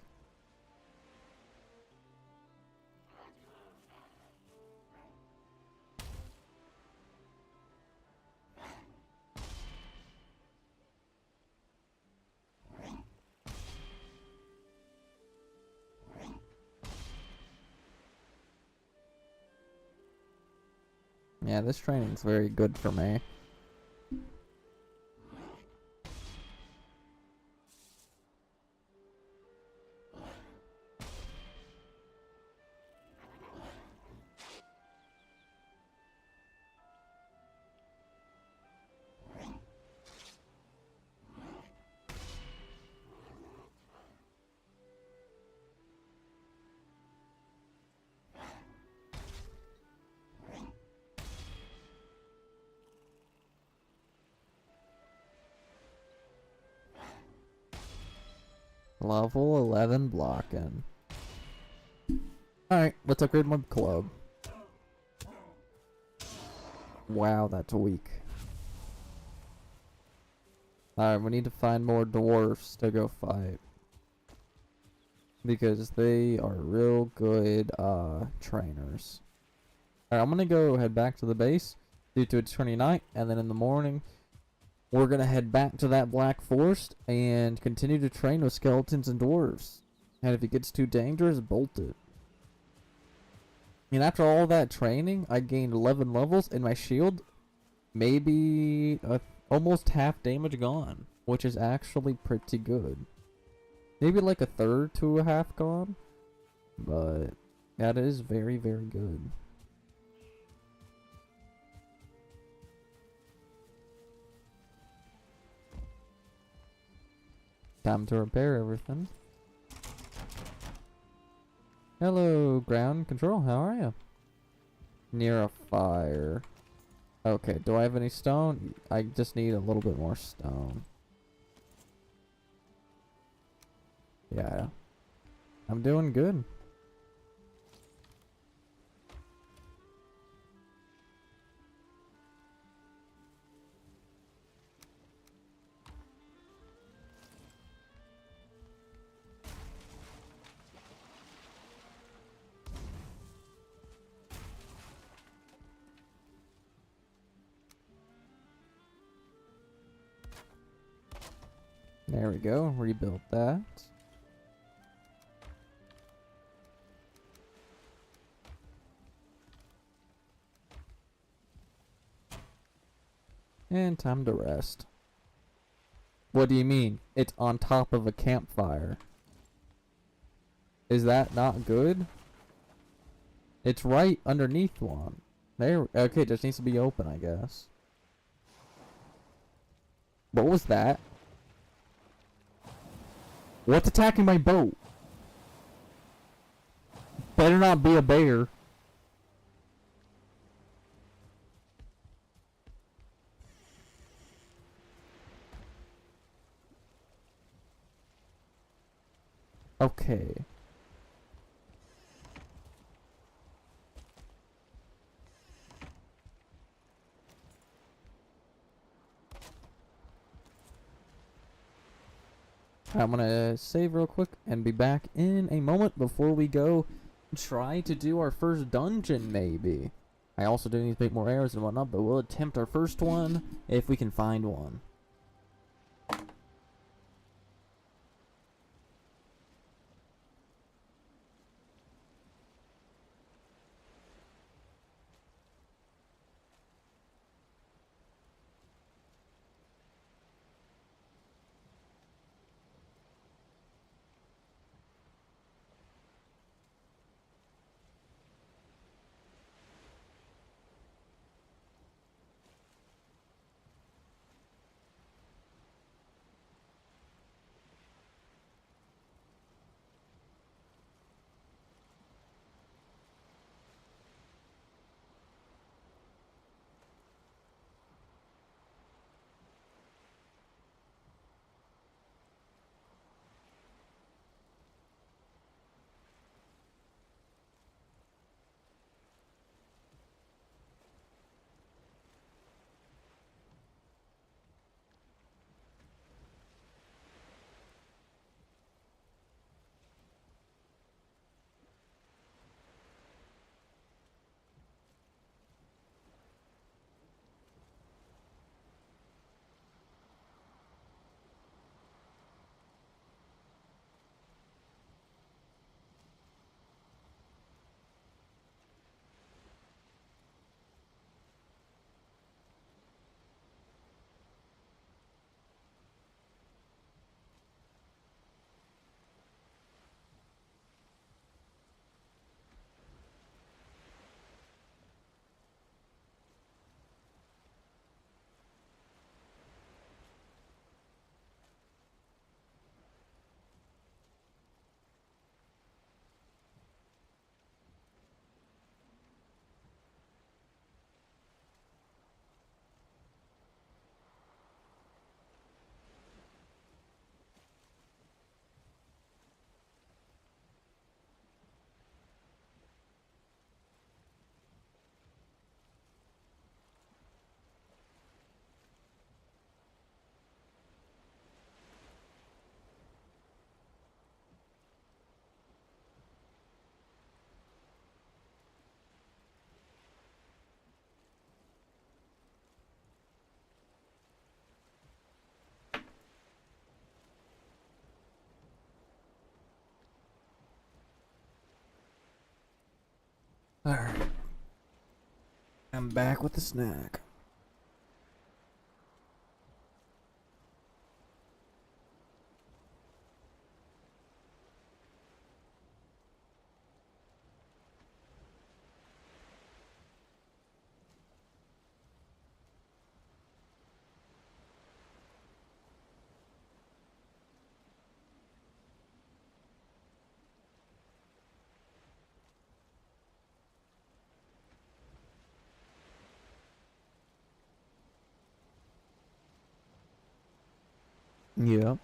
Yeah, this training's very good for me. Level 11 blocking. Alright, let's upgrade my club. Wow, that's weak. Alright, we need to find more dwarfs to go fight. Because they are real good, trainers. Alright, I'm gonna go head back to the base due to it's turning night, and then in the morning, we're gonna head back to that black forest and continue to train with skeletons and dwarves. And if it gets too dangerous, bolt it. And after all that training, I gained 11 levels, and my shield maybe almost half damage gone, which is actually pretty good. Maybe like a third to a half gone, but that is very, very good. Time to repair everything. Hello, ground control, how are you? Near a fire. Okay, do I have any stone? I just need a little bit more stone. Yeah. I'm doing good. There we go, rebuilt that. And time to rest. What do you mean? It's on top of a campfire. Is that not good? It's right underneath one. There, okay, it just needs to be open, I guess. What was that? What's attacking my boat? Better not be a bear. Okay. I'm gonna save real quick and be back in a moment before we go try to do our first dungeon, maybe. I also do need to make more arrows and whatnot, but we'll attempt our first one if we can find one. Alright. I'm back with the snack. Yep.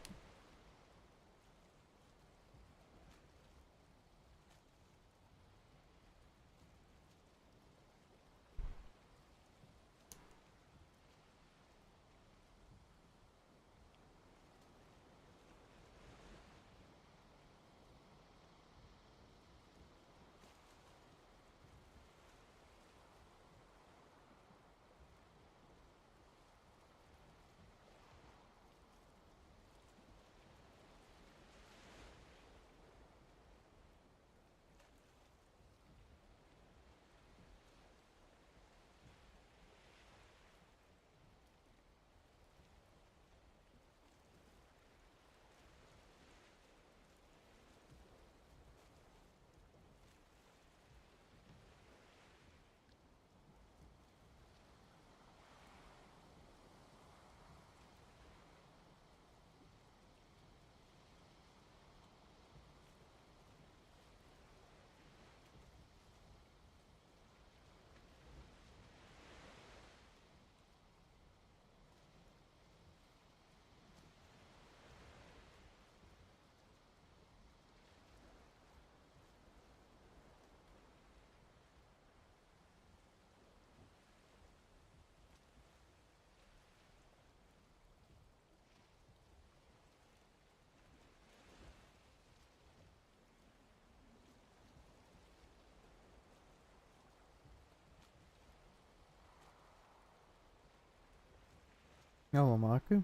Hello, Maku.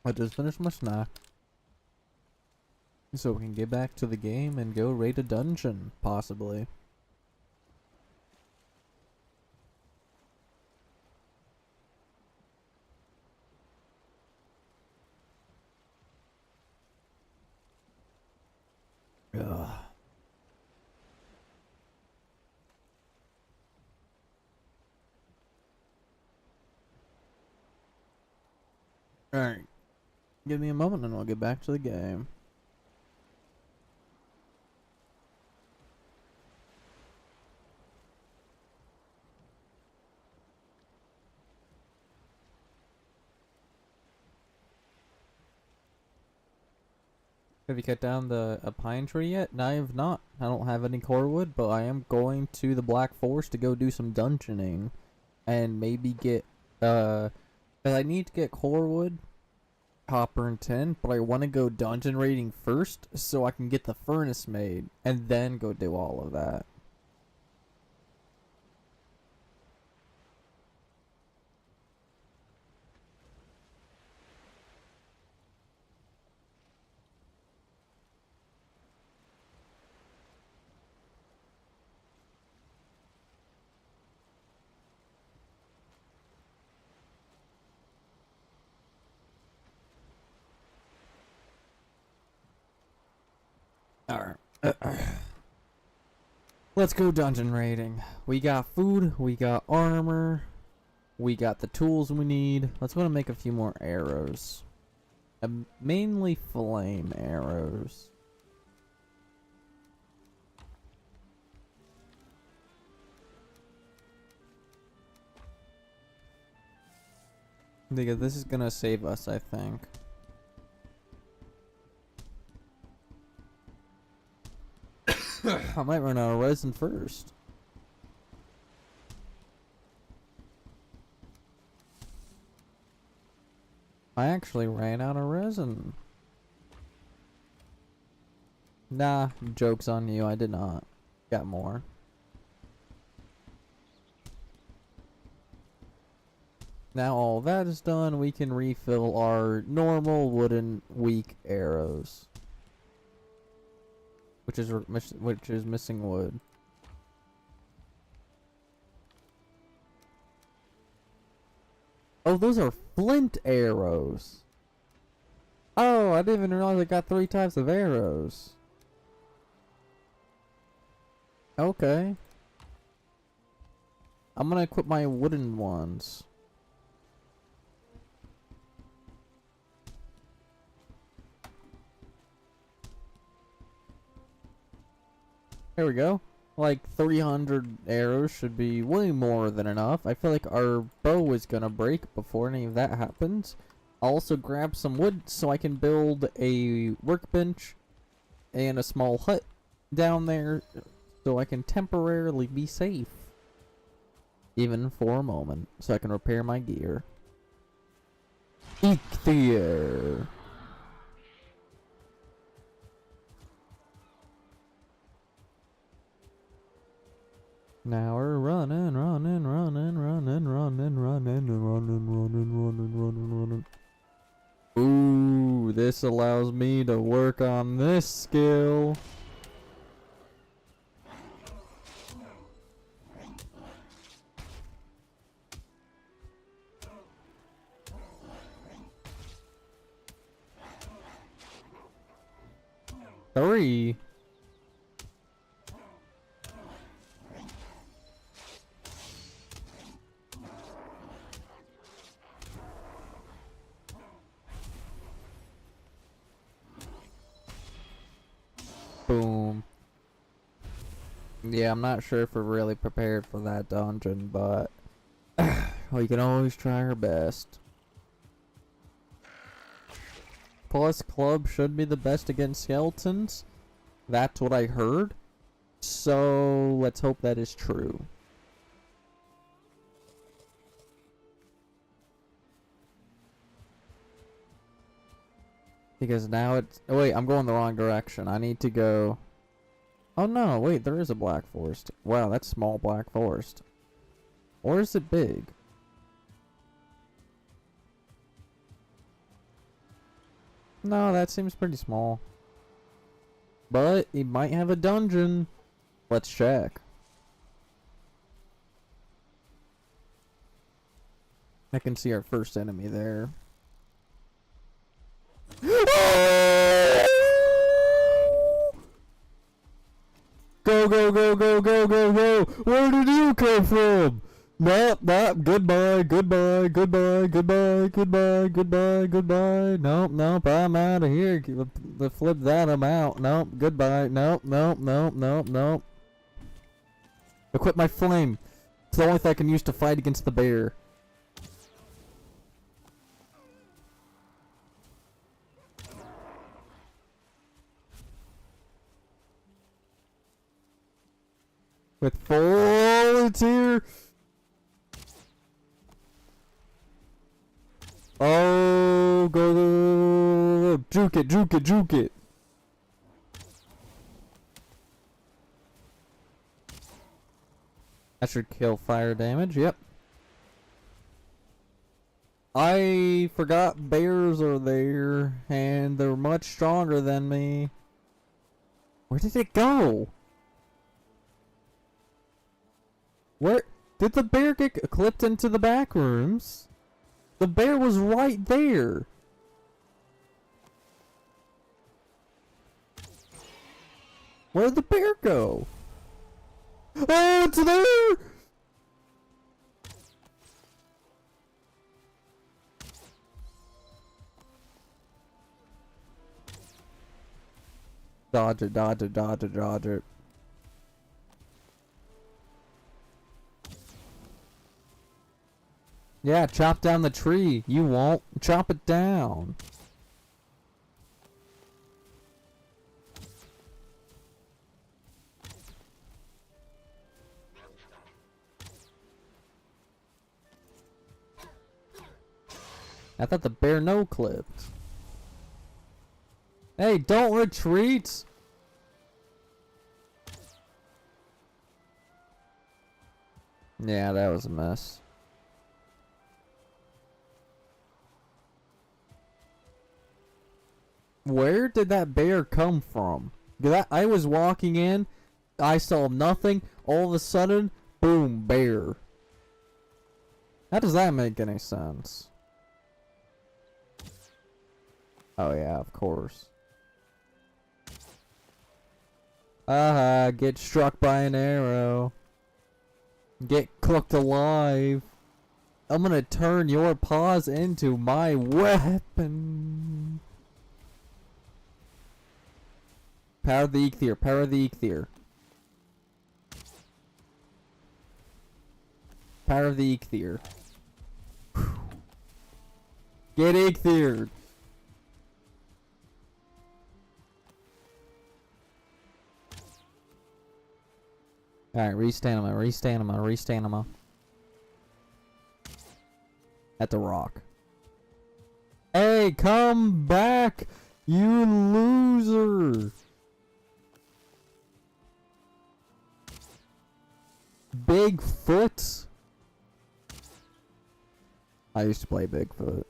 I just finished my snack. So we can get back to the game and go raid a dungeon, possibly. Ugh. Alright. Give me a moment and I'll get back to the game. Have you cut down a pine tree yet? No, I have not. I don't have any core wood, but I am going to the Black Forest to go do some dungeoning. And maybe get, 'cause I need to get core wood, copper and tin, but I want to go dungeon raiding first so I can get the furnace made, and then go do all of that. Alright. Let's go dungeon raiding. We got food, we got armor, we got the tools we need. Let's go and make a few more arrows. Mainly flame arrows. Because this is gonna save us, I think. I might run out of resin first. I actually ran out of resin. Nah, joke's on you, I did not. Got more. Now all that is done, we can refill our normal wooden weak arrows. which is missing wood. Oh, those are flint arrows. Oh, I didn't even realize I got 3 types of arrows. Okay. I'm gonna equip my wooden ones. There we go. Like 300 arrows should be way more than enough. I feel like our bow is gonna break before any of that happens. I'll also grab some wood so I can build a workbench and a small hut down there so I can temporarily be safe. Even for a moment, so I can repair my gear. Eek there. Now we're running. Ooh, this allows me to work on this skill. Three. Boom. Yeah, I'm not sure if we're really prepared for that dungeon, but we can always try our best. Plus, club should be the best against skeletons. That's what I heard. So, let's hope that is true. Because now it's... Oh, wait, I'm going the wrong direction. I need to go... Oh no, wait, there is a black forest. Wow, that's small black forest. Or is it big? No, that seems pretty small. But it might have a dungeon. Let's check. I can see our first enemy there. Go, go, go, go, go, go, go! Where did you come from? Nope, nope, goodbye, goodbye, goodbye, goodbye, goodbye, goodbye, goodbye. Nope, nope, I'm out of here. Flip that, I'm out. Nope, goodbye. Nope, nope, nope, nope, nope. Equip my flame. It's the only thing I can use to fight against the bear. With volunteer. Oh, go. Juke it, juke it, juke it. That should kill fire damage, yep. I forgot bears are there, and they're much stronger than me. Where did it go? Where did the bear get clipped into the back rooms? The bear was right there. Where'd the bear go? Oh, it's there! Dodge it, dodge it, dodge it, dodge it. Yeah, chop down the tree. You won't. Chop it down. I thought the bear no clipped. Hey, don't retreat! Yeah, that was a mess. Where did that bear come from? That I was walking in, I saw nothing. All of a sudden, boom, bear. How does that make any sense? Oh yeah, of course. Get struck by an arrow. Get cooked alive. I'm gonna turn your paws into my weapon. Power the Eikthyr, power the Eikthyr. Power of the Eikthyr. Get Eikthyr! Alright, re-stamina, re-stamina, re-stamina. At the rock. Hey, come back! You loser! Bigfoot? I used to play Bigfoot.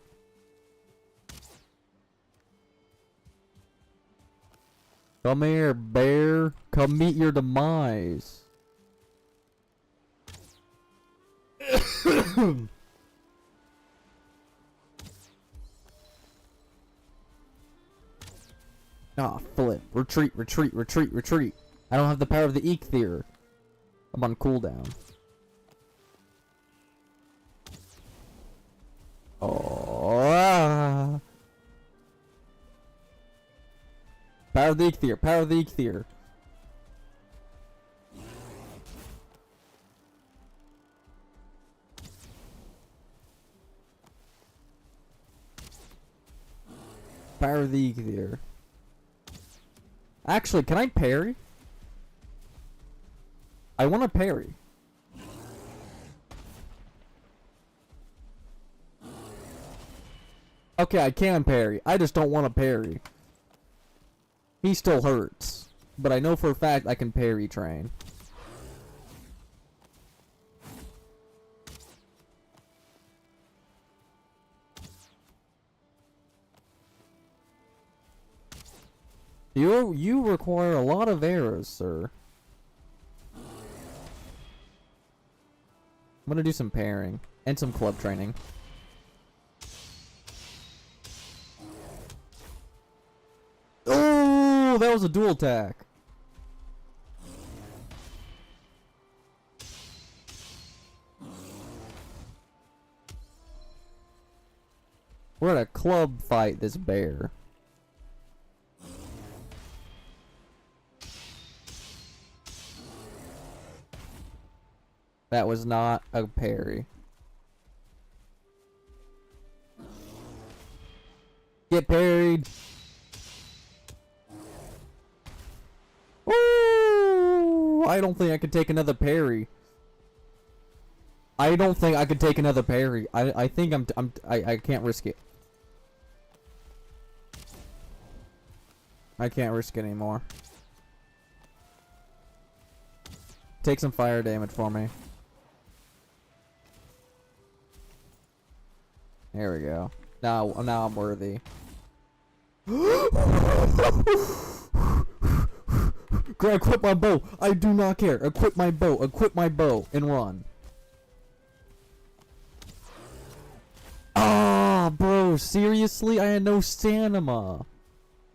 Come here, bear. Come meet your demise. Ah, flip. Retreat, retreat, retreat, retreat. I don't have the power of the Eikthyr. I'm on cooldown. Oh, ah. Power of the Eikthyr, power of the Eikthyr. Power of the Eikthyr. Actually, can I parry? I want to parry. Okay, I can parry. I just don't want to parry. He still hurts. But I know for a fact I can parry train. You require a lot of arrows, sir. I'm gonna do some parrying and some club training. Oh, that was a dual attack. We're at a club fight this bear. That was not a parry. Get parried. Ooh, I don't think I could take another parry. I don't think I could take another parry. I think I can't risk it. I can't risk it anymore. Take some fire damage for me. There we go. Now I'm worthy. Equip my bow. I do not care. Equip my bow. Equip my bow and run. Ah, bro. Seriously, I had no stamina,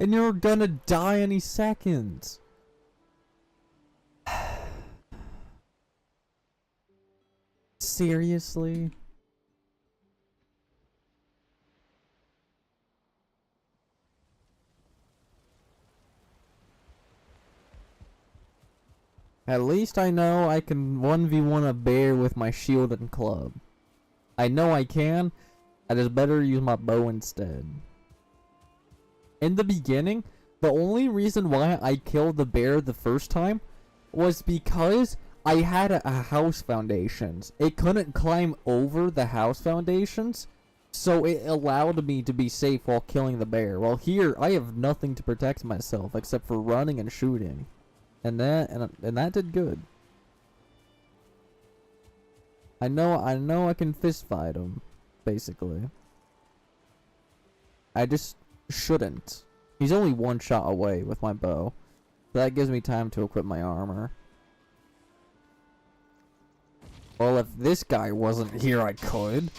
and you're gonna die any second. Seriously. At least I know I can 1v1 a bear with my shield and club. I know I can. I just better use my bow instead. In the beginning, the only reason why I killed the bear the first time was because I had a house foundations. It couldn't climb over the house foundations, so it allowed me to be safe while killing the bear. While here, I have nothing to protect myself except for running and shooting. And that did good. I know I can fist fight him, basically. I just shouldn't. He's only one shot away with my bow. That gives me time to equip my armor. Well, if this guy wasn't here, I could.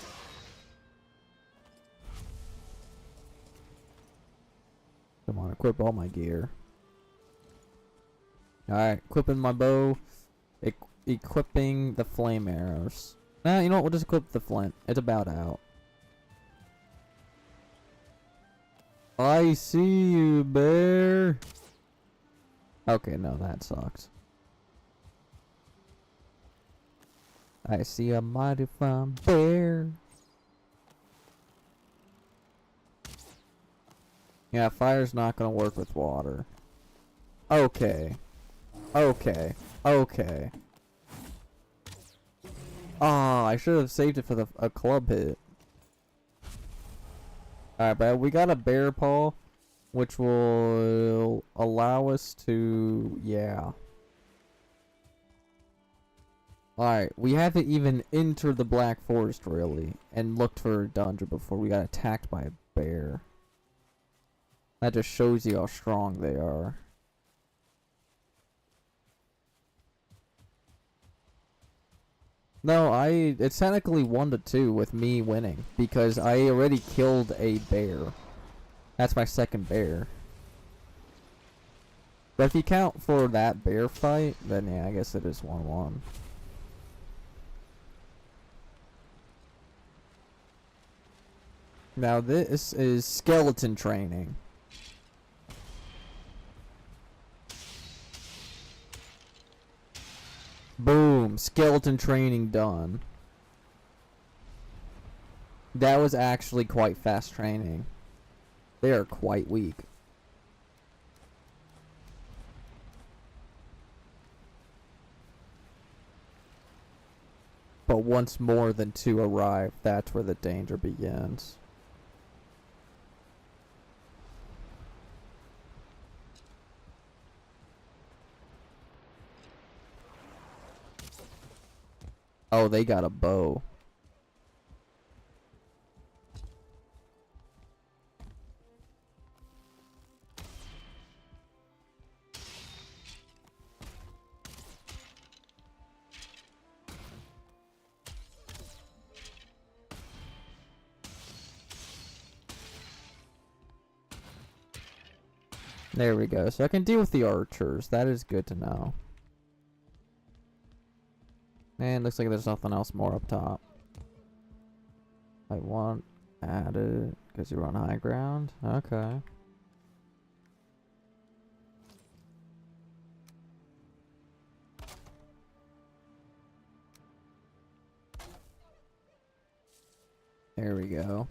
Come on, equip all my gear. Alright, equipping my bow. Equipping the flame arrows. Nah, you know what? We'll just equip the flint. It's about out. I see you, bear. Okay, no, that sucks. I see a mighty fine bear. Yeah, fire's not gonna work with water. Okay. Okay. Okay. Ah, I should have saved it for a club hit. Alright, but we got a bear paw, which will allow us to... yeah. Alright, we haven't even entered the Black Forest, really, and looked for a dungeon before we got attacked by a bear. That just shows you how strong they are. No, it's technically 1-2 with me winning, because I already killed a bear. That's my second bear. But if you count for that bear fight, then yeah, I guess it is 1-1. Now this is skeleton training. Boom! Skeleton training done. That was actually quite fast training. They are quite weak. But once more than 2 arrive, that's where the danger begins. Oh, they got a bow. There we go. So I can deal with the archers. That is good to know. And looks like there's nothing else more up top. I want added because you're on high ground. Okay. There we go.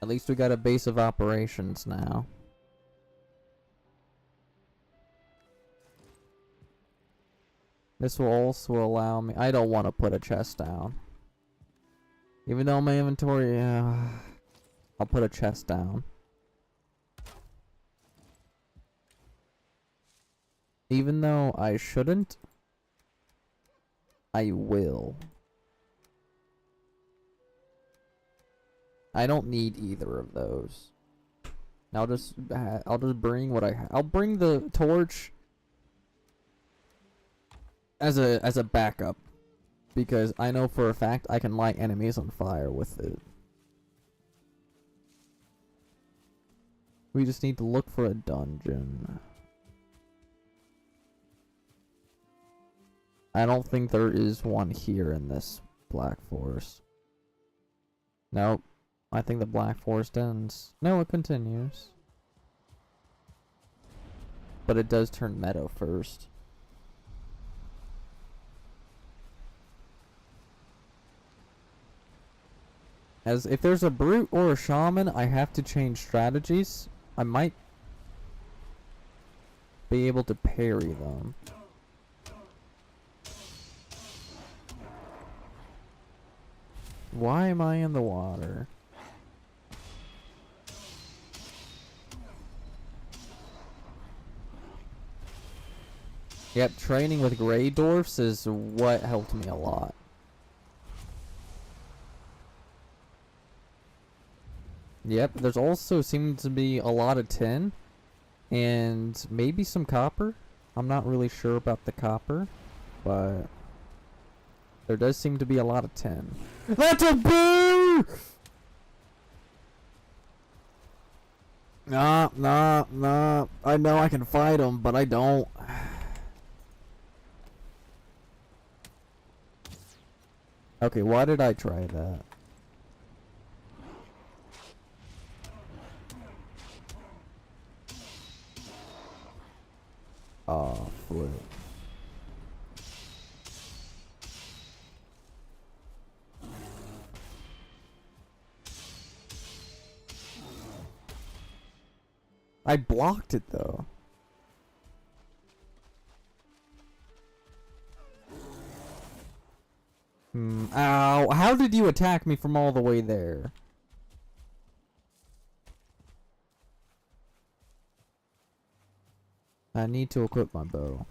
At least we got a base of operations now. This will also allow me... I don't want to put a chest down. Even though my inventory... I'll put a chest down. Even though I shouldn't, I will. I don't need either of those. I'll just bring what I'll bring the torch as a backup, because I know for a fact I can light enemies on fire with it. We just need to look for a dungeon. I don't think there is one here in this Black Forest. Nope. I think the Black Forest ends. No, it continues. But it does turn meadow first. As if there's a brute or a shaman, I have to change strategies. I might be able to parry them. Why am I in the water? Yep, training with Grey Dwarfs is what helped me a lot. Yep, there's also seems to be a lot of tin, And maybe some copper. I'm not really sure about the copper, but there does seem to be a lot of tin. That's a bear! Nah, nah, nah. I know I can fight him, but I don't. Okay, why did I try that? Oh, flip. I blocked it though. Ow. How did you attack me from all the way there? I need to equip my bow.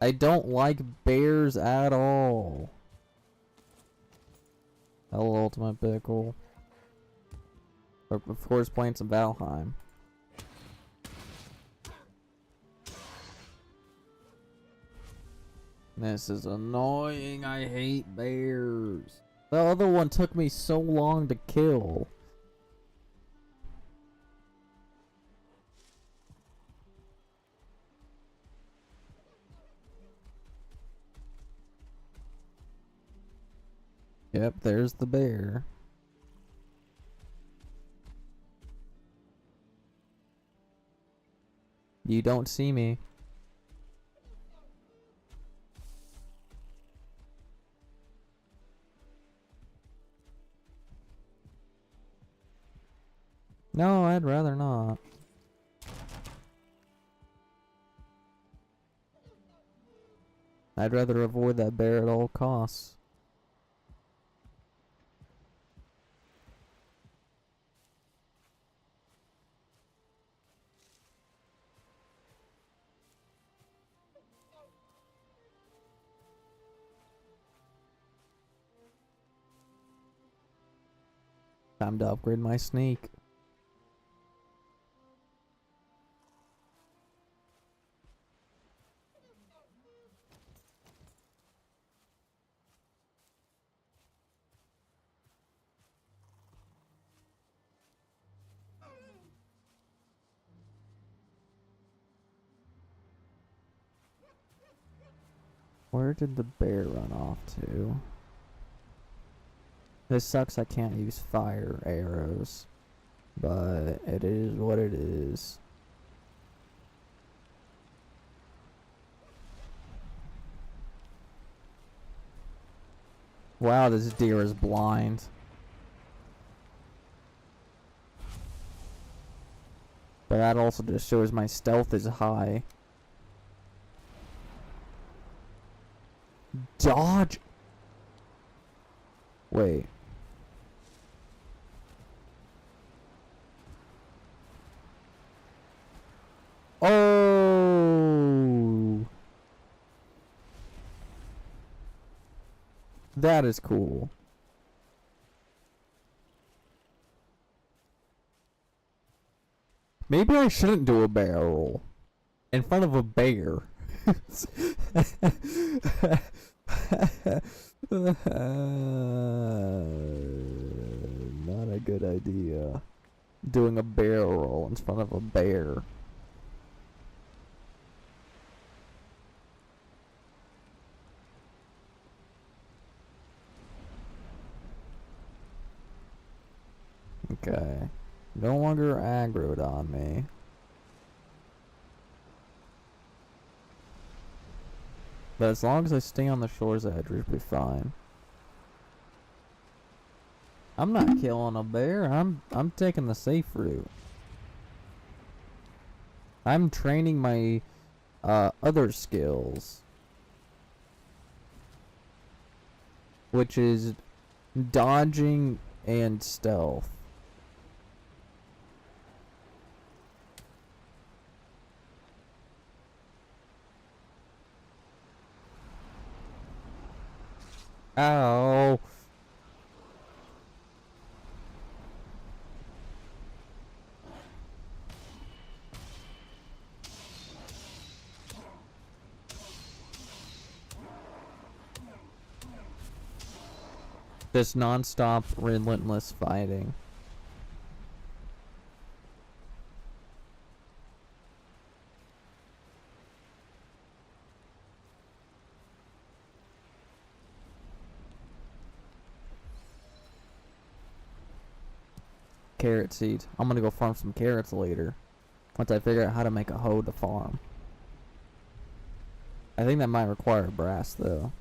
I don't like bears at all. Hello, Ultimate Pickle. Of course, playing some Valheim. This is annoying. I hate bears. The other one took me so long to kill. Yep, there's the bear. You don't see me. No, I'd rather not. I'd rather avoid that bear at all costs. Time to upgrade my sneak. Where did the bear run off to? This sucks, I can't use fire arrows. But it is what it is. Wow, this deer is blind. But that also just shows my stealth is high. Dodge! Wait. Oh! That is cool. Maybe I shouldn't do a barrel in front of a bear. Not a good idea. Doing a barrel roll in front of a bear. Okay. No longer aggroed on me. But as long as I stay on the shore's edge, we'll be fine. I'm not killing a bear. I'm taking the safe route. I'm training my other skills, which is dodging and stealth. Ow. Just non-stop, relentless fighting. Carrot seeds. I'm gonna go farm some carrots later. Once I figure out how to make a hoe to farm. I think that might require brass though.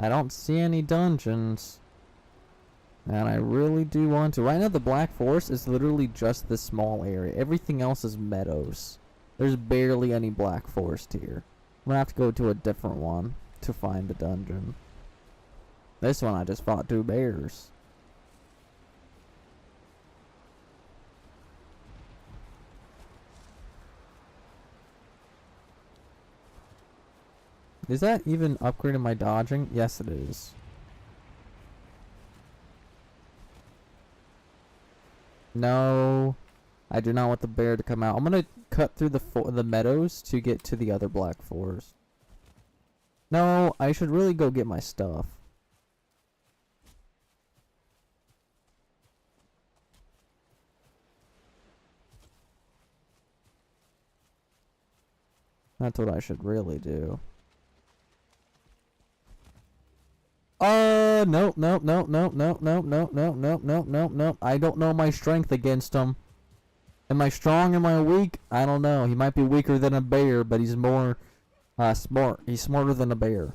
I don't see any dungeons. And I really do want to. Right now the Black Forest is literally just this small area. Everything else is meadows. There's barely any Black Forest here. I'm gonna have to go to a different one to find the dungeon. This one I just fought 2 bears. Is that even upgrading my dodging? Yes, it is. No, I do not want the bear to come out. I'm gonna cut through the meadows to get to the other Black Forest. No, I should really go get my stuff. That's what I should really do. Nope, nope, nope, nope, nope, nope, nope, nope, nope, nope, nope, nope. I don't know my strength against him. Am I strong? Am I weak? I don't know. He might be weaker than a bear, but he's more, smart. He's smarter than a bear.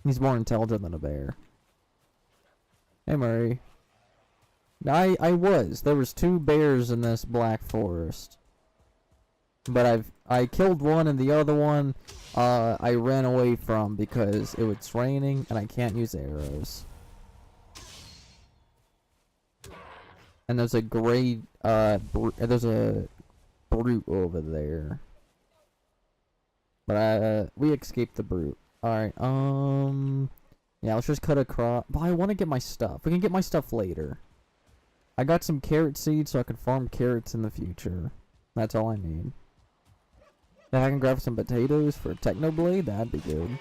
He's more intelligent than a bear. Hey, Murray. I was. There was 2 bears in this Black Forest. But I killed one and the other one I ran away from because it was raining and I can't use arrows. And there's a gray there's a brute over there. But we escaped the brute. Alright, yeah, let's just cut across. But I want to get my stuff. We can get my stuff later. I got some carrot seeds so I can farm carrots in the future. That's all I need. If I can grab some potatoes for Technoblade, that'd be good.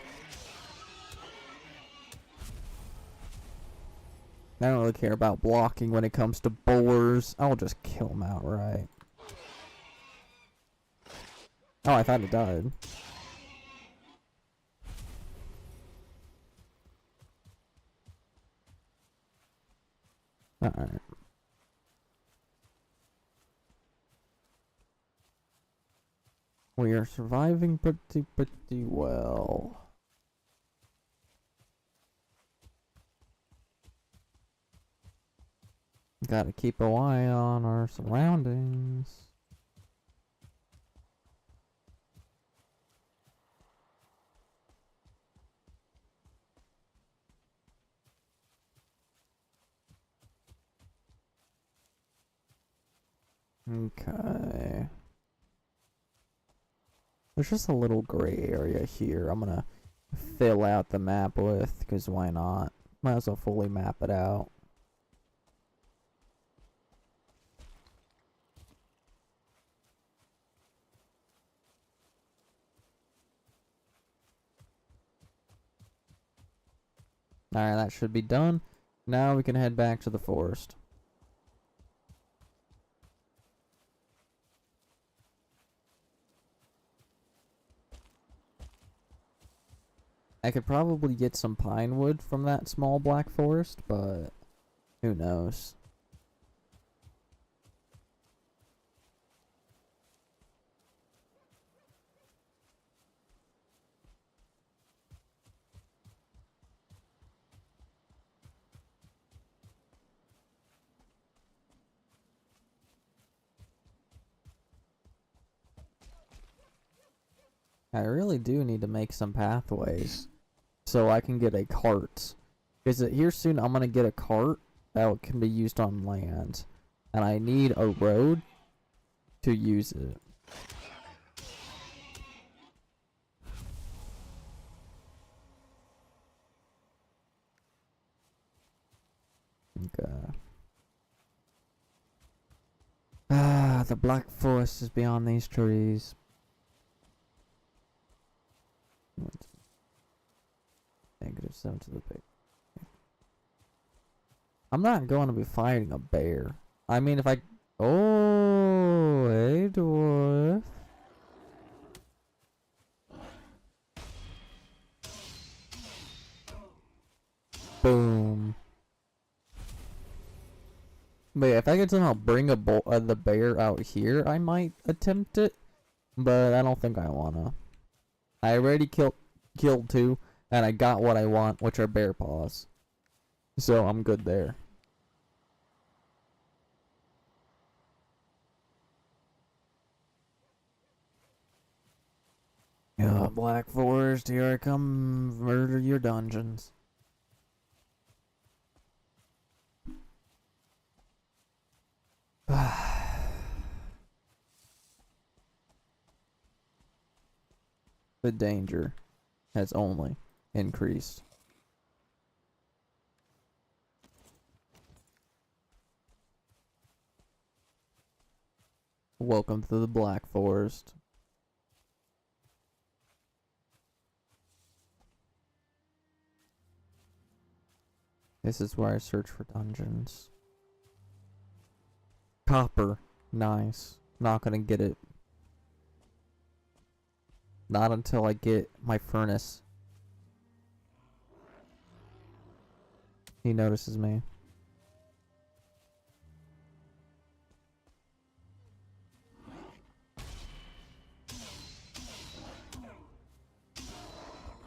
I don't really care about blocking when it comes to boars. I'll just kill them outright. Oh, I thought it died. Alright. We are surviving pretty well. Gotta keep an eye on our surroundings. Okay. There's just a little gray area here I'm gonna fill out the map with, because why not? Might as well fully map it out. Alright, that should be done. Now we can head back to the forest. I could probably get some pine wood from that small Black Forest, but who knows? I really do need to make some pathways so I can get a cart. Because here soon I'm going to get a cart that can be used on land. And I need a road to use it. Okay. Ah, the Black Forest is beyond these trees. 7 to the big. I'm not going to be fighting a bear. I mean, if I... Oh, hey, dwarf. Boom. But yeah, if I could somehow bring the bear out here, I might attempt it. But I don't think I wanna. I already killed 2, and I got what I want, which are bear paws. So I'm good there. Yeah, Black Forest, here I come, murder your dungeons. The danger has only increased. Welcome to the Black Forest. This is where I search for dungeons. Copper. Nice. Not gonna get it. Not until I get my furnace. He notices me.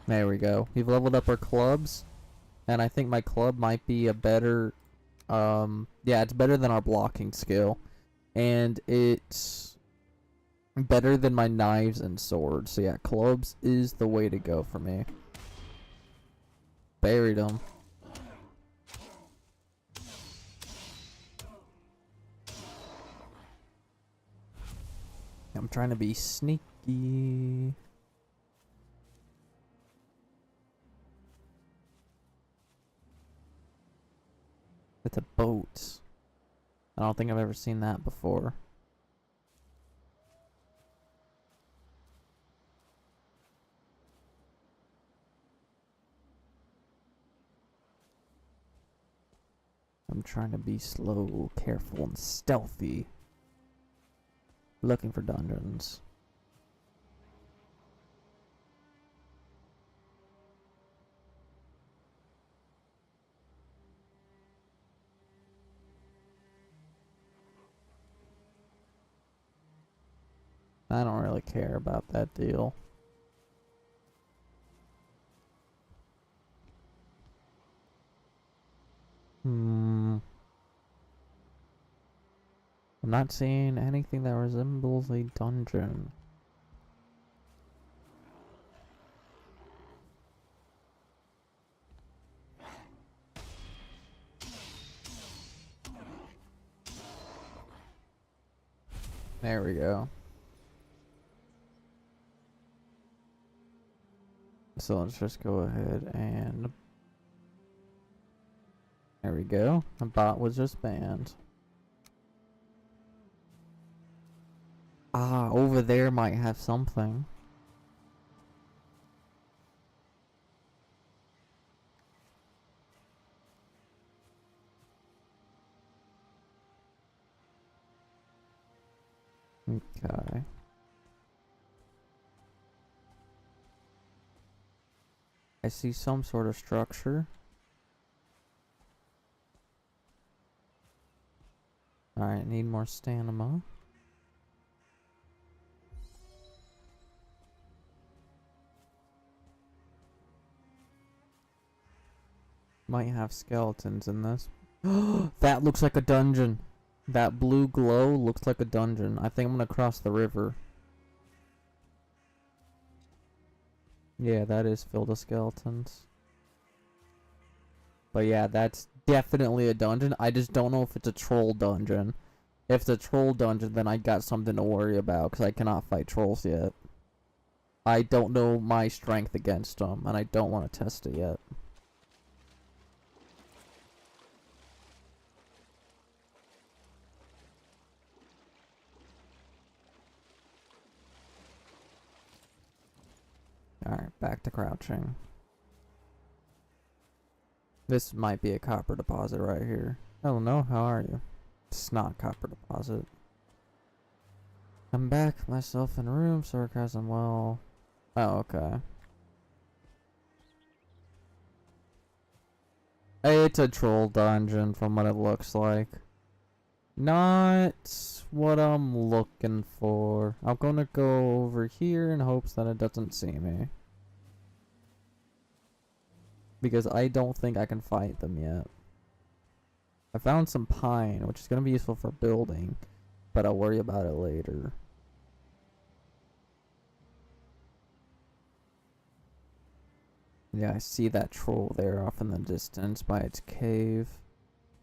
There we go. We've leveled up our clubs. And I think my club might be a better... yeah, it's better than our blocking skill. And it's better than my knives and swords. So yeah, clubs is the way to go for me. Buried him. I'm trying to be sneaky. It's a boat. I don't think I've ever seen that before. I'm trying to be slow, careful, and stealthy. Looking for dungeons. I don't really care about that deal. I'm not seeing anything that resembles a dungeon. There we go. So let's just go ahead and... There we go. The bot was just banned. Ah, over there might have something. Okay. I see some sort of structure. Alright, need more stamina. Might have skeletons in this. That looks like a dungeon. That blue glow looks like a dungeon. I think I'm gonna cross the river. Yeah, that is filled with skeletons. But yeah, that's definitely a dungeon. I just don't know if it's a troll dungeon. If it's a troll dungeon, then I got something to worry about, because I cannot fight trolls yet. I don't know my strength against them, and I don't want to test it yet. Alright, back to crouching. This might be a copper deposit right here. Oh no, how are you? It's not copper deposit. I'm back, myself in room, sarcasm, well... Oh, okay. It's a troll dungeon from what it looks like. Not what I'm looking for. I'm gonna go over here in hopes that it doesn't see me. Because I don't think I can fight them yet. I found some pine, which is gonna be useful for building, but I'll worry about it later. Yeah, I see that troll there off in the distance by its cave.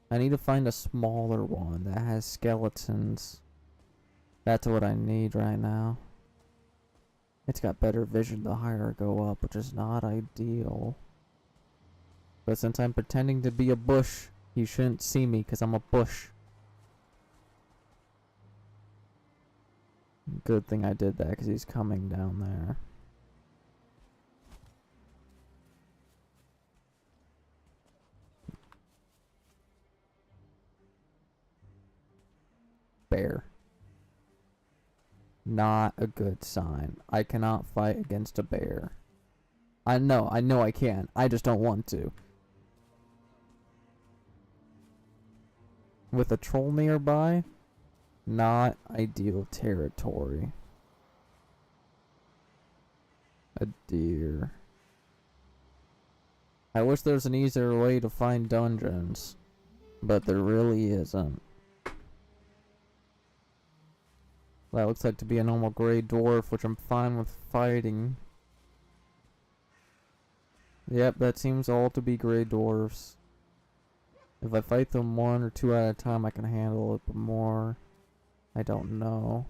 I need to find a smaller one that has skeletons. That's what I need right now. It's got better vision the higher I go up, which is not ideal. But since I'm pretending to be a bush, he shouldn't see me because I'm a bush. Good thing I did that because he's coming down there. Bear. Not a good sign. I cannot fight against a bear. I know I can. I just don't want to. With a troll nearby, not ideal territory. A deer. I wish there was an easier way to find dungeons, but there really isn't. That looks like to be a normal gray dwarf, which I'm fine with fighting. Yep, that seems all to be gray dwarfs. If I fight them one or two at a time, I can handle it, but more, I don't know.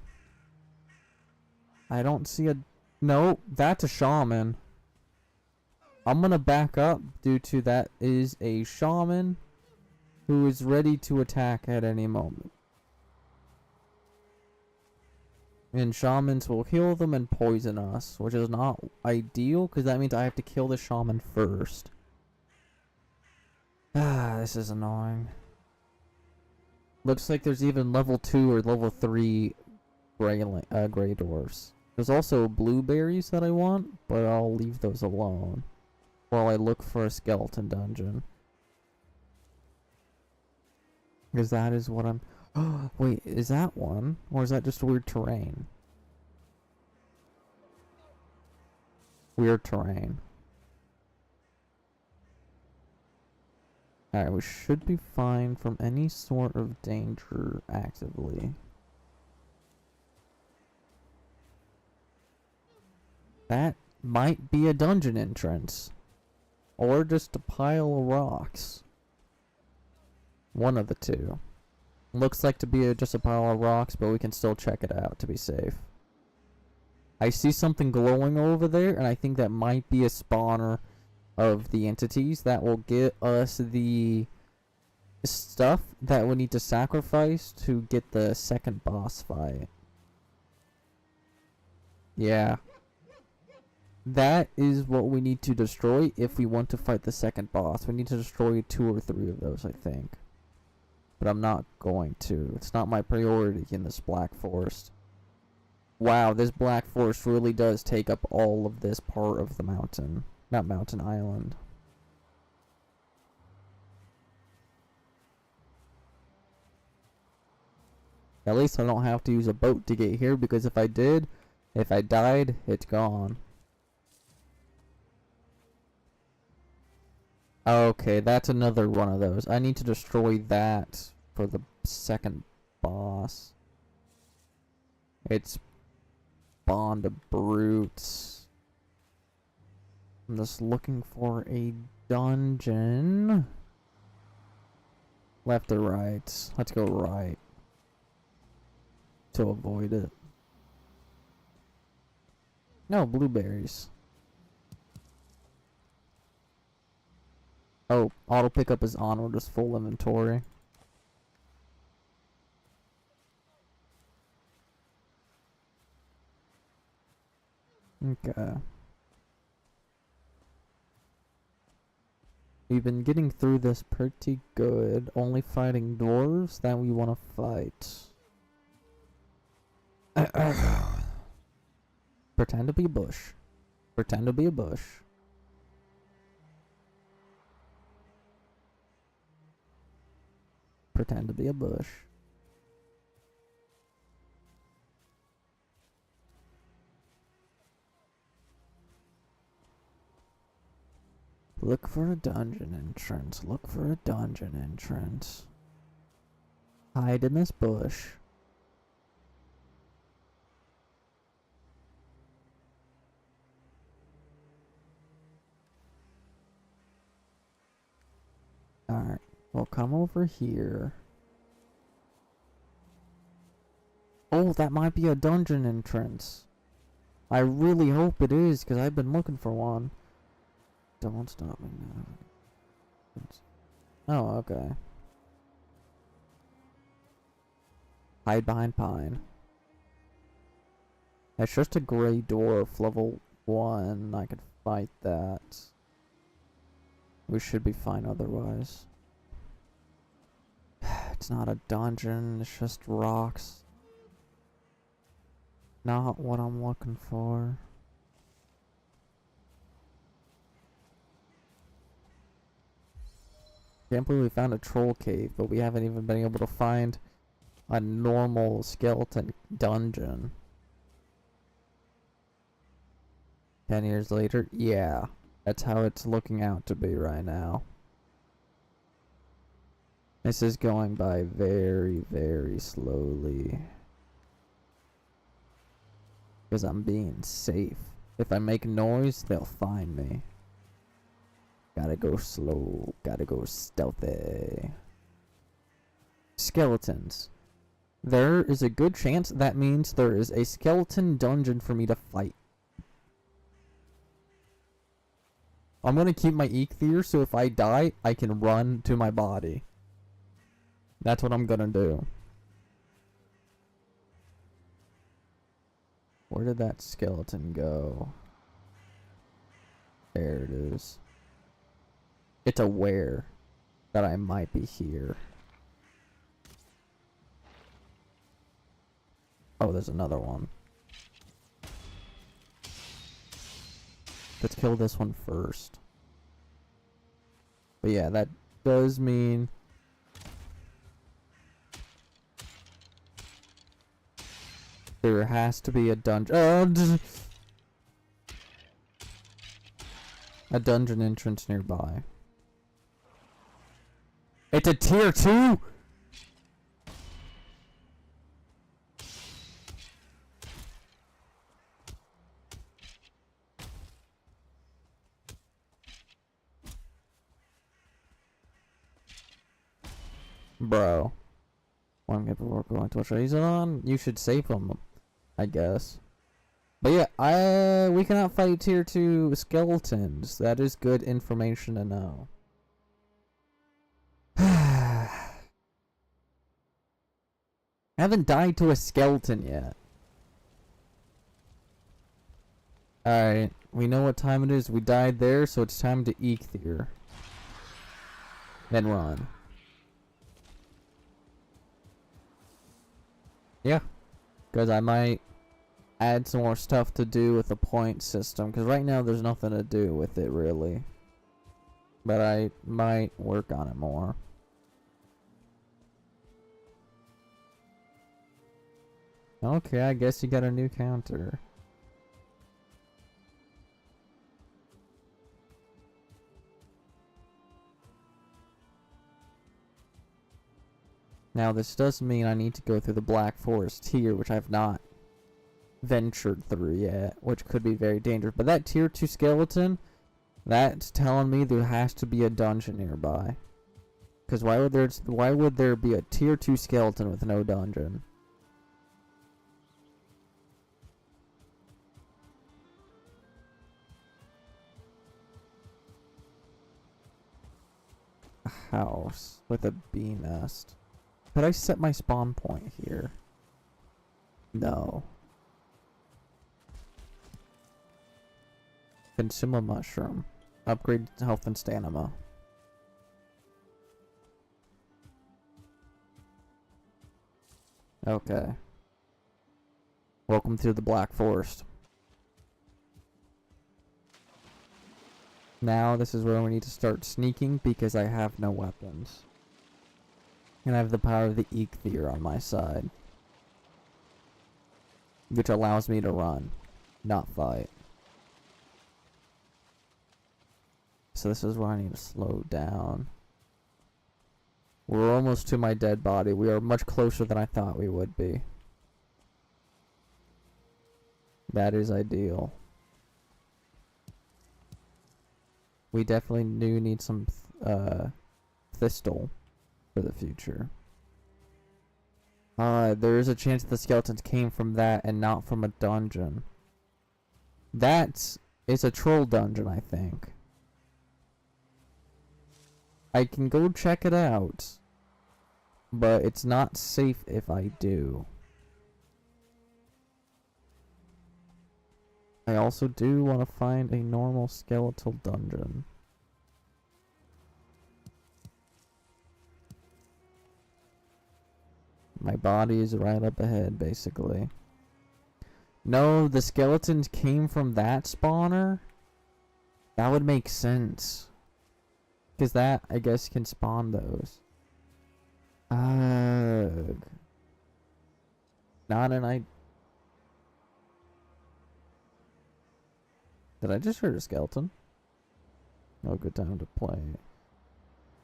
I don't see a... No, that's a shaman. I'm gonna back up due to that is a shaman who is ready to attack at any moment. And shamans will heal them and poison us, which is not ideal because that means I have to kill the shaman first. Ah, this is annoying. Looks like there's even level 2 or level 3 gray dwarfs. There's also blueberries that I want, but I'll leave those alone while I look for a skeleton dungeon. Because that is what I'm... Oh, wait, is that one? Or is that just weird terrain? Weird terrain. Alright, we should be fine from any sort of danger actively. That might be a dungeon entrance. Or just a pile of rocks. One of the two. Looks like to be just a pile of rocks, but we can still check it out to be safe. I see something glowing over there, and I think that might be a spawner of the entities that will get us the stuff that we need to sacrifice to get the second boss fight. Yeah. That is what we need to destroy if we want to fight the second boss. We need to destroy 2 or 3 of those, I think. But I'm not going to. It's not my priority in this Black Forest. Wow, this Black Forest really does take up all of this part of the mountain. Not mountain, island. At least I don't have to use a boat to get here, because if I did, if I died, it's gone. Okay, that's another one of those. I need to destroy that for the second boss. It's Bond of Brutes. I'm just looking for a dungeon. Left or right? Let's go right. To avoid it. No, blueberries. Oh, auto pickup is on, or just full inventory. Okay. We've been getting through this pretty good. Only fighting dwarves that we want to fight. Pretend to be a bush. Pretend to be a bush. Pretend to be a bush. Look for a dungeon entrance. Look for a dungeon entrance. Hide in this bush. Alright, well, come over here. Oh, that might be a dungeon entrance. I really hope it is, because I've been looking for one. Don't stop me now. Oh, okay. Hide behind pine. It's just a gray dwarf, level 1. I could fight that. We should be fine otherwise. It's not a dungeon, it's just rocks. Not what I'm looking for. Can't believe we found a troll cave, but we haven't even been able to find a normal skeleton dungeon. 10 years later? Yeah. That's how it's looking out to be right now. This is going by very, very slowly. Because I'm being safe. If I make noise, they'll find me. Gotta go slow. Gotta go stealthy. Skeletons. There is a good chance that means there is a skeleton dungeon for me to fight. I'm gonna keep my Eikthyr so if I die, I can run to my body. That's what I'm gonna do. Where did that skeleton go? There it is. It's aware that I might be here. Oh, there's another one. Let's kill this one first. But yeah, that does mean there has to be a dungeon. A dungeon entrance nearby. It's a tier 2? Bro. One people were going to watch on. You should save them, I guess. But yeah, we cannot fight tier 2 skeletons. That is good information to know. I haven't died to a skeleton yet. Alright, we know what time it is. We died there, so it's time to Eikthyr. Then run. Yeah, because I might add some more stuff to do with the point system, because right now there's nothing to do with it really. But I might work on it more. Okay, I guess you got a new counter. Now this does mean I need to go through the Black Forest here, which I've not ventured through yet, which could be very dangerous. But that tier 2 skeleton, that's telling me there has to be a dungeon nearby. Because why would there be a tier 2 skeleton with no dungeon? A house with a bee nest. Could I set my spawn point here? No. Consume a mushroom. Upgrade health and stamina. Okay. Welcome to the Black Forest. Now this is where we need to start sneaking because I have no weapons. And I have the power of the Eikthyr on my side. Which allows me to run, not fight. So this is where I need to slow down. We're almost to my dead body. We are much closer than I thought we would be. That is ideal. We definitely do need some thistle for the future. There is a chance that the skeletons came from that and not from a dungeon. It's a troll dungeon, I think. I can go check it out, but it's not safe if I do. I also do want to find a normal skeletal dungeon. My body is right up ahead, basically. No, the skeletons came from that spawner? That would make sense. Because that, I guess, can spawn those. Ugh. Not an Did I just hear a skeleton? No good time to play.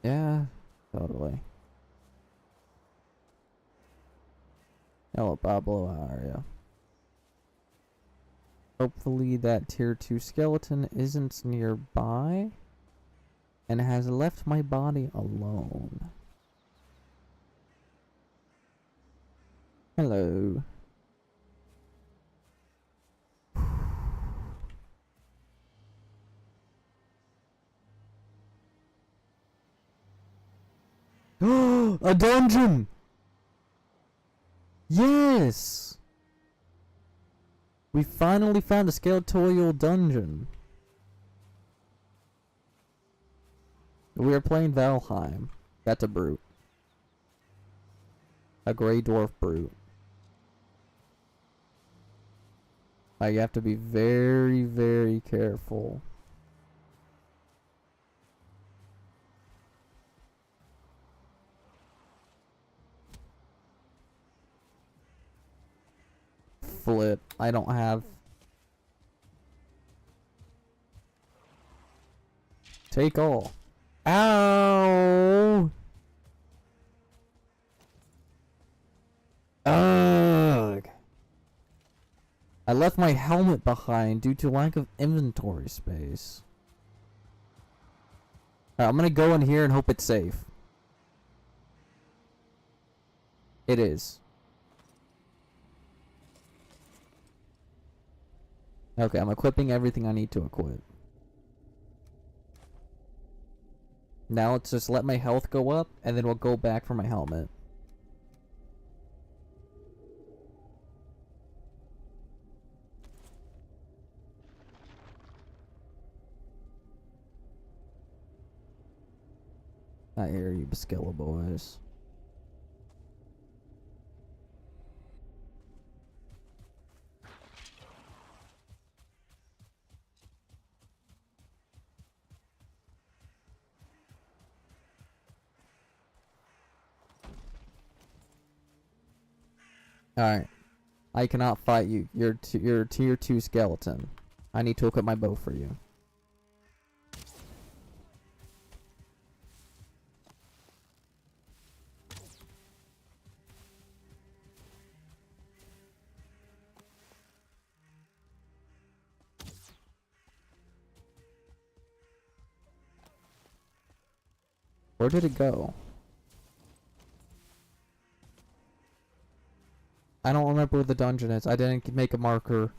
Yeah, totally. Hello, Pablo, how are you? Hopefully that tier 2 skeleton isn't nearby and has left my body alone. Hello. A dungeon! Yes! We finally found a skeletorial dungeon. We are playing Valheim. That's a brute. A grey dwarf brute. You have to be very, very careful. Flip. I don't have... Take all. Ow! Ugh! I left my helmet behind due to lack of inventory space. Alright, I'm gonna go in here and hope it's safe. It is. Okay, I'm equipping everything I need to equip. Now let's just let my health go up, and then we'll go back for my helmet. I hear you, Baskilla boys. Alright. I cannot fight you. You're a tier 2 skeleton. I need to equip my bow for you. Where did it go? I don't remember where the dungeon is. I didn't make a marker.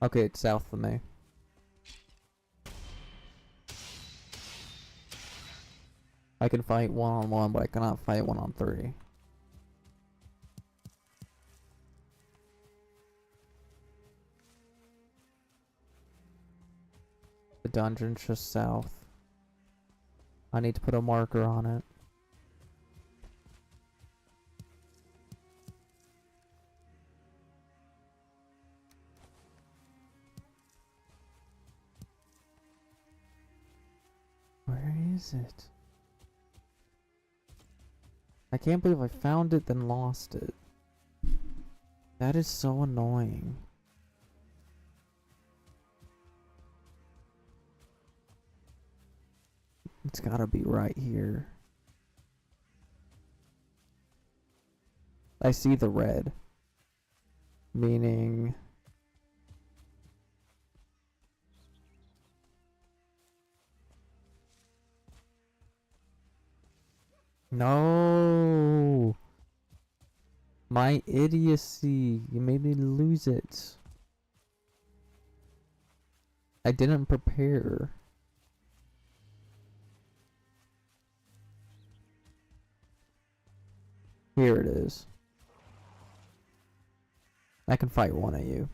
Okay, it's south of me. I can fight 1-on-1, but I cannot fight 1-on-3. The dungeon's just south. I need to put a marker on it. is it? I can't believe I found it then lost it. That is so annoying. It's gotta be right here. I see the red. Meaning... No! My idiocy! You made me lose it. I didn't prepare. Here it is. I can fight one of you.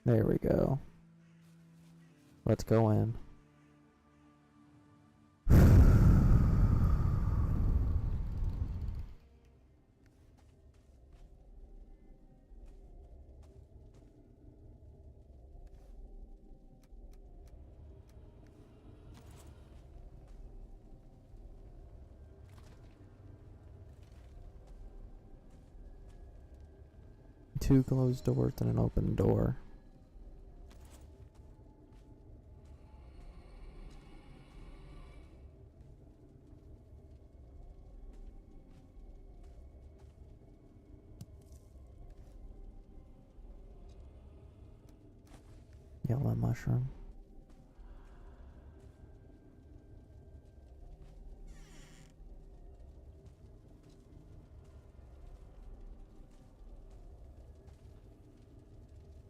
There we go. Let's go in. Two closed doors and an open door. Yellow mushroom.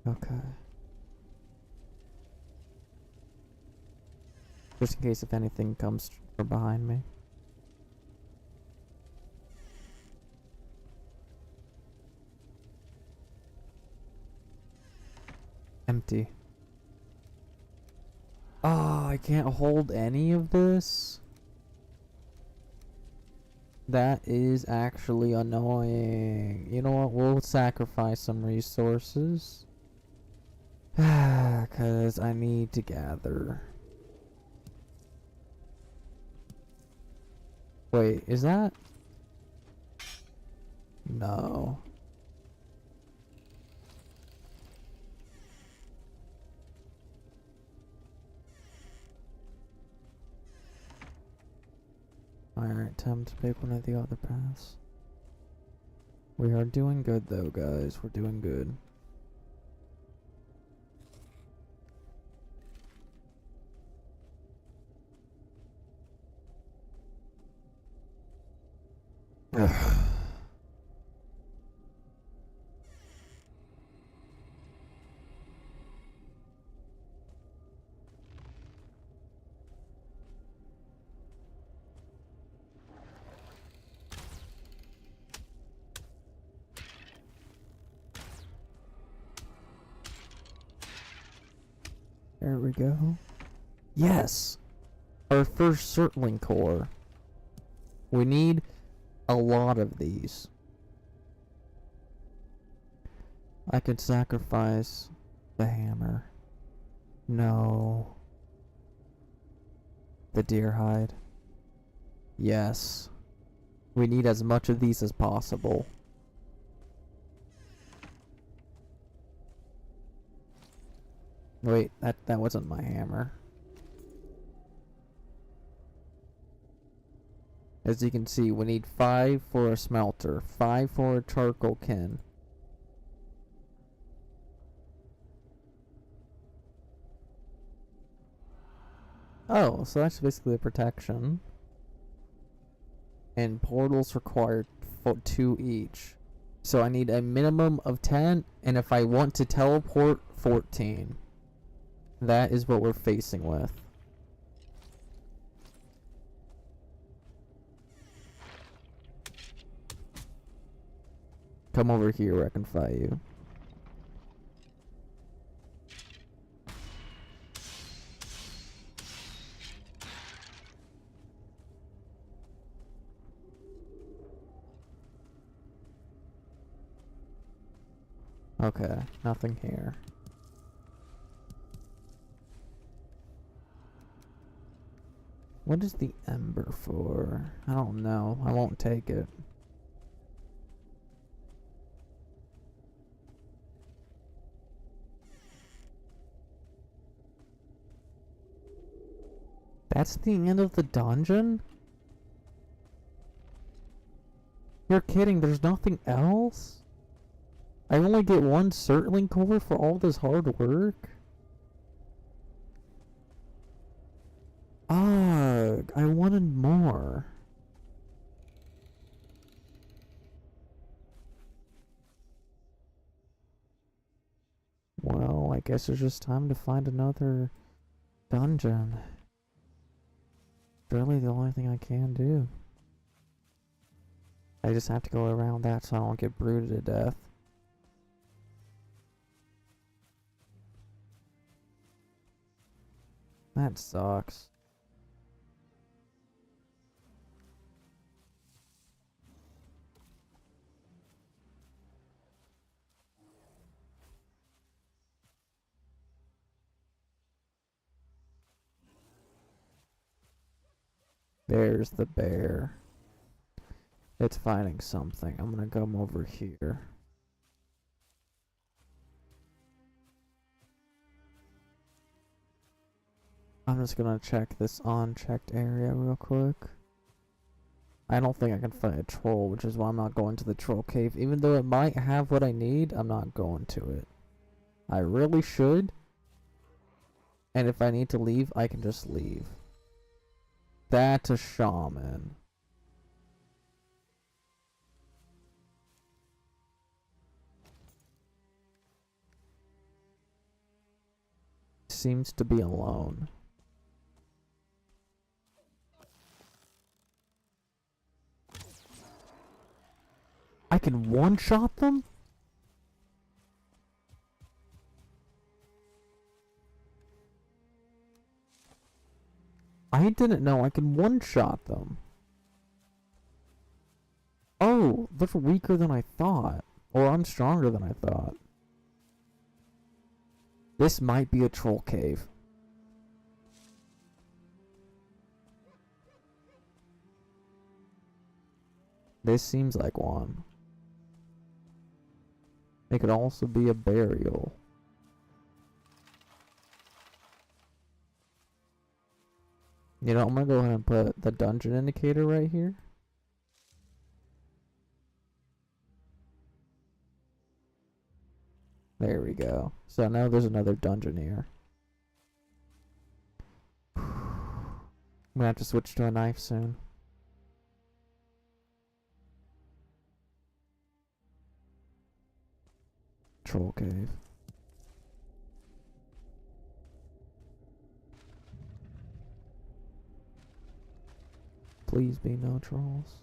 Okay. Just in case if anything comes from behind me. Empty. Oh, I can't hold any of this? That is actually annoying. You know what? We'll sacrifice some resources. Because I need to gather. Wait, is that? No. Alright, time to pick one of the other paths. We are doing good though, guys. We're doing good. There we go. Yes! Our first circling core. We need a lot of these. I could sacrifice the hammer. No. The deer hide. Yes. We need as much of these as possible. Wait, that wasn't my hammer. As you can see, we need 5 for a smelter, 5 for a charcoal kiln. Oh, so that's basically a protection. And portals require 2 each. So I need a minimum of 10, and if I want to teleport, 14. That is what we're facing with. Come over here where I can fight you. Okay, nothing here. What is the ember for? I don't know. I won't take it. That's the end of the dungeon? You're kidding, there's nothing else? I only get one Surtling core for all this hard work? Ugh, I wanted more. Well, I guess it's just time to find another dungeon. It's really the only thing I can do. I just have to go around that so I don't get brooded to death. That sucks. There's the bear. It's fighting something. I'm gonna come over here. I'm just gonna check this unchecked area real quick. I don't think I can fight a troll, which is why I'm not going to the troll cave. Even though it might have what I need, I'm not going to it. I really should. And if I need to leave, I can just leave. That's a shaman. Seems to be alone. I can one-shot them? I didn't know I can one-shot them. Oh, they're weaker than I thought. Or I'm stronger than I thought. This might be a troll cave. This seems like one. It could also be a burial. You know, I'm gonna go ahead and put the dungeon indicator right here. There we go. So now there's another dungeon here. I'm gonna have to switch to a knife soon. Troll cave. Please be no trolls.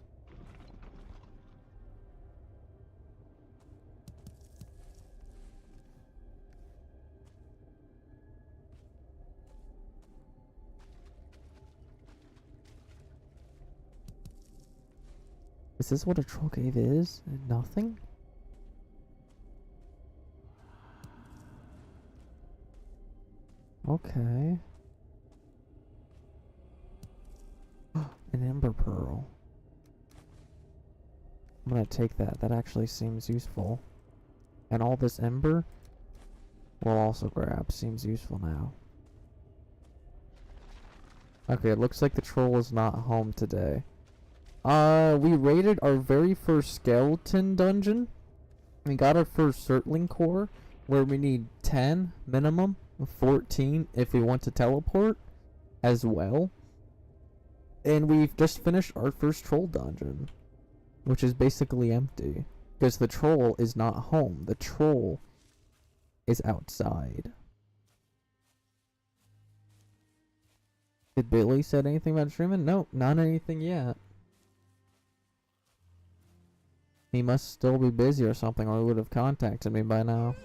Is this what a troll cave is? Nothing? Okay. An ember pearl. I'm gonna take that. That actually seems useful. And all this ember will also grab. Seems useful now. Okay, it looks like the troll is not home today. We raided our very first skeleton dungeon. We got our first Surtling core, where we need 10 minimum, 14 if we want to teleport as well. And we've just finished our first troll dungeon, which is basically empty. Because the troll is not home. The troll is outside. Did Billy said anything about streaming? No, not anything yet. He must still be busy or something, or he would have contacted me by now.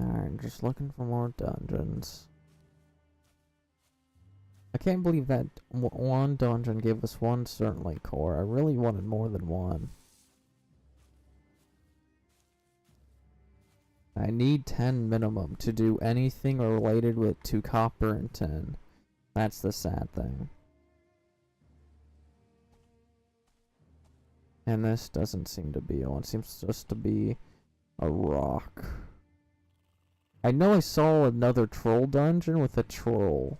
Alright, just looking for more dungeons. I can't believe that one dungeon gave us one certainly core. I really wanted more than one. I need 10 minimum to do anything related with to copper and tin. That's the sad thing. And this doesn't seem to be one. It seems just to be a rock. I know I saw another troll dungeon with a troll.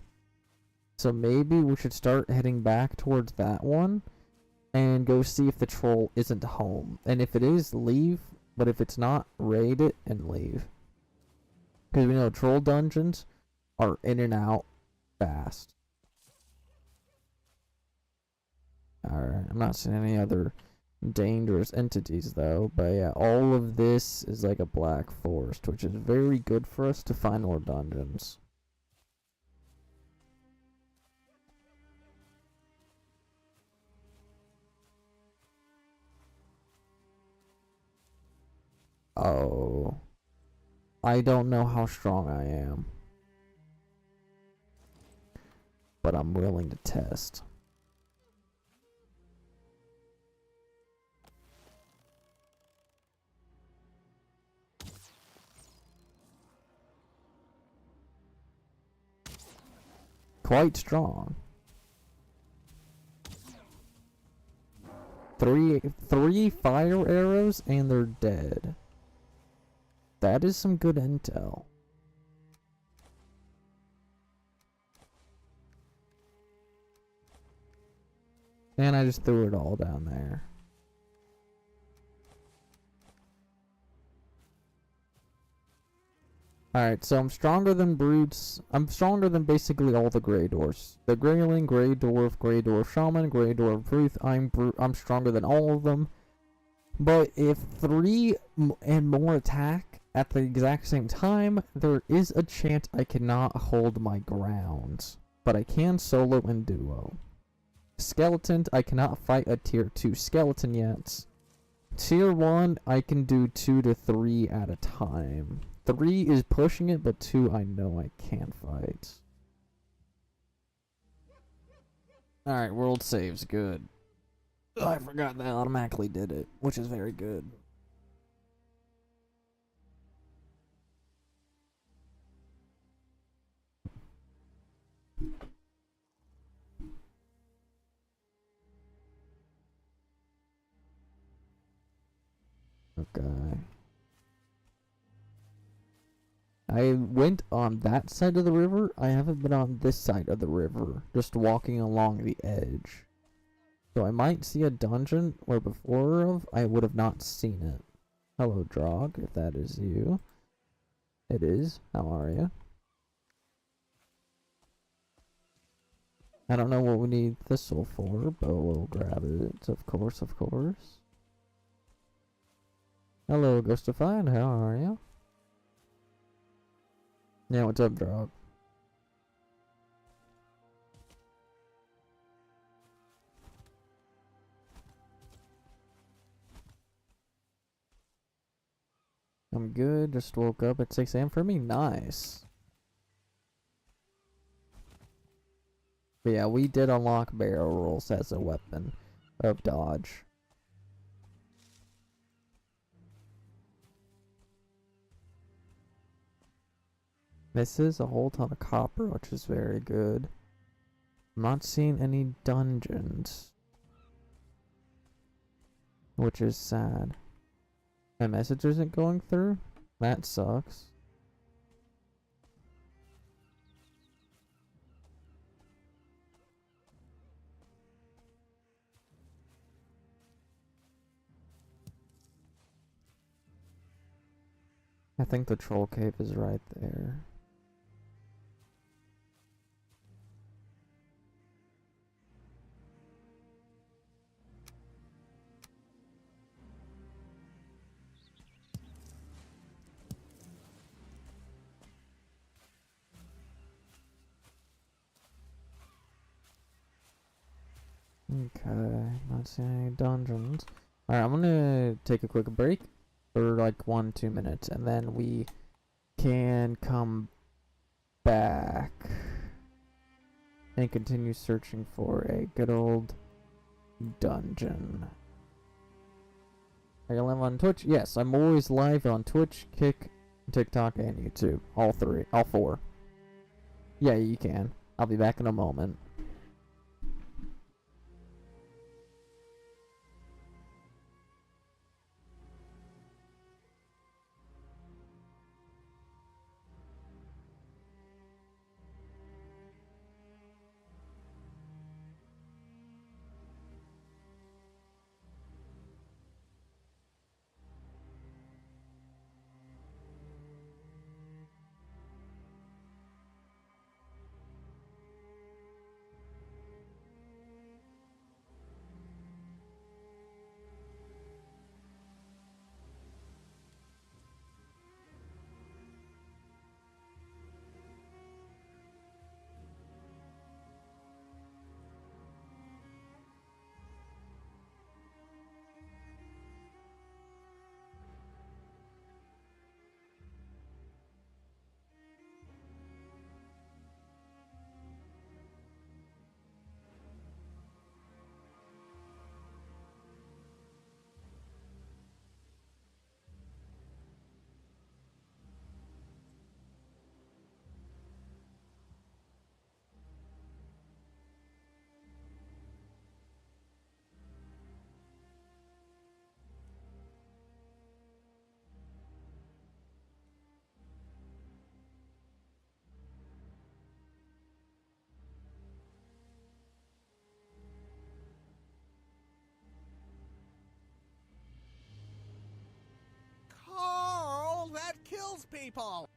So maybe we should start heading back towards that one and go see if the troll isn't home. And if it is, leave. But if it's not, raid it and leave. Because we know troll dungeons are in and out fast. Alright, I'm not seeing any other dangerous entities though. But yeah, all of this is like a black forest, which is very good for us to find more dungeons. Oh. I don't know how strong I am. But I'm willing to test. Quite strong. Three fire arrows and they're dead. That is some good intel. And I just threw it all down there. Alright, so I'm stronger than brutes. I'm stronger than basically all the Grey Dwarfs. The Greyling, Grey Dwarf Shaman, Grey Dwarf Brute. I'm stronger than all of them. But if 3 and more attack at the exact same time, there is a chance I cannot hold my ground. But I can solo and duo. Skeletons, I cannot fight a tier 2 skeleton yet. Tier 1, I can do 2 to 3 at a time. 3 is pushing it, but 2 I know I can fight. Alright, world saves, good. Oh, I forgot that automatically did it, which is very good. Okay. I went on that side of the river. I haven't been on this side of the river. Just walking along the edge. So I might see a dungeon where before of I would have not seen it. Hello, Drog, if that is you. It is. How are you? I don't know what we need thistle for, but we'll grab it. Of course, of course. Hello, Ghostified. How are you? Yeah, what's up, Drog? I'm good. Just woke up at 6 a.m. for me. Nice. But yeah, we did unlock barrel rolls as a weapon of dodge. This is a whole ton of copper, which is very good. I'm not seeing any dungeons, which is sad. My message isn't going through? That sucks. I think the troll cave is right there. Okay, not seeing any dungeons. Alright, I'm gonna take a quick break for like 1-2 minutes, and then we can come back and continue searching for a good old dungeon. Are you live on Twitch? Yes, I'm always live on Twitch, Kick, TikTok, and YouTube. All three. All four. Yeah, you can. I'll be back in a moment. Carl, that kills people!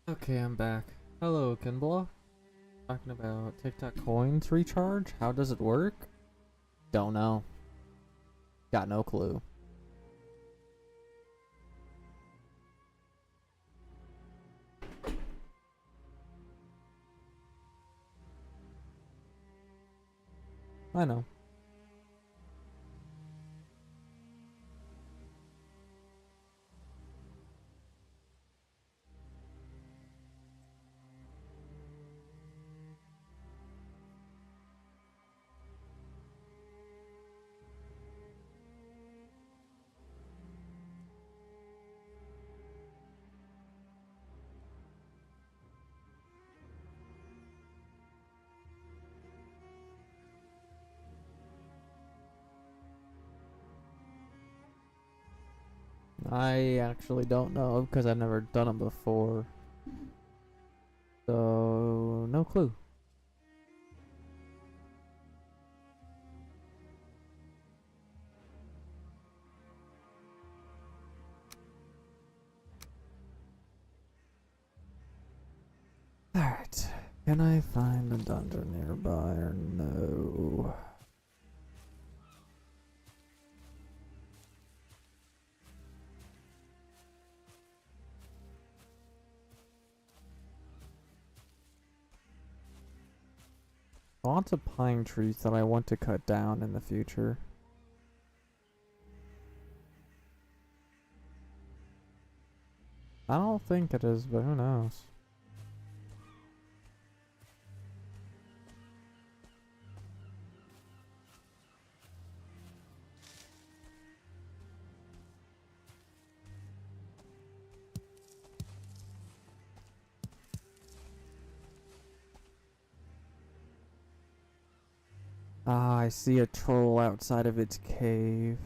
Okay, I'm back. Hello, Kinblock. Talking about TikTok coins recharge. How does it work? Don't know. Got no clue. I know. I actually don't know because I've never done them before. So, no clue. Alright. Can I find a dungeon nearby or no? Lots of pine trees that I want to cut down in the future. I don't think it is, but who knows? Ah, I see a troll outside of its cave.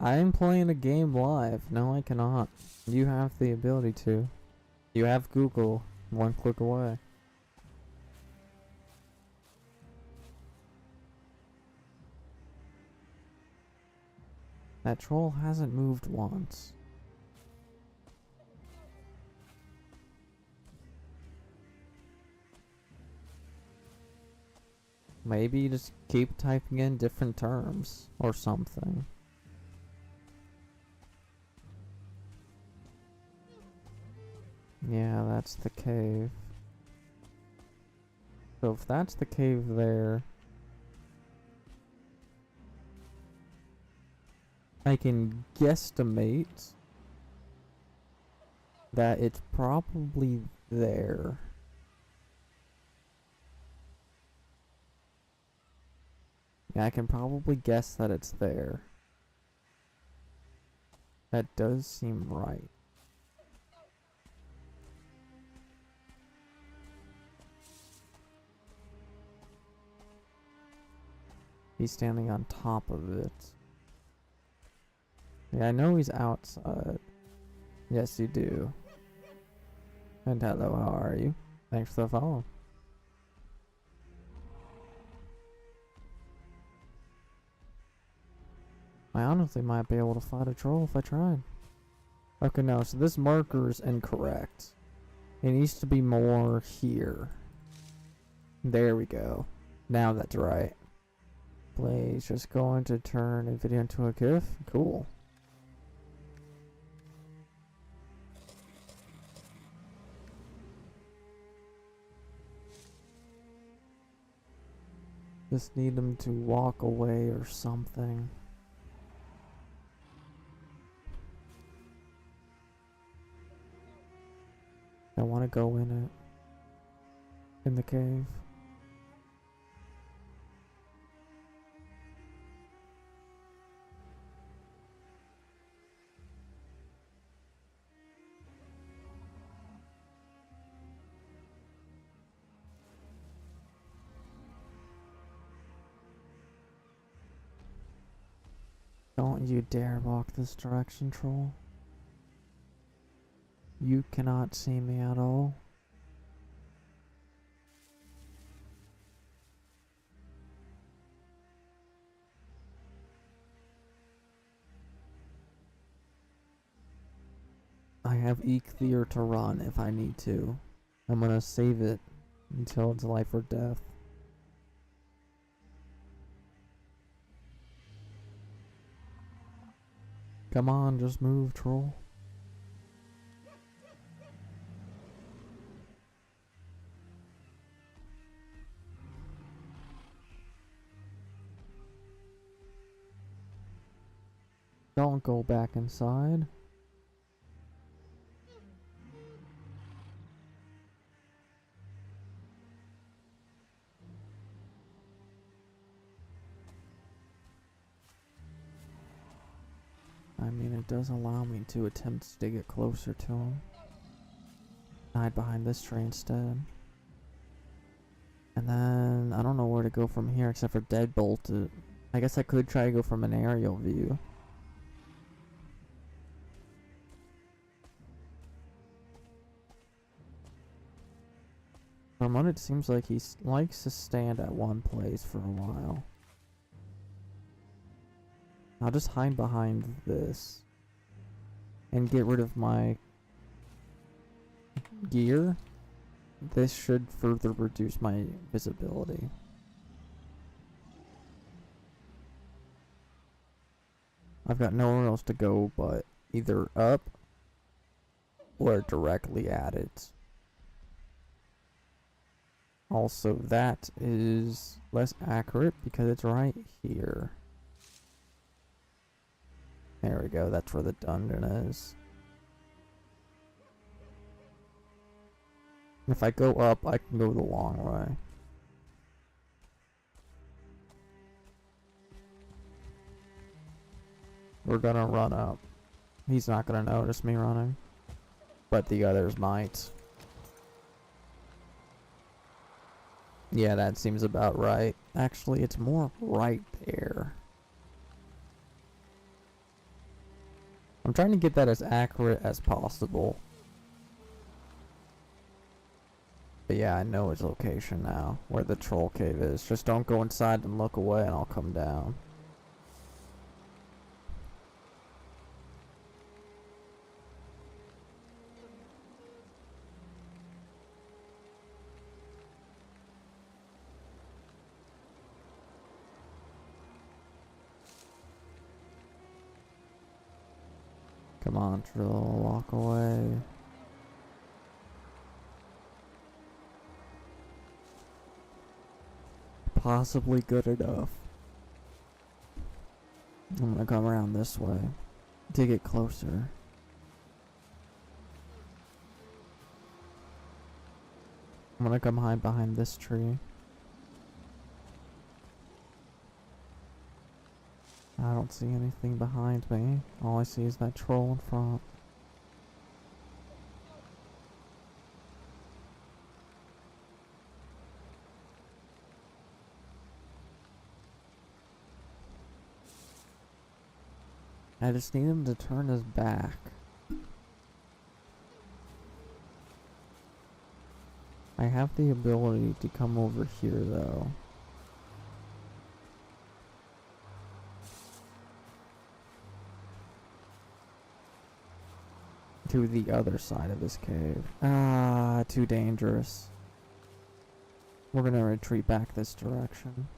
I am playing a game live. No, I cannot. You have the ability to. You have Google. One click away. That troll hasn't moved once. Maybe just keep typing in different terms or something. Yeah, that's the cave. So if that's the cave there, I can guesstimate that it's probably there. Yeah, I can probably guess that it's there. That does seem right. He's standing on top of it. Yeah, I know he's outside. Yes, you do. And hello, how are you? Thanks for the follow. I honestly might be able to fight a troll if I tried. Okay, no, so this marker is incorrect. It needs to be more here. There we go. Now that's right. Blaze just going to turn a video into a GIF. Cool. Just need them to walk away or something. I want to go in it. In the cave. Don't you dare walk this direction, troll. You cannot see me at all. I have Ether to run if I need to. I'm gonna save it until it's life or death. Come on, just move, troll. Don't go back inside. I mean, it does allow me to attempt to get closer to him. Hide behind this tree instead. And then, I don't know where to go from here except for deadbolt it. I guess I could try to go from an aerial view. From what it seems like, he likes to stand at one place for a while. I'll just hide behind this and get rid of my gear. This should further reduce my visibility. I've got nowhere else to go but either up or directly at it. Also, that is less accurate because it's right here. There we go, that's where the dungeon is. If I go up, I can go the long way. We're gonna run up. He's not gonna notice me running, but the others might. Yeah, that seems about right. Actually, it's more right there. I'm trying to get that as accurate as possible. But yeah, I know his location now, where the troll cave is. Just don't go inside and look away and I'll come down. Come on, troll, walk away. Possibly good enough. I'm gonna come around this way to get closer. I'm gonna come hide behind this tree. I don't see anything behind me. All I see is that troll in front. I just need him to turn his back. I have the ability to come over here though. To the other side of this cave. Ah, too dangerous. We're gonna retreat back this direction.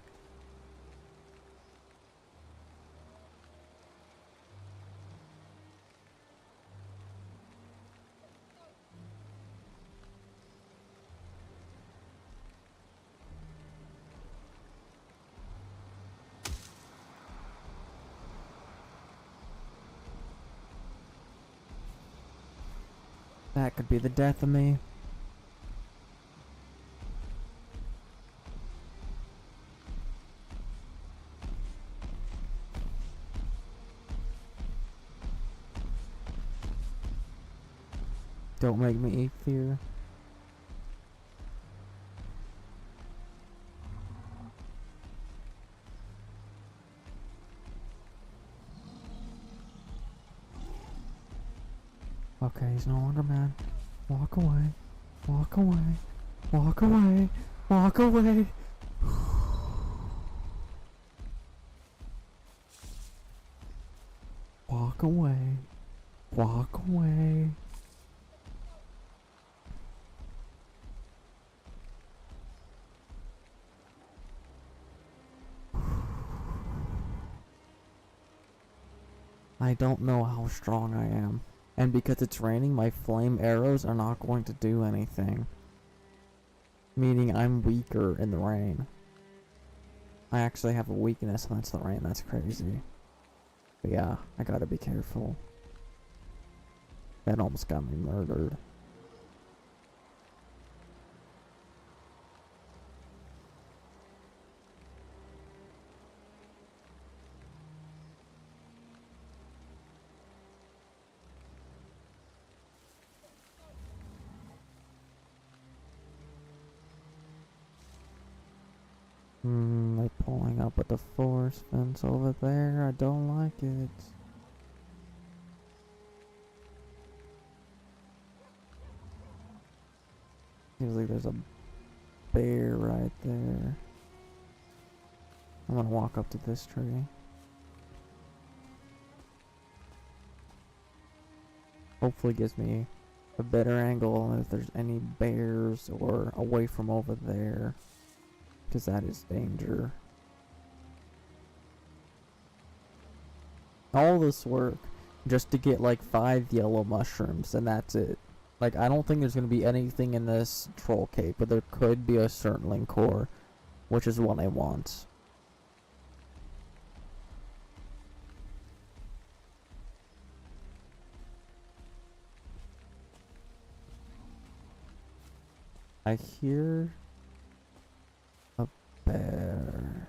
That could be the death of me. Don't make me eat fear. Okay, he's no longer mad. Walk away. Walk away. Walk away. Walk away. Walk away. Walk away. I don't know how strong I am. And because it's raining, my flame arrows are not going to do anything. Meaning I'm weaker in the rain. I actually have a weakness and that's the rain. That's crazy. But yeah, I gotta be careful. That almost got me murdered. They're pulling up at the forest fence over there. I don't like it. Seems like there's a bear right there. I'm gonna walk up to this tree. Hopefully gives me a better angle if there's any bears or away from over there. Because that is danger. All this work just to get like 5 yellow mushrooms and that's it. Like, I don't think there's gonna be anything in this troll cave, but there could be a Surtling core, which is what I want. I hear a bear.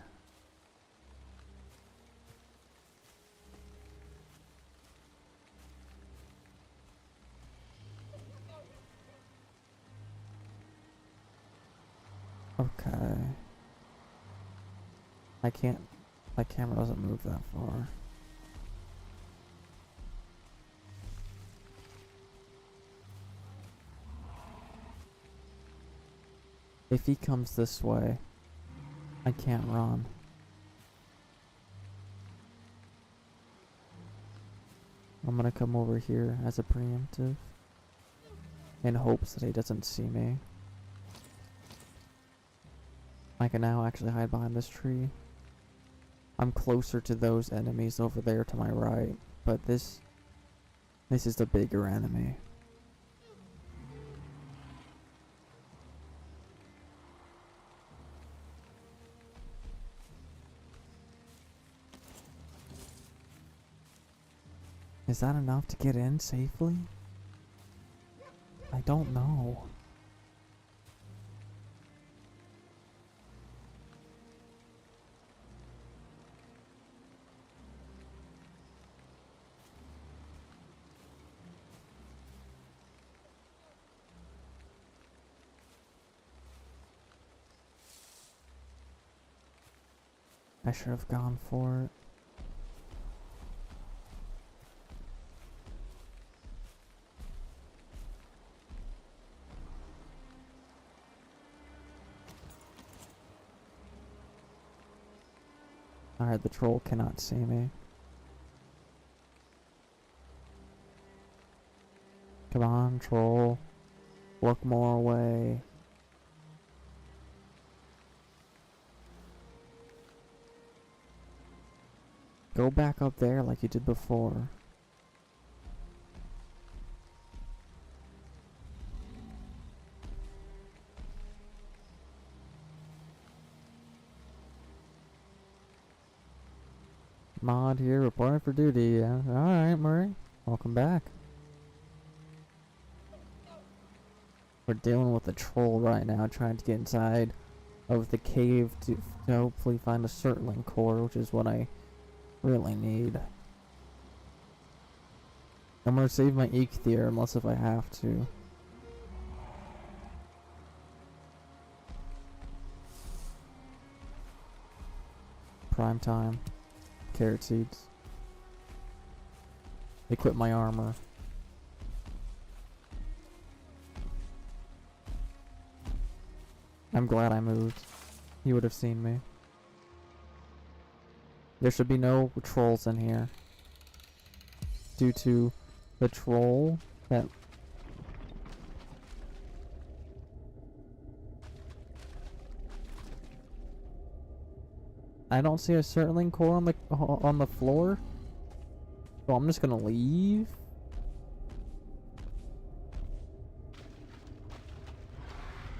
Okay. I can't. My camera doesn't move that far. If he comes this way, I can't run. I'm gonna come over here as a preemptive in hopes that he doesn't see me. I can now actually hide behind this tree. I'm closer to those enemies over there to my right, but this is the bigger enemy. Is that enough to get in safely? I don't know. I should have gone for it. Alright, the troll cannot see me. Come on, troll. Look more away. Go back up there like you did before. Mod here, reporting for duty. Yeah. Alright, Murray. Welcome back. We're dealing with a troll right now, trying to get inside of the cave to hopefully find a Surtling core, which is what I really need. I'm gonna save my Eikthyr unless if I have to. Prime time. Carrot seeds. Equip my armor. I'm glad I moved. You would have seen me. There should be no trolls in here. Due to the troll that... I don't see a Surtling core on the floor. So I'm just gonna leave.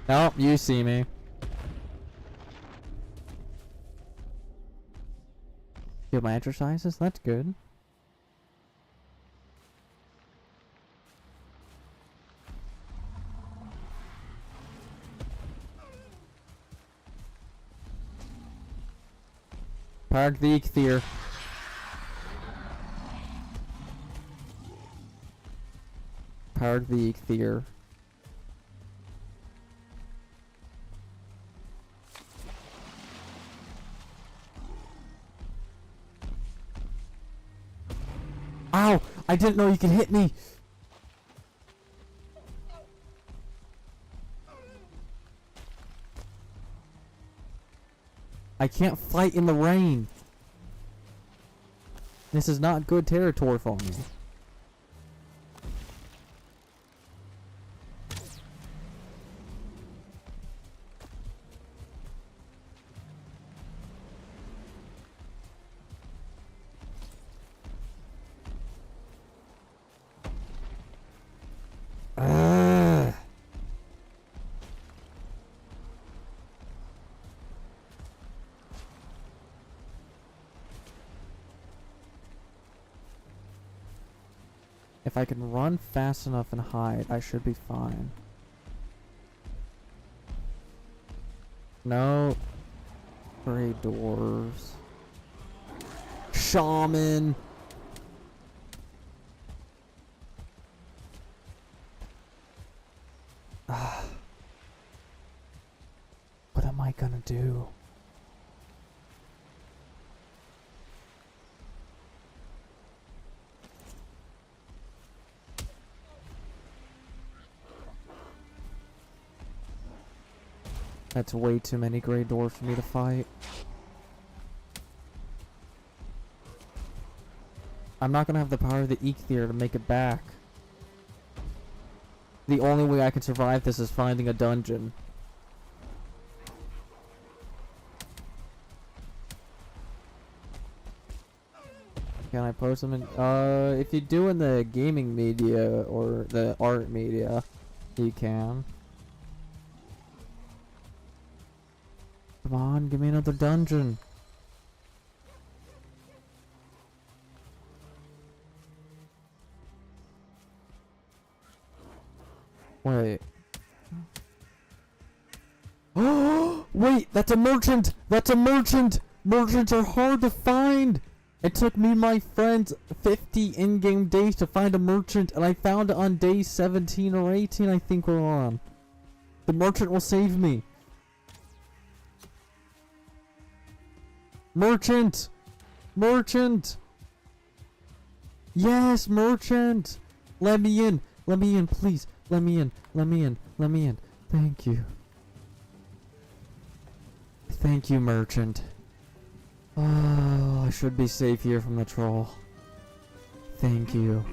Nope, you see me. You have my exercises? That's good. Park the Eikthyr. Park the Eikthyr. Ow! I didn't know you could hit me! I can't fight in the rain! This is not good territory for me. If I can run fast enough and hide, I should be fine. No. Gray dwarves. Shaman! What am I gonna do? That's way too many gray dwarfs for me to fight. I'm not gonna have the power of the Eikthyr to make it back. The only way I can survive this is finding a dungeon. Can I post them in? If you do in the gaming media or the art media, you can. Come on, give me another dungeon. Wait. Oh, wait, that's a merchant! That's a merchant! Merchants are hard to find! It took me and my friends 50 in-game days to find a merchant, and I found it on day 17 or 18, I think we're on. The merchant will save me. Merchant! Merchant! Yes, merchant! Let me in! Let me in, please! Let me in! Let me in! Let me in! Thank you. Thank you, merchant. Oh, I should be safe here from the troll. Thank you.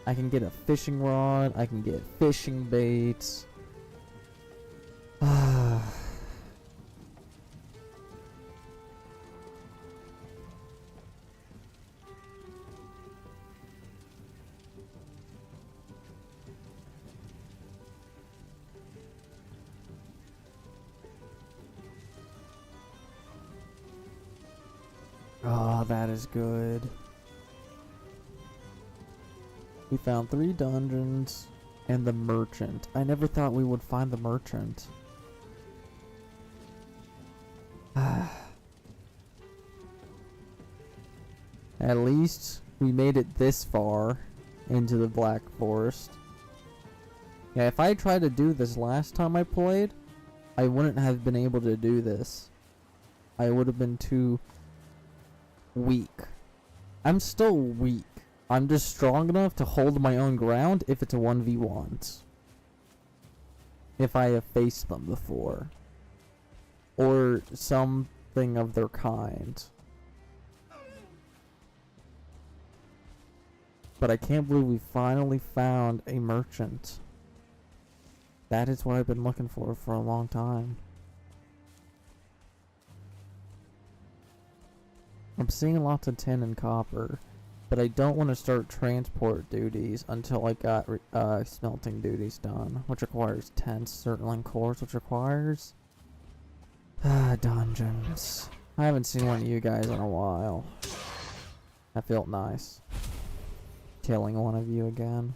I can get a fishing rod. I can get fishing baits. Ah. Oh, that is good. We found 3 dungeons and the merchant. I never thought we would find the merchant. At least we made it this far into the Black Forest. Yeah, if I tried to do this last time I played, I wouldn't have been able to do this. I would have been too weak. I'm still weak. I'm just strong enough to hold my own ground if it's a 1v1. If I have faced them before. Or something of their kind. But I can't believe we finally found a merchant. That is what I've been looking for a long time. I'm seeing lots of tin and copper, but I don't want to start transport duties until I got smelting duties done, which requires 10 Certling cores, which requires dungeons. I haven't seen one of you guys in a while. That felt nice. Killing one of you again.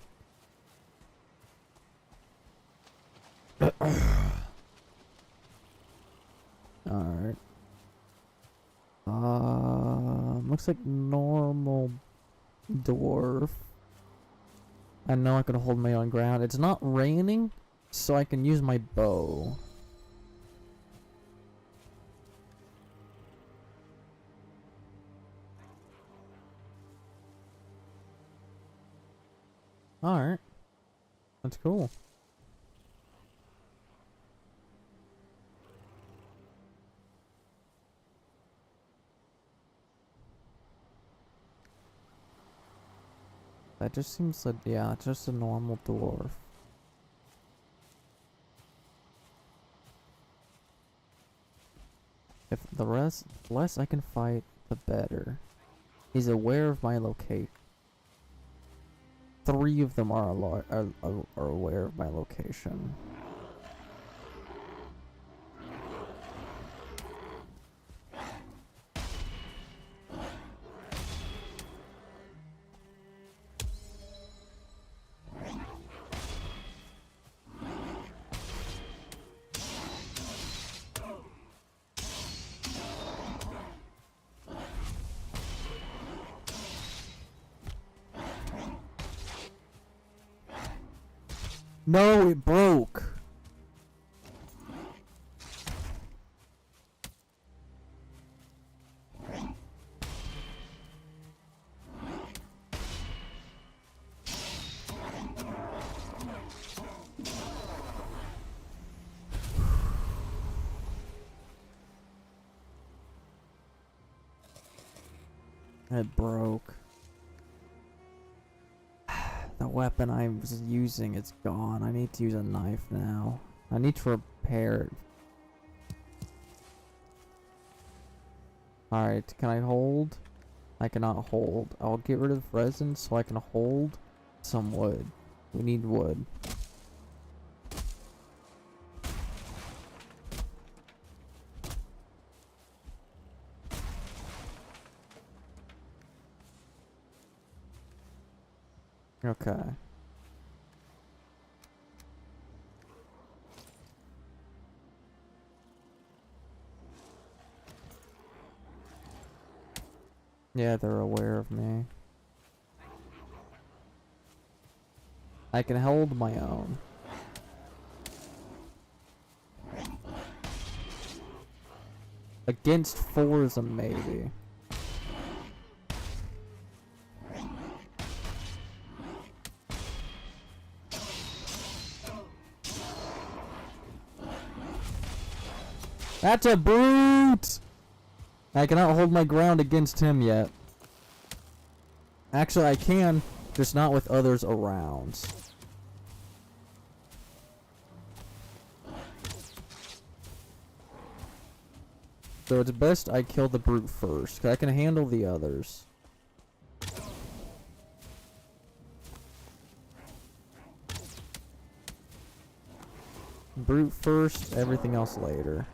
Alright. Looks like normal dwarf. I know I can hold my own ground. It's not raining, so I can use my bow. Alright. That's cool. That just seems like, yeah, it's just a normal dwarf. If the less I can fight, the better. He's aware of my location. 3 of them are aware of my location. No, it broke. It broke. The weapon I was using is gone. I need to use a knife now. I need to repair it. Alright, can I hold? I cannot hold. I'll get rid of resin so I can hold some wood. We need wood. Okay. Yeah, they're aware of me. I can hold my own. Against fours, maybe. That's a brute! I cannot hold my ground against him yet. Actually, I can, just not with others around. So it's best I kill the brute first, 'cause I can handle the others. Brute first, everything else later.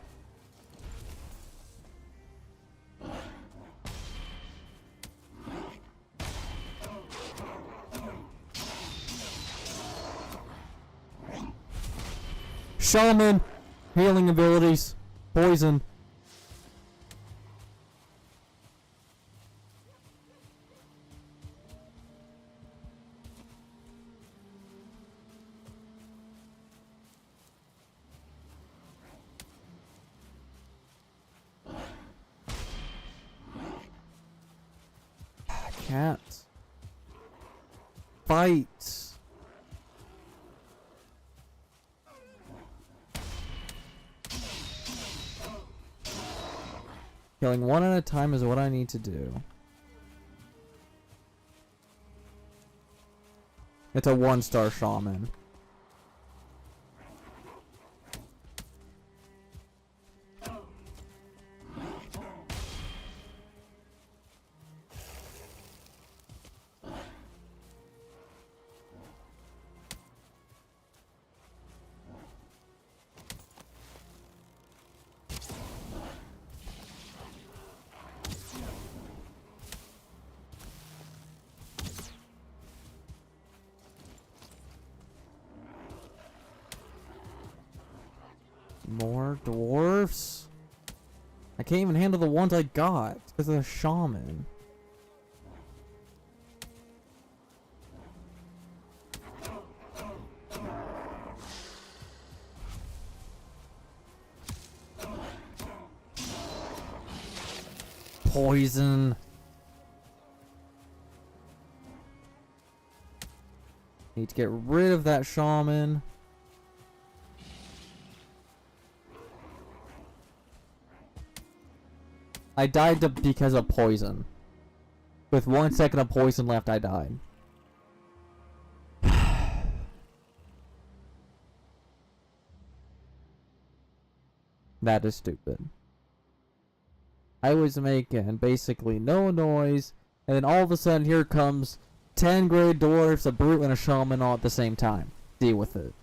Shaman! Healing abilities. Poison. Cat. Fight. Killing one at a time is what I need to do. It's a 1-star shaman. More dwarfs? I can't even handle the ones I got because of the shaman. Poison. Need to get rid of that shaman. I died because of poison. With 1 second of poison left, I died. That is stupid. I was making basically no noise, and then all of a sudden here comes 10 gray dwarfs, a brute, and a shaman all at the same time. Deal with it.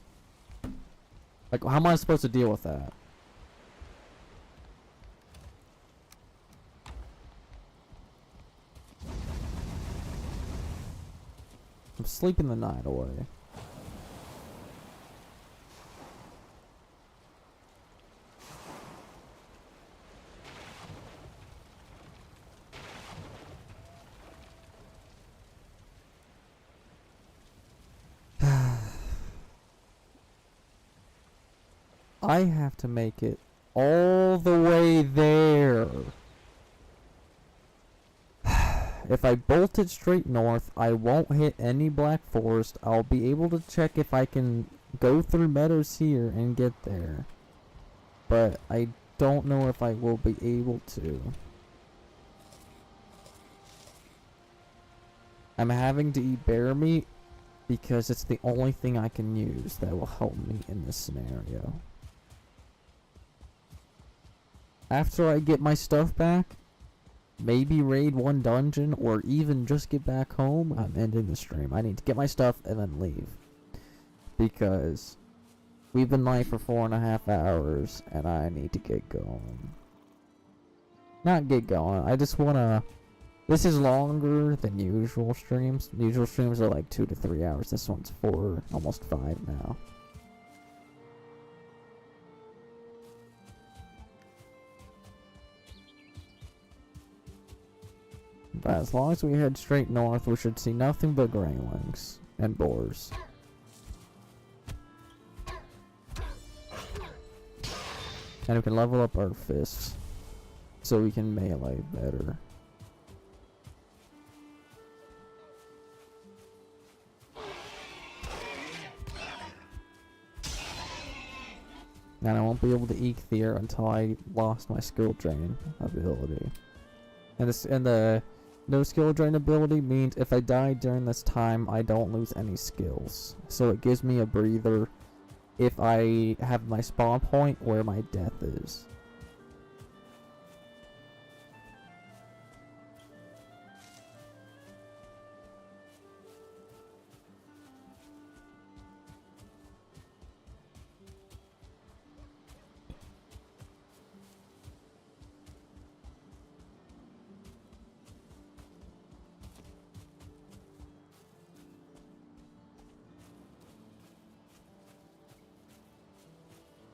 Like, how am I supposed to deal with that? I'm sleeping the night away. I have to make it all the way there. If I bolt it straight north, I won't hit any black forest. I'll be able to check if I can go through meadows here and get there. But I don't know if I will be able to. I'm having to eat bear meat because it's the only thing I can use that will help me in this scenario. After I get my stuff back, maybe raid one dungeon or even just get back home, I'm ending the stream. I need to get my stuff and then leave. Because we've been live for 4.5 hours and I need to get going. Not get going, I just wanna... This is longer than usual streams. Usual streams are like 2 to 3 hours. This one's 4, almost 5 now. But as long as we head straight north, we should see nothing but graylings and boars. And we can level up our fists so we can melee better. And I won't be able to Eikthyr until I lost my skill drain ability. And the no skill drain ability means if I die during this time, I don't lose any skills. So it gives me a breather if I have my spawn point where my death is.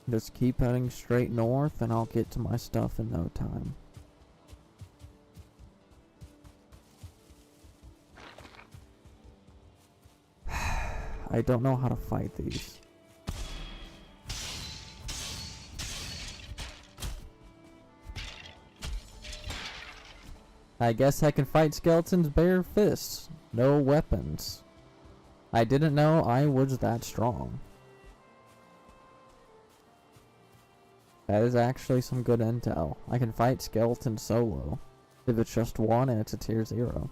Just keep heading straight north and I'll get to my stuff in no time. I don't know how to fight these. I guess I can fight skeletons bare fists. No weapons. I didn't know I was that strong. That is actually some good intel. I can fight skeletons solo. If it's just one and it's a tier 0.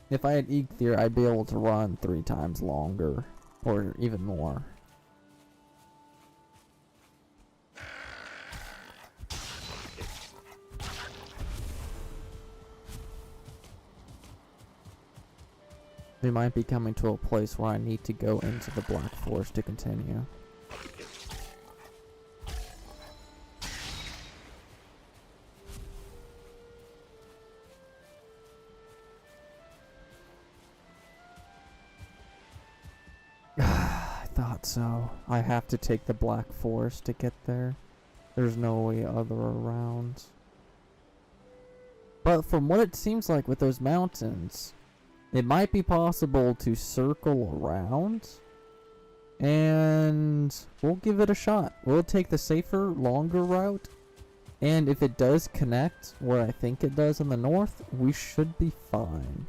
If I had Eikthyr, I'd be able to run 3 times longer. Or even more. We might be coming to a place where I need to go into the Black Forest to continue. I thought so. I have to take the Black Forest to get there. There's no way other around. But from what it seems like with those mountains, it might be possible to circle around, and we'll give it a shot. We'll take the safer, longer route, and if it does connect where I think it does in the north, we should be fine.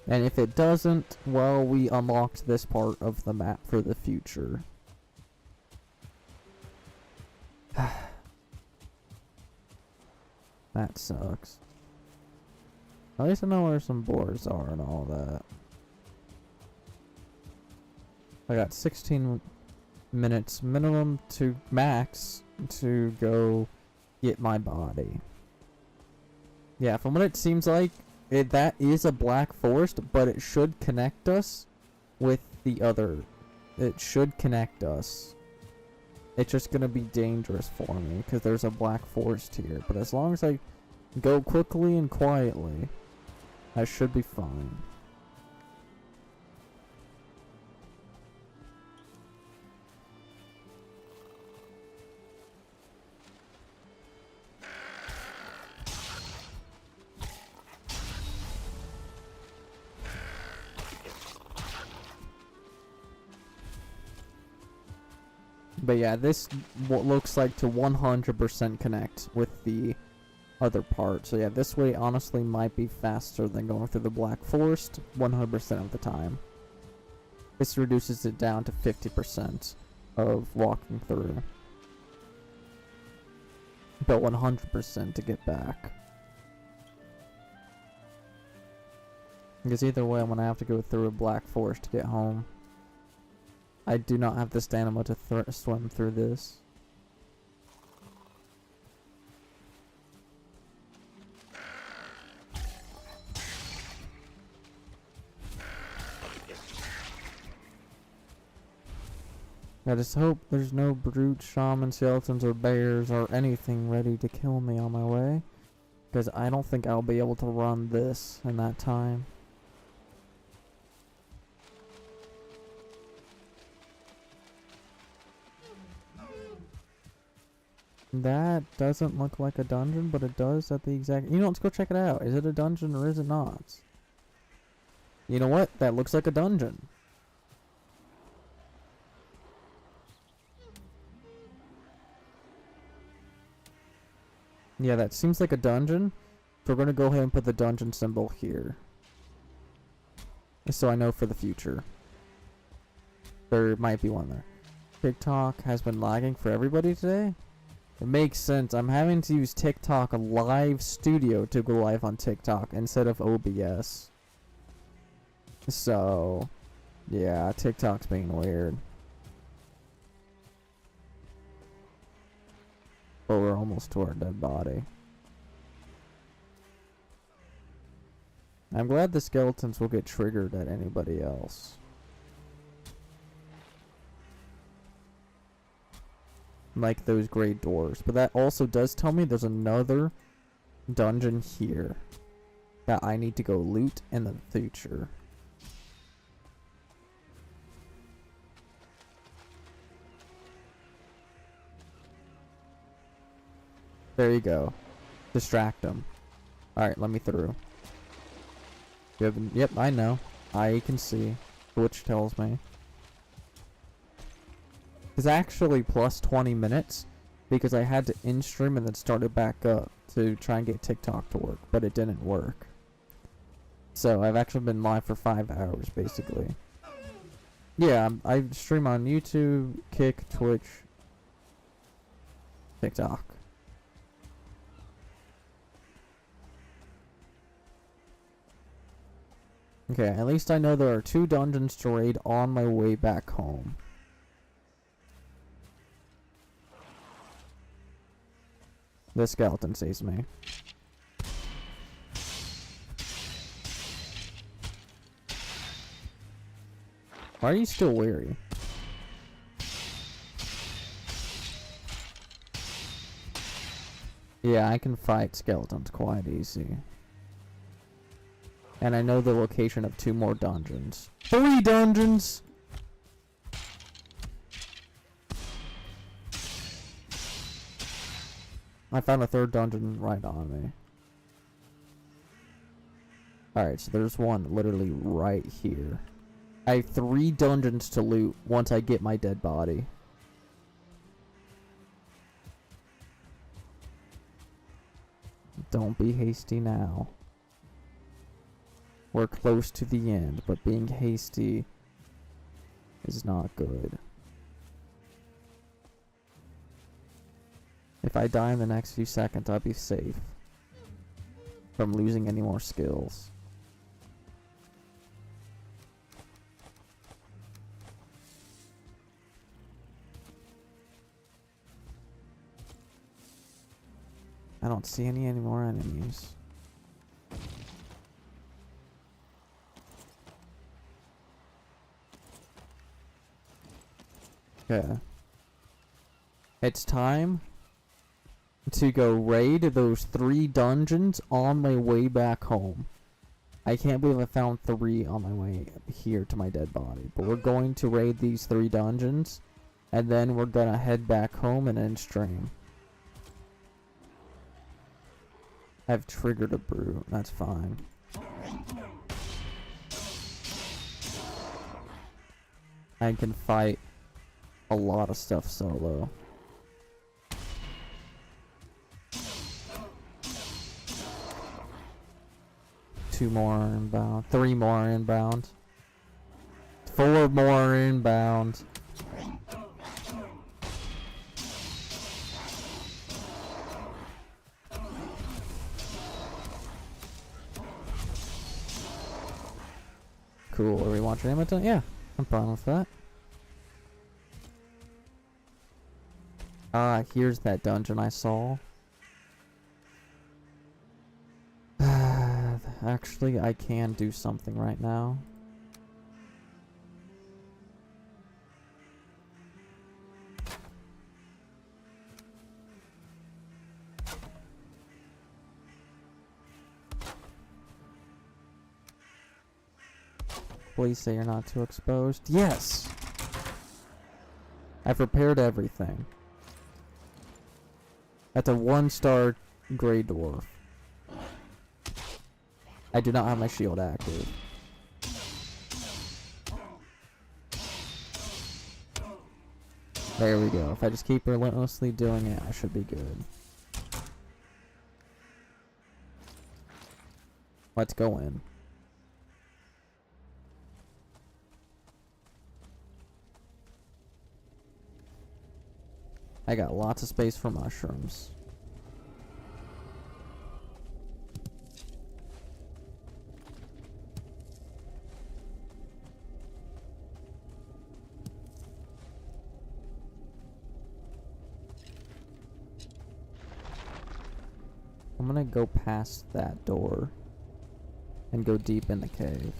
And if it doesn't, well, we unlocked this part of the map for the future. That sucks. At least I know where some boars are and all that. I got 16 minutes minimum to max to go get my body. Yeah, from what it seems like, that is a black forest, but it should connect us with the other. It should connect us. It's just gonna be dangerous for me because there's a black forest here. But as long as I go quickly and quietly, I should be fine. But yeah, this looks like to 100% connect with the other part. So yeah, this way honestly might be faster than going through the Black Forest 100% of the time. This reduces it down to 50% of walking through. But 100% to get back. Because either way, I'm going to have to go through a Black Forest to get home. I do not have the stamina to swim through this. I just hope there's no brute shaman skeletons or bears or anything ready to kill me on my way. Because I don't think I'll be able to run this in that time. That doesn't look like a dungeon, but it does at the exact... You know, let's go check it out. Is it a dungeon or is it not? You know what? That looks like a dungeon. Yeah, that seems like a dungeon. So we're going to go ahead and put the dungeon symbol here. So I know for the future. There might be one there. TikTok has been lagging for everybody today. It makes sense. I'm having to use TikTok Live Studio to go live on TikTok instead of OBS. So, yeah, TikTok's being weird. But we're almost to our dead body. I'm glad the skeletons will get triggered at anybody else. Like those great doors. But that also does tell me there's another dungeon here that I need to go loot in the future. There you go. Distract them. Alright, let me through. Yep, I know. I can see. Which tells me. It's actually plus 20 minutes because I had to in stream and then start it back up to try and get TikTok to work, but it didn't work. So I've actually been live for 5 hours basically. Yeah, I stream on YouTube, Kick, Twitch, TikTok. Okay, at least I know there are 2 dungeons to raid on my way back home. This skeleton sees me. Why are you still weary? Yeah, I can fight skeletons quite easy. And I know the location of 2 more dungeons. 3 dungeons! I found a 3rd dungeon right on me. Alright, so there's one literally right here. I have 3 dungeons to loot once I get my dead body. Don't be hasty now. We're close to the end, but being hasty is not good. If I die in the next few seconds, I'll be safe from losing any more skills. I don't see any more enemies. Okay. It's time to go raid those 3 dungeons on my way back home. I can't believe I found 3 on my way here to my dead body. But we're going to raid these 3 dungeons. And then we're gonna head back home and end stream. I've triggered a brute. That's fine. I can fight a lot of stuff solo. Two more inbound. 3 more inbound. 4 more inbound. Cool. Are we watching Hamilton? Yeah, I'm fine with that. Ah, here's that dungeon I saw. Actually, I can do something right now. Please say you're not too exposed. Yes! I've repaired everything. That's a 1-star Grey Dwarf. I do not have my shield active. There we go. If I just keep relentlessly doing it, I should be good. Let's go in. I got lots of space for mushrooms. I'm gonna go past that door and go deep in the cave.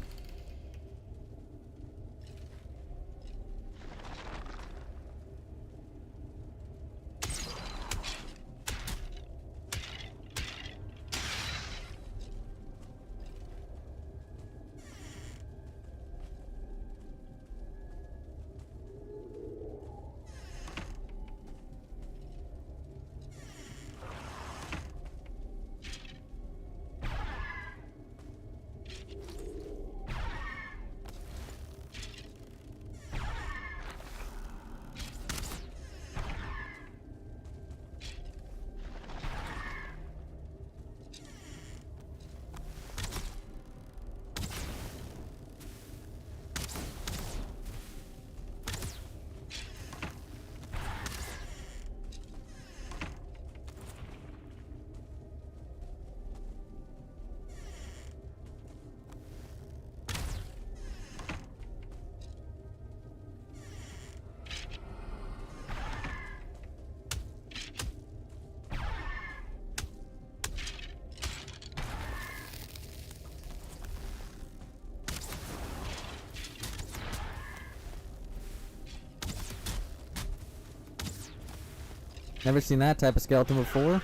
Never seen that type of skeleton before,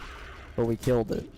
but we killed it.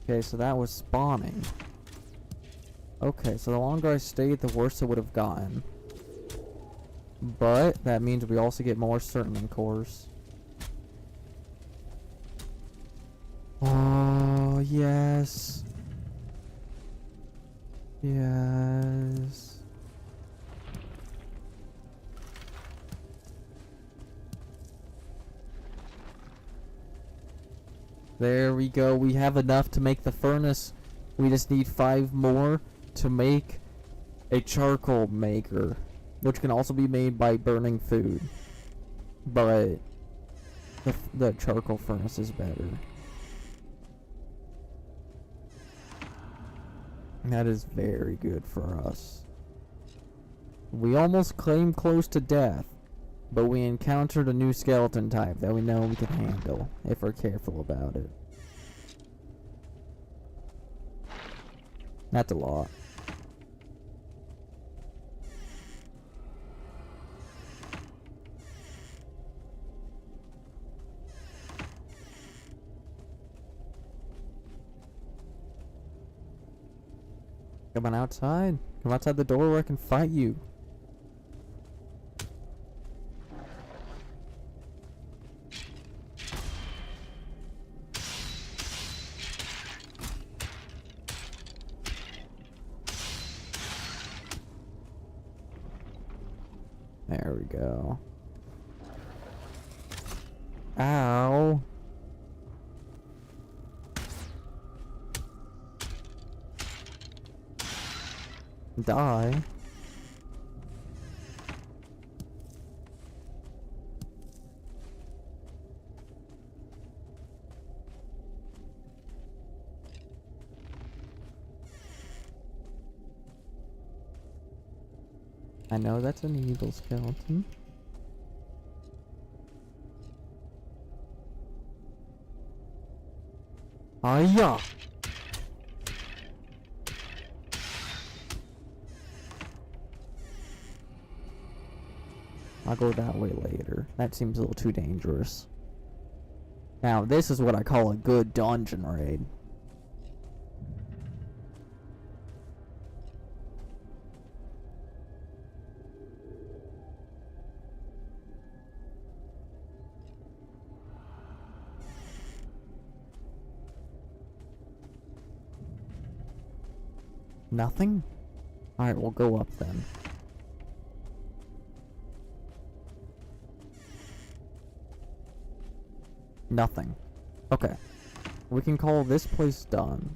Okay, so that was spawning. Okay, so the longer I stayed, the worse it would have gotten. But that means we also get more certain cores. Oh, yes. Yes. There we go. We have enough to make the furnace. We just need 5 more to make a charcoal maker, which can also be made by burning food. But the charcoal furnace is better. That is very good for us. We almost came close to death, but we encountered a new skeleton type that we know we can handle if we're careful about it. That's a lot. Come on outside. Come outside the door where I can fight you. There we go. Ow. Die. I know that's an evil skeleton. Hiya! I'll go that way later. That seems a little too dangerous. Now, this is what I call a good dungeon raid. Nothing? Alright, we'll go up then. Nothing. Okay. We can call this place done.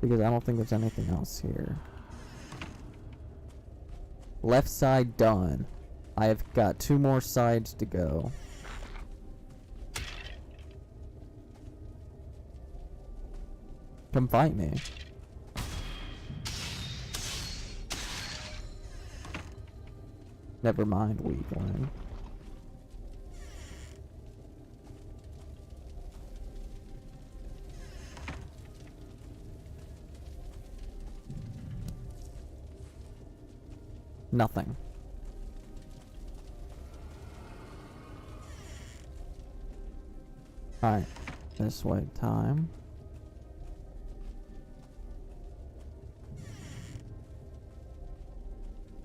Because I don't think there's anything else here. Left side done. I have got 2 more sides to go. Come fight me. Never mind, weakling. Nothing. Alright. This way time.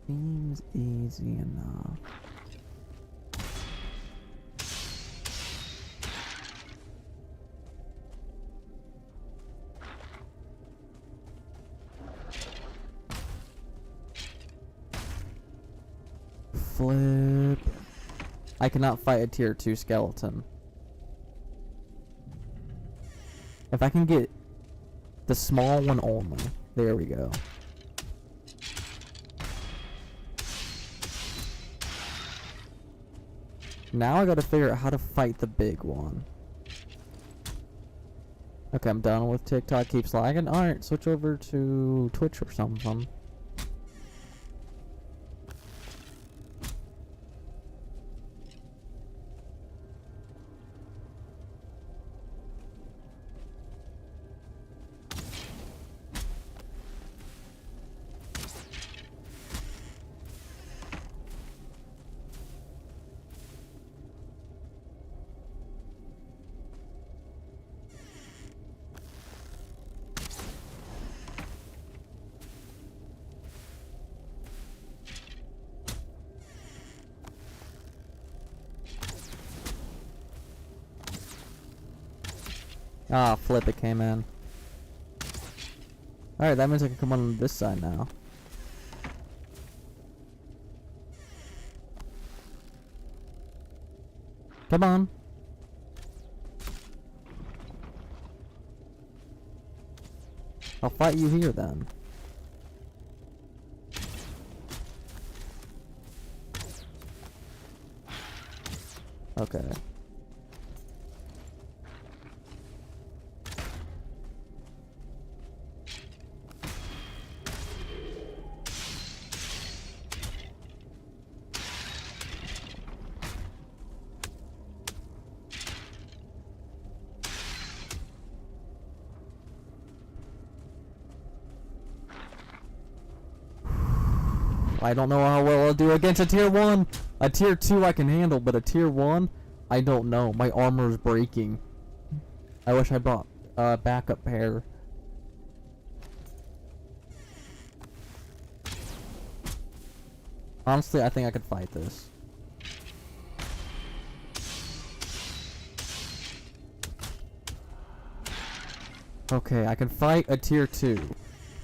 Seems easy enough. Flip. I cannot fight a tier 2 skeleton. If I can get the small one only. There we go. Now I gotta figure out how to fight the big one. Okay, I'm done with TikTok. Keeps lagging. Alright, switch over to Twitch or something. Ah, flip, it came in. Alright, that means I can come on this side now. Come on. I'll fight you here then. Okay. I don't know how well I'll do against a tier 1. A tier 2 I can handle, but a tier 1, I don't know. My armor is breaking. I wish I bought a backup pair. Honestly, I think I could fight this. Okay, I can fight a tier 2.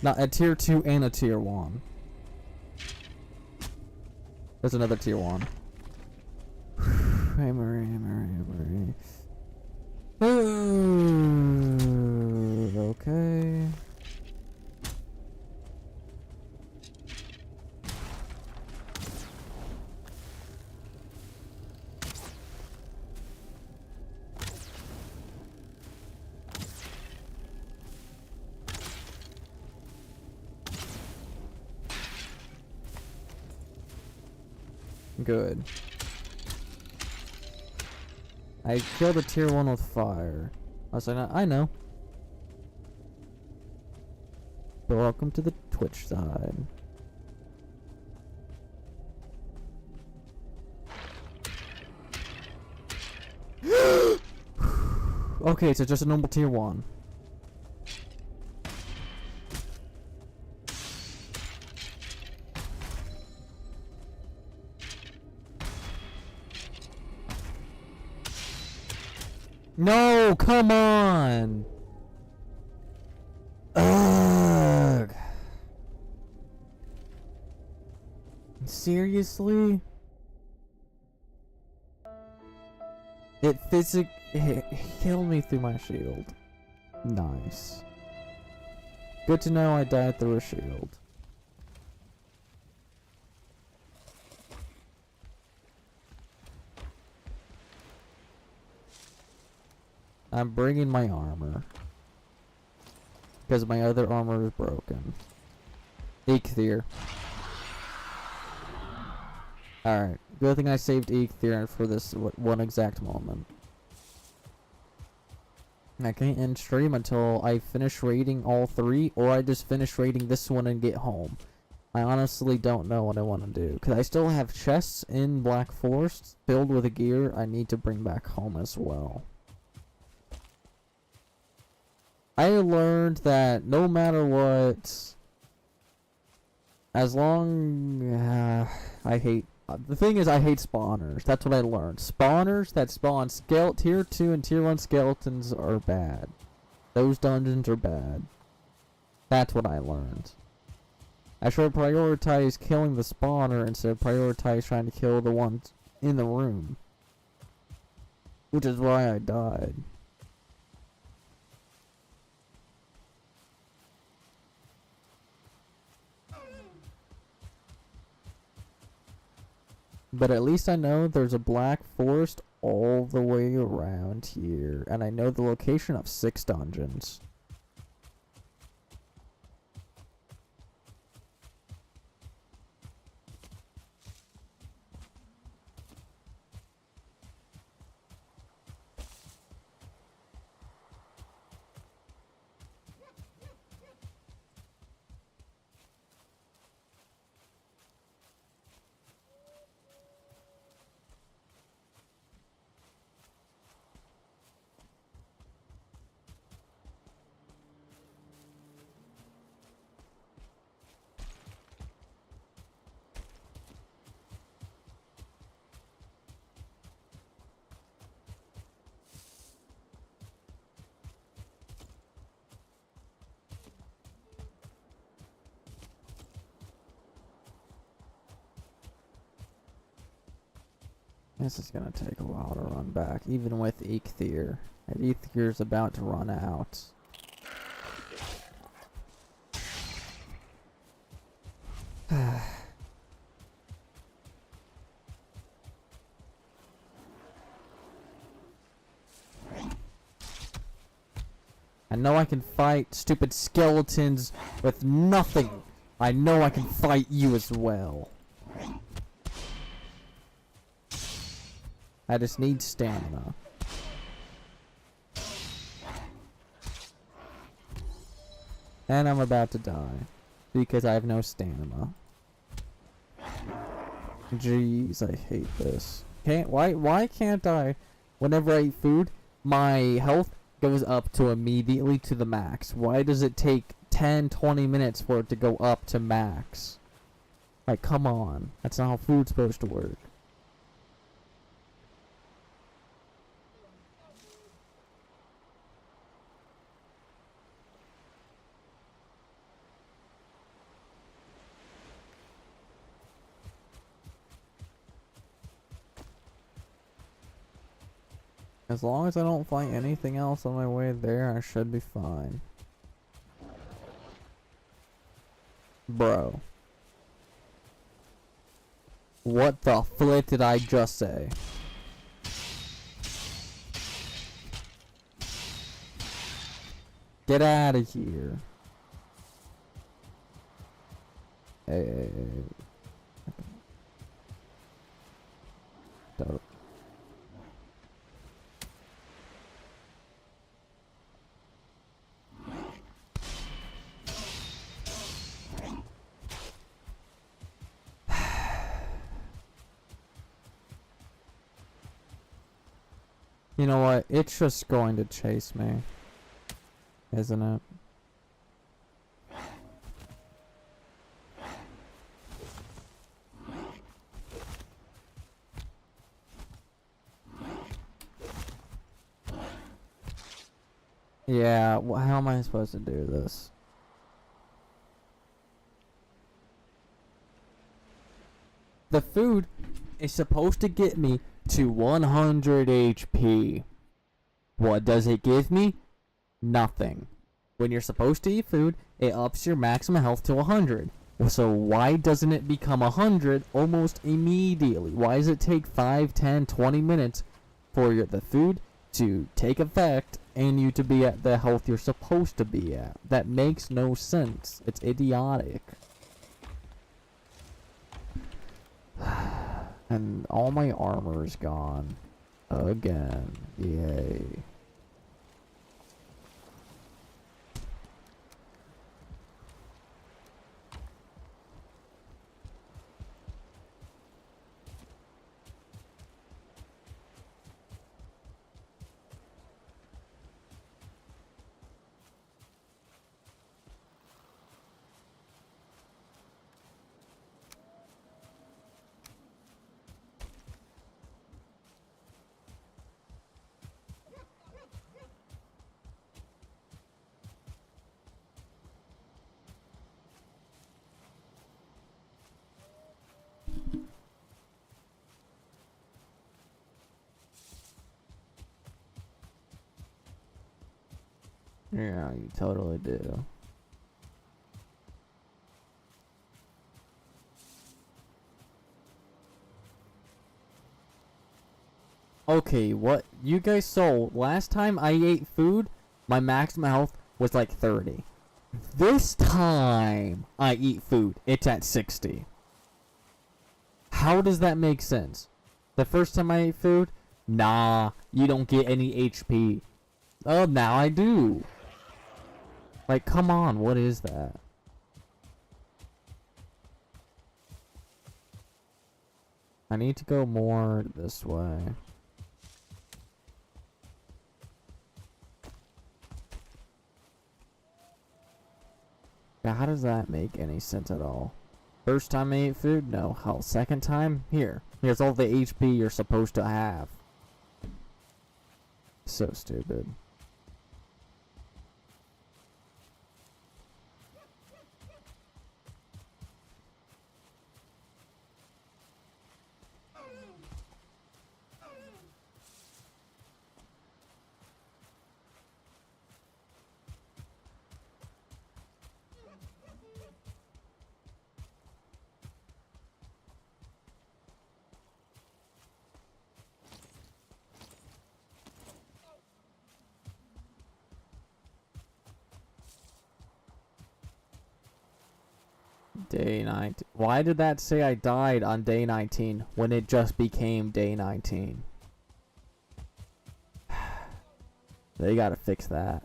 Not a tier 2 and a tier 1. There's another tier 1. Hey, Marie, Marie, Marie. Okay. Good. I killed a tier 1 with fire. I was like, I know. But welcome to the Twitch side. Okay, so just a normal tier 1. No, come on! Ugh. Seriously? It killed me through my shield. Nice. Good to know I died through a shield. I'm bringing my armor. Because my other armor is broken. Eikthyr. Alright. Good thing I saved Eikthyr for this one exact moment. I can't end stream until I finish raiding all 3, or I just finish raiding this one and get home. I honestly don't know what I want to do. Because I still have chests in Black Forest filled with gear I need to bring back home as well. I learned that no matter what, as long, I hate, the thing is I hate spawners. That's what I learned. Spawners that spawn tier 2 and tier 1 skeletons are bad. Those dungeons are bad. That's what I learned. I should prioritize killing the spawner instead of prioritize trying to kill the ones in the room. Which is why I died. But at least I know there's a Black Forest all the way around here. And I know the location of 6 dungeons. This is gonna take a while to run back, even with Eikthyr. And Eiktyr's about to run out. I know I can fight stupid skeletons with nothing. I know I can fight you as well. I just need stamina. And I'm about to die because I have no stamina. Jeez, I hate this. Why can't I, whenever I eat food, my health goes up to immediately to the max? Why does it take 10-20 minutes for it to go up to max? Like, come on. That's not how food's supposed to work. As long as I don't find anything else on my way there, I should be fine. Bro. What the flip did I just say? Get out of here. Hey. Don't. You know what? It's just going to chase me. Isn't it? Yeah, how am I supposed to do this? The food is supposed to get me to 100 HP. What does it give me? Nothing. When you're supposed to eat food, it ups your maximum health to 100. So why doesn't it become 100 almost immediately? Why does it take 5, 10, 20 minutes for the food to take effect and you to be at the health you're supposed to be at? That makes no sense. It's idiotic. And all my armor is gone. Again. Yay. Yeah, you totally do. Okay, what you guys saw last time I ate food, my maximum health was like 30. This time I eat food, it's at 60. How does that make sense? The first time I ate food, nah, you don't get any HP. Oh, now I do. Like, come on, what is that? I need to go more this way. Yeah, how does that make any sense at all? First time I ate food? No. Hell, second time? Here's all the HP you're supposed to have. So stupid. Day 19. Why did that say I died on day 19 when it just became day 19? They gotta fix that.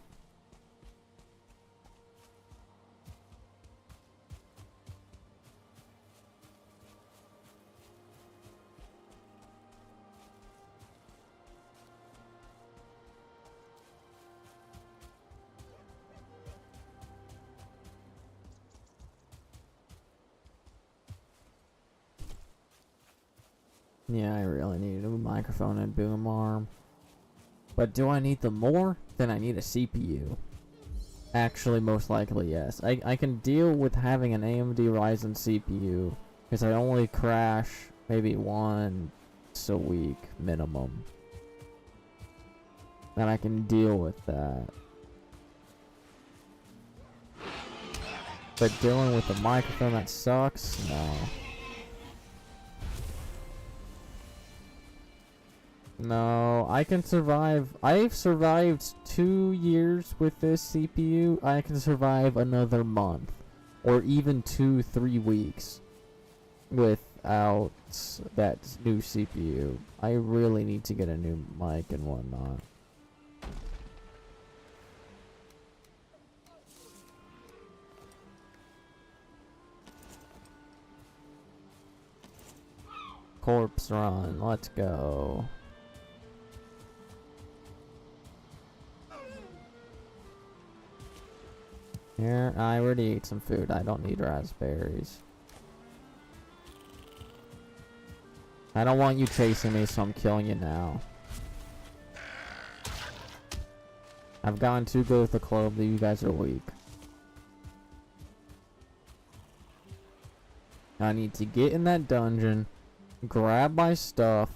Yeah, I really need a new microphone and boom arm. But do I need them more? Then I need a CPU. Actually, most likely, yes. I can deal with having an AMD Ryzen CPU, because I only crash maybe once a week, minimum. And I can deal with that. But dealing with a microphone that sucks? No. No, I can survive. I've survived 2 years with this CPU. I can survive another month. Or even 2-3 weeks. Without that new CPU. I really need to get a new mic and whatnot. Corpse run, let's go. Here, I already ate some food. I don't need raspberries. I don't want you chasing me, so I'm killing you now. I've gotten too good with the club that you guys are weak. I need to get in that dungeon, grab my stuff,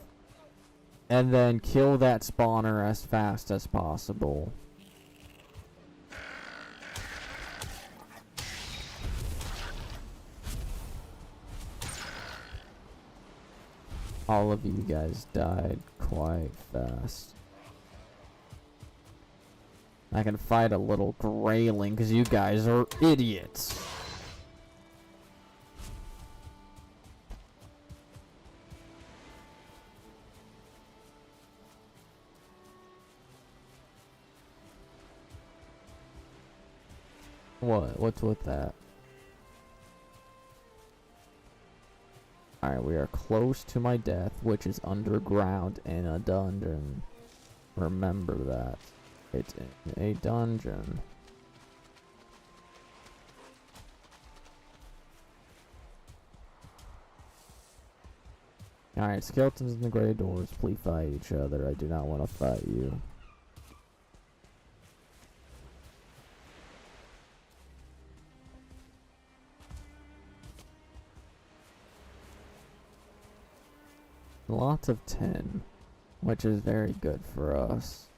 and then kill that spawner as fast as possible. All of you guys died quite fast. I can fight a little grayling because you guys are idiots. What? What's with that? Alright, we are close to my death, which is underground in a dungeon. Remember that. It's in a dungeon. Alright, skeletons in the gray doors, please fight each other. I do not want to fight you. Lots of 10, which is very good for us.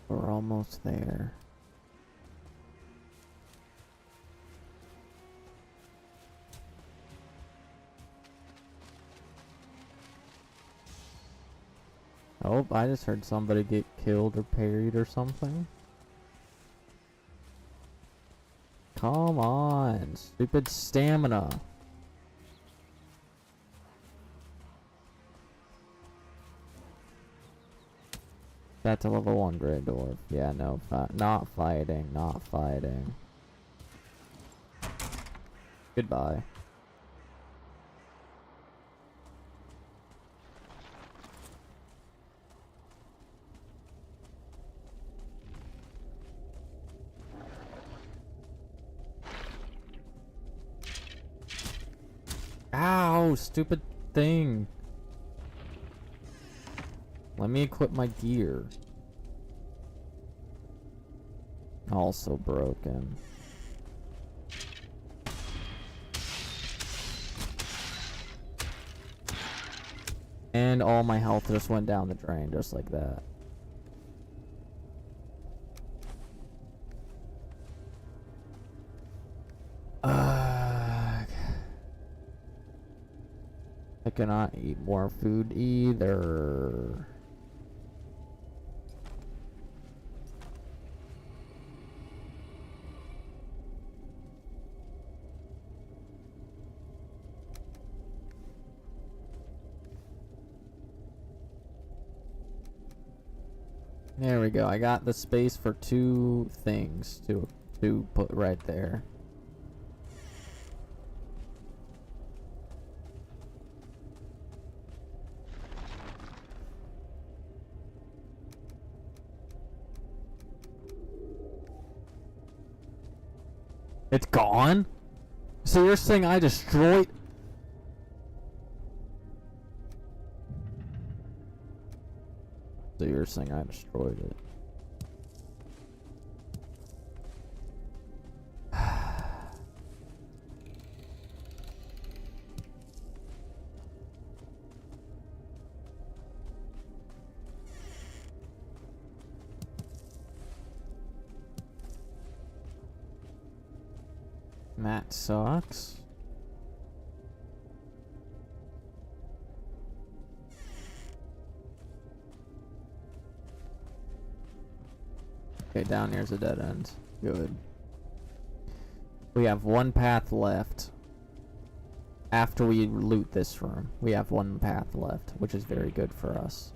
We're almost there. Oh, I just heard somebody get killed or parried or something. Come on, stupid stamina. That's a level 1 Grey Dwarf. Yeah, no, not fighting, not fighting. Goodbye. Ow, stupid thing. Let me equip my gear. Also broken. And all my health just went down the drain, just like that. I cannot eat more food either. There we go. I got the space for 2 things to put right there. It's gone? So you're saying I destroyed... So you're saying I destroyed it. That sucks. Okay, down here's a dead end. Good. We have 1 path left. After we loot this room, we have 1 path left, which is very good for us.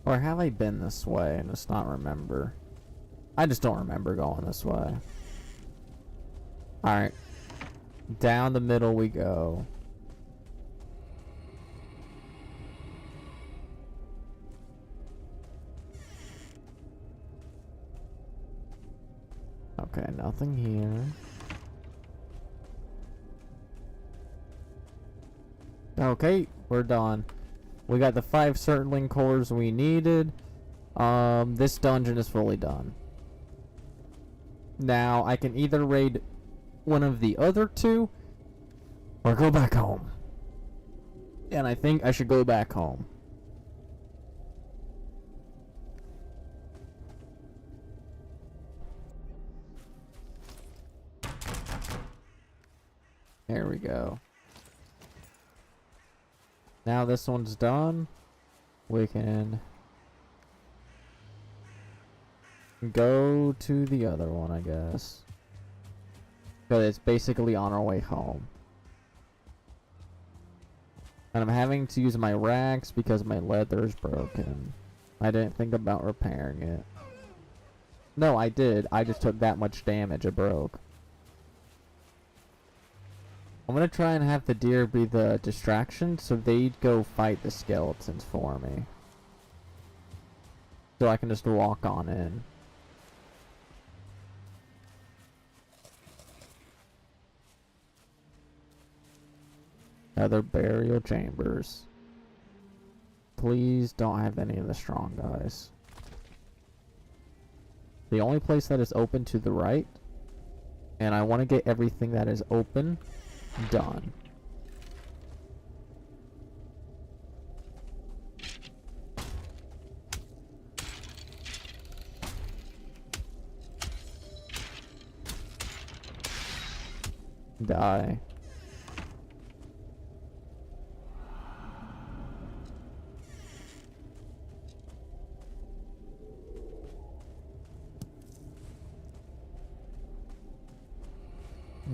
Or have I been this way and just not remember? I just don't remember going this way. Alright. Down the middle we go. Okay, nothing here. Okay, we're done. We got the 5 Certling cores we needed. This dungeon is fully done. Now, I can either raid one of the other 2, or go back home. And I think I should go back home. There we go. Now this one's done, we can go to the other one, I guess. Because it's basically on our way home. And I'm having to use my rags because my leather is broken. I didn't think about repairing it. No, I did. I just took that much damage. It broke. I'm gonna try and have the deer be the distraction so they'd go fight the skeletons for me. So I can just walk on in. Other burial chambers. Please don't have any of the strong guys. The only place that is open to the right, and I want to get everything that is open done. Die.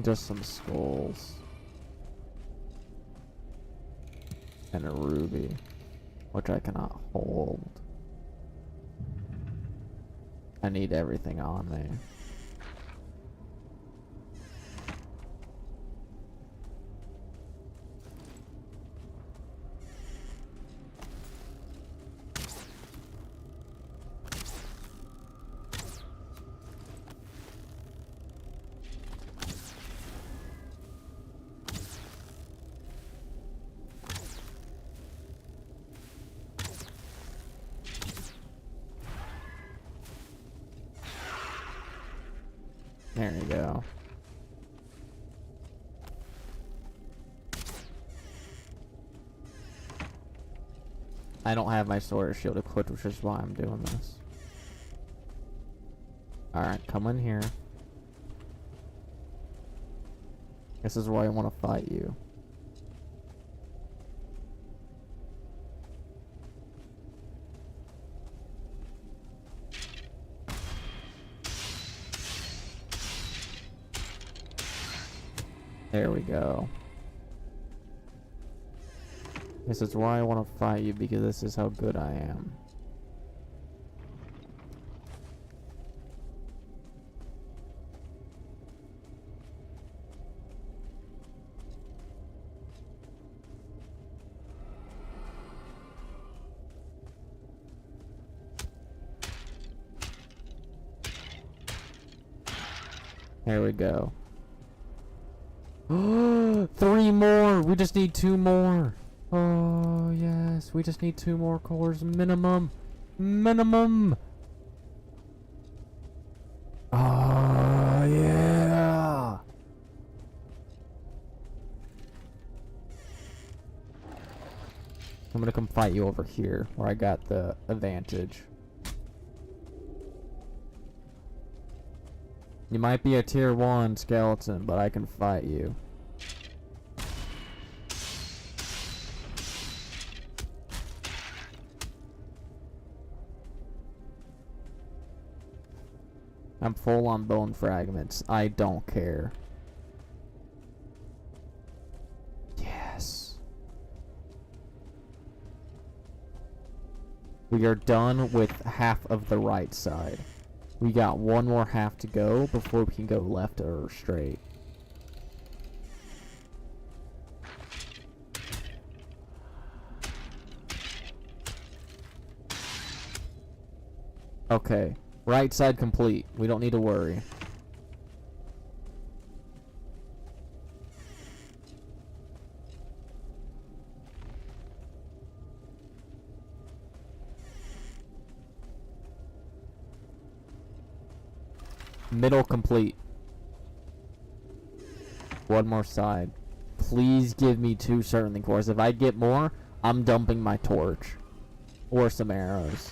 Just some skulls. And a ruby, which I cannot hold. I need everything on me. There you go. I don't have my sword or shield equipped, which is why I'm doing this. Alright, come in here. This is why I want to fight you. There we go. This is why I want to fight you, because this is how good I am. There we go. 3 more! We just need 2 more! Oh, yes. We just need 2 more cores. Minimum! Minimum! Oh, yeah! I'm gonna come fight you over here, where I got the advantage. You might be a tier 1 skeleton, but I can fight you. I'm full on bone fragments. I don't care. Yes. We are done with half of the right side. We got 1 more half to go before we can go left or straight. Okay. Right side complete. We don't need to worry. Middle complete. 1 more side. Please give me 2 certainly cores. If I get more, I'm dumping my torch. Or some arrows.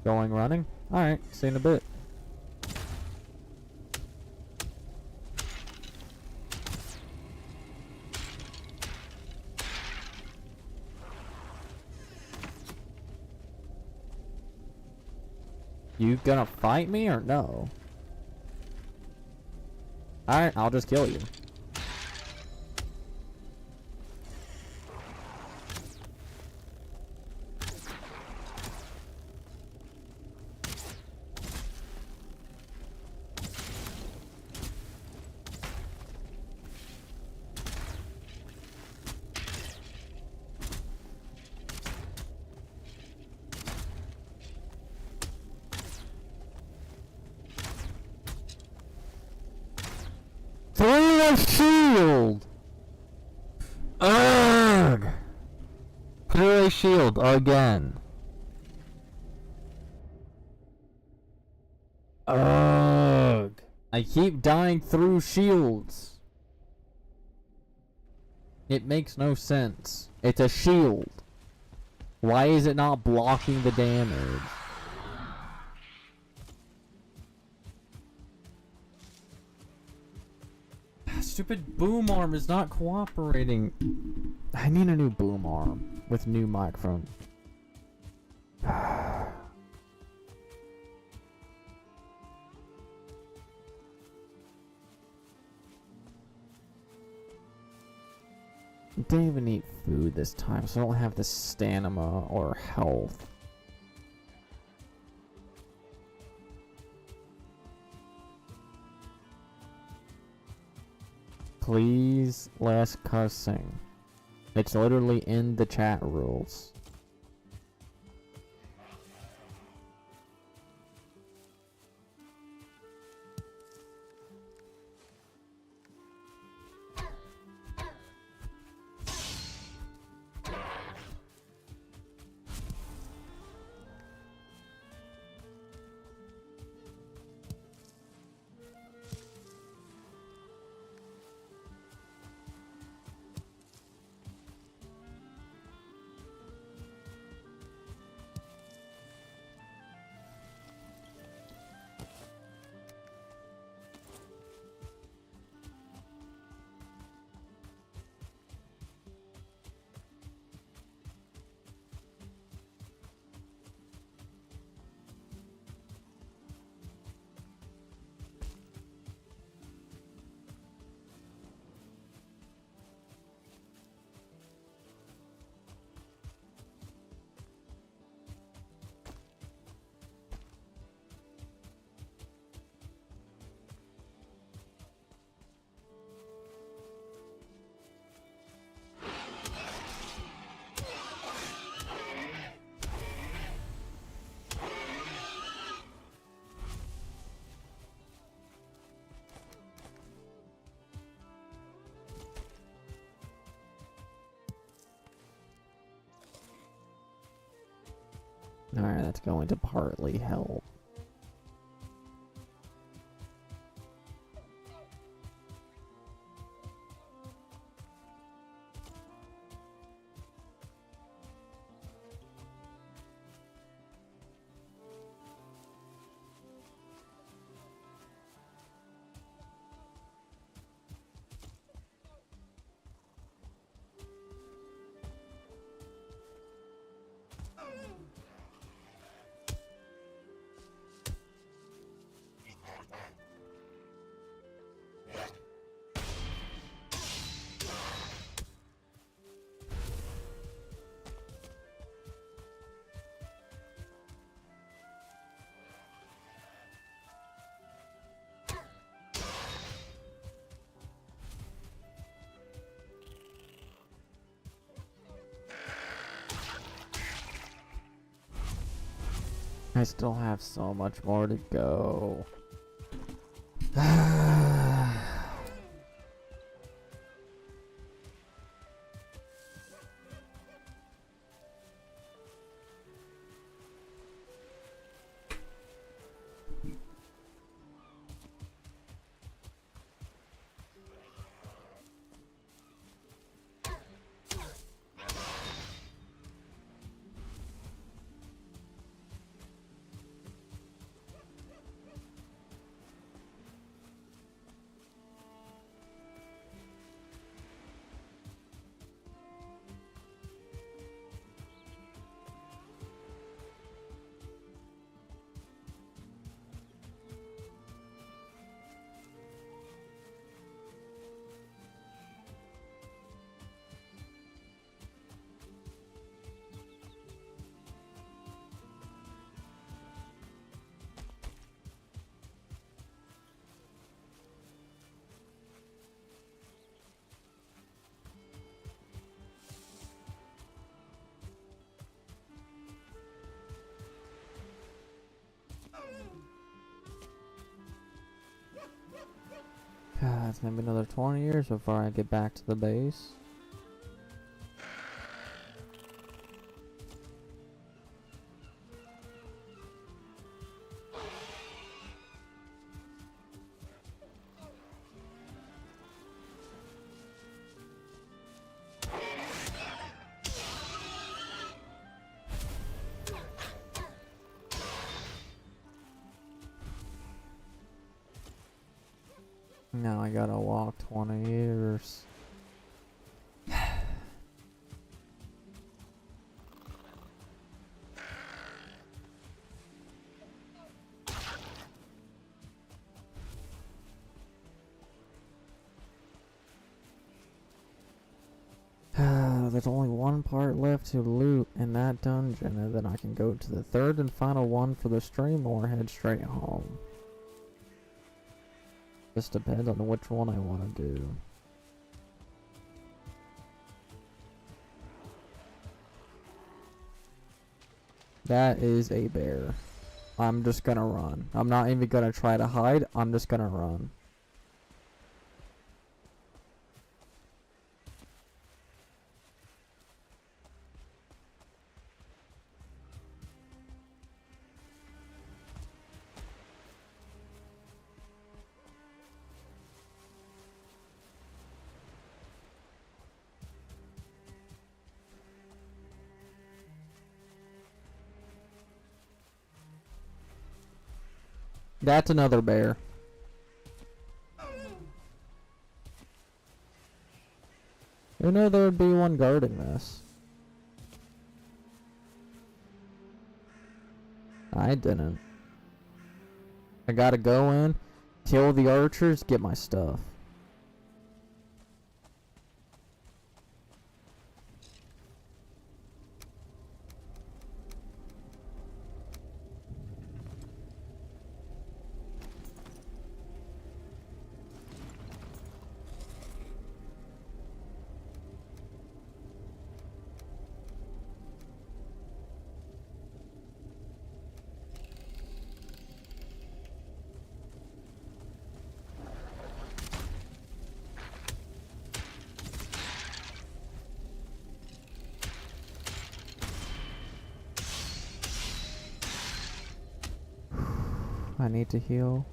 Going running? Alright, see you in a bit. You gonna fight me or no? Alright, I'll just kill you. Through a shield! Ugh! Through a shield again. Ugh! I keep dying through shields. It makes no sense. It's a shield. Why is it not blocking the damage? Stupid boom arm is not cooperating. I need a new boom arm with new microphone. I didn't even eat food this time, so I don't have the stamina or health. Please, less cussing. It's literally in the chat rules. Alright, that's going to partly help. I still have so much more to go. God, it's maybe another 20 years before I get back to the base. Now I gotta walk 20 years. There's only one part left to loot in that dungeon, and then I can go to the third and final one for the stream or head straight home. Just depends on which one I want to do. That is a bear. I'm just gonna run. I'm not even gonna try to hide. I'm just gonna run. That's another bear. Who knew there would be one guarding this? I didn't. I gotta go in, kill the archers, get my stuff. I need to heal.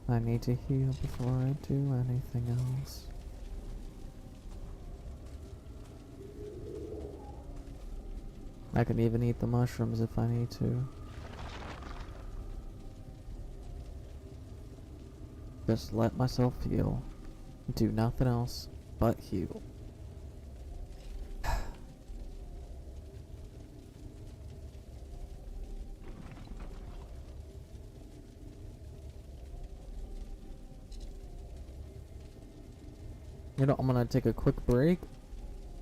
I need to heal before I do anything else. I can even eat the mushrooms if I need to. Just let myself heal. Do nothing else but heal. You know, I'm gonna take a quick break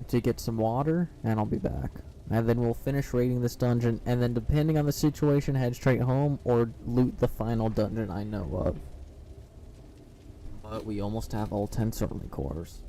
to get some water, and I'll be back. And then we'll finish raiding this dungeon, and then depending on the situation, head straight home or loot the final dungeon I know of. But we almost have all 10 circling cores.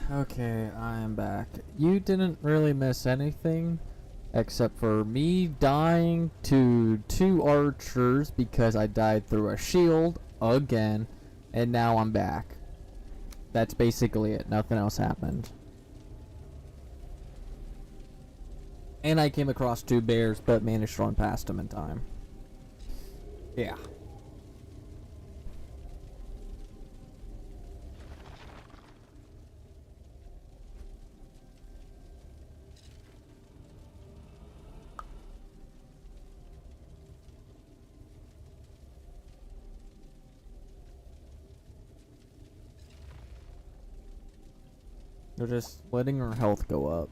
Okay, I am back. You didn't really miss anything except for me dying to 2 archers because I died through a shield again, and now I'm back. That's basically it. Nothing else happened. And I came across 2 bears, but managed to run past them in time. Yeah. They're just letting her health go up.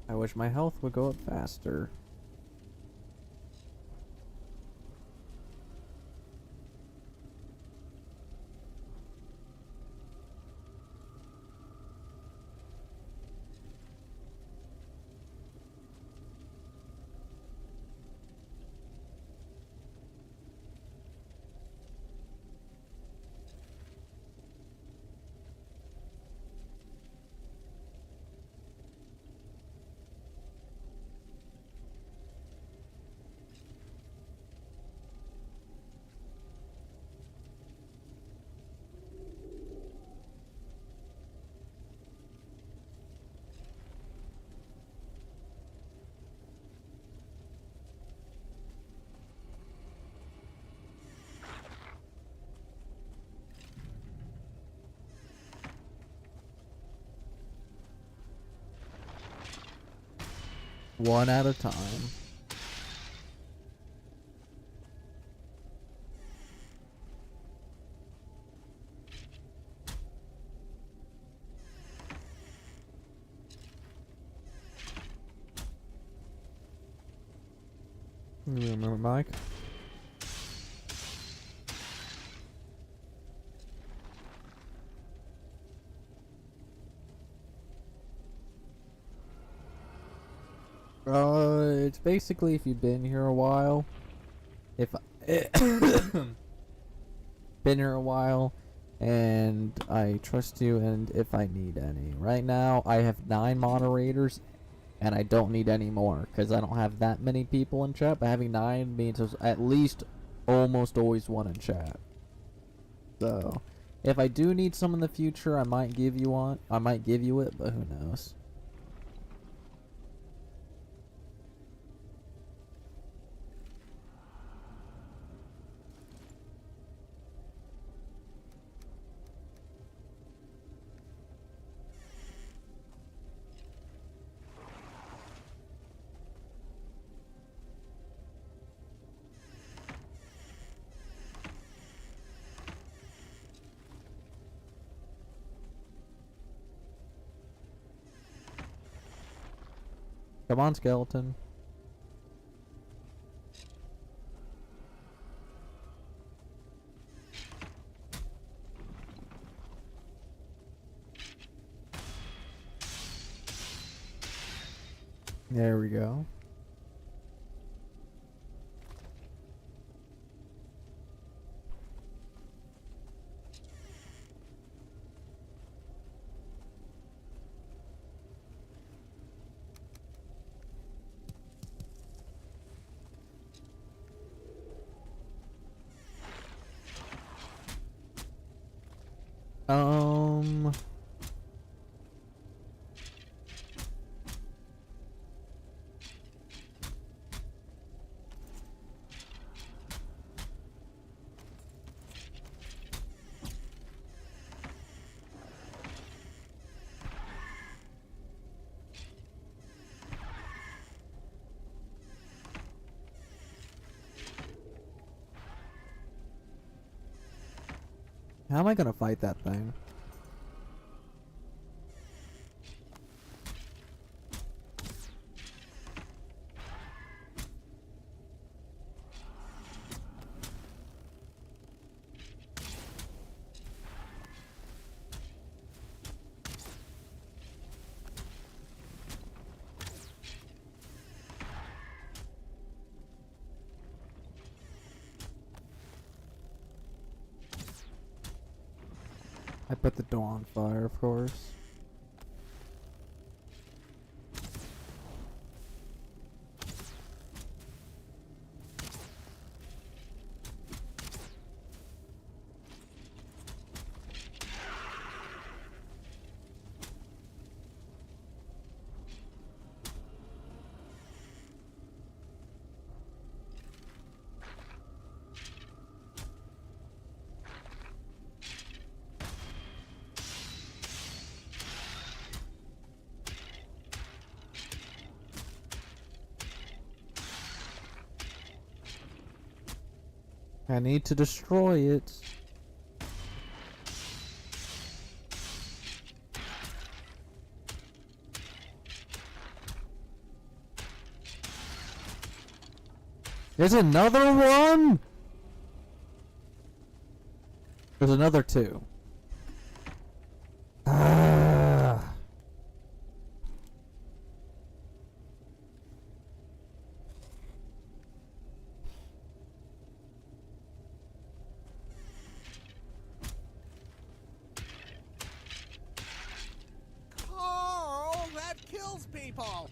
I wish my health would go up faster. One at a time. You remember Mike? It's basically if you've been here a while. If been here a while, and I trust you, and if I need any. Right now, I have 9 moderators, and I don't need any more, because I don't have that many people in chat, but having 9 means there's at least almost always one in chat. So, if I do need some in the future, I might give you one. I might give you it, but who knows. Come on, skeleton. There we go. How am I gonna fight that thing? I put the door on fire, of course. I need to destroy it. There's another one? There's another 2. Ah. Carl, that kills people.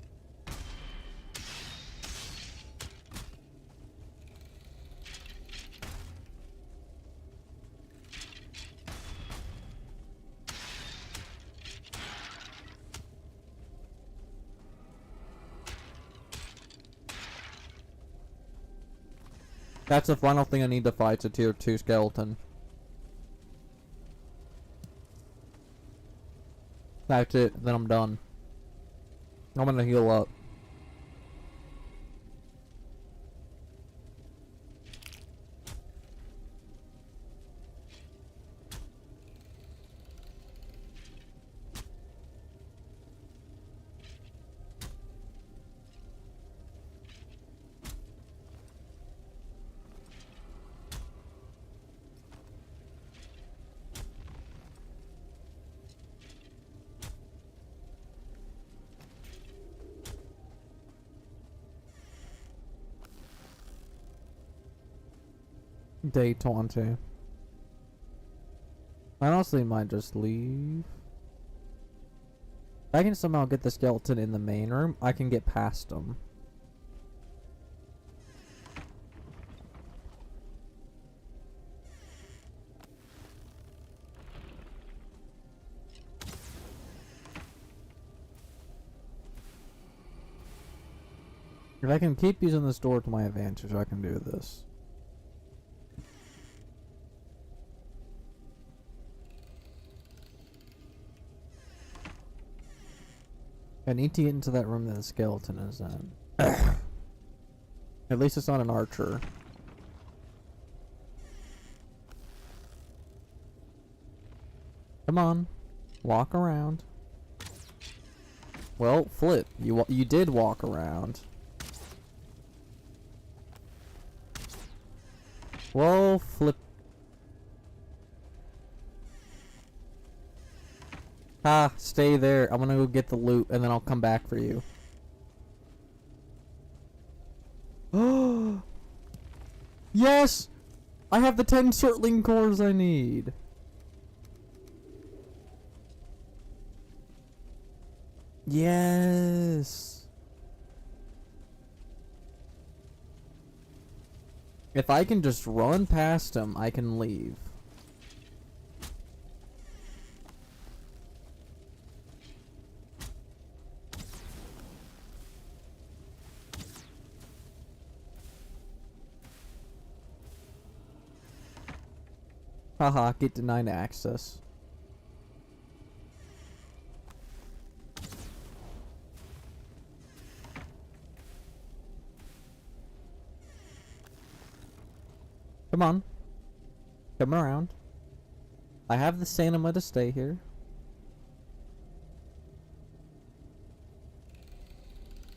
That's the final thing I need to fight, a tier 2 skeleton. That's it, then I'm done. I'm gonna heal up. Day 20. I honestly might just leave. If I can somehow get the skeleton in the main room, I can get past him. If I can keep using this door to my advantage, I can do this. I need to get into that room that the skeleton is in. At least it's not an archer. Come on. Walk around. Well, flip. You did walk around. Whoa, flip. Ah, stay there. I'm gonna go get the loot and then I'll come back for you. Oh! Yes! I have the 10 circling cores I need. Yes! If I can just run past him, I can leave. Haha, get denied access. Come on. Come around. I have the stamina to stay here.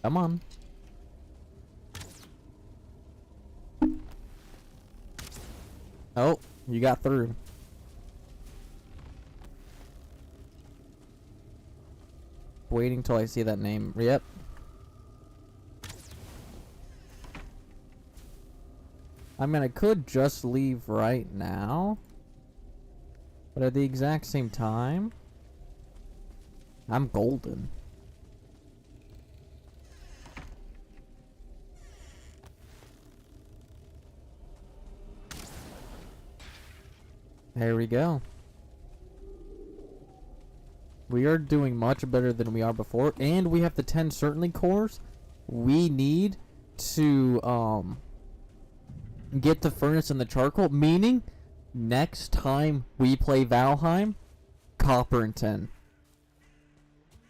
Come on. Oh, you got through. Waiting till I see that name. Yep. I mean, I could just leave right now. But at the exact same time, I'm golden. There we go. We are doing much better than we are before, and we have the 10 certainly cores we need to get the furnace and the charcoal, meaning next time we play Valheim, copper and tin.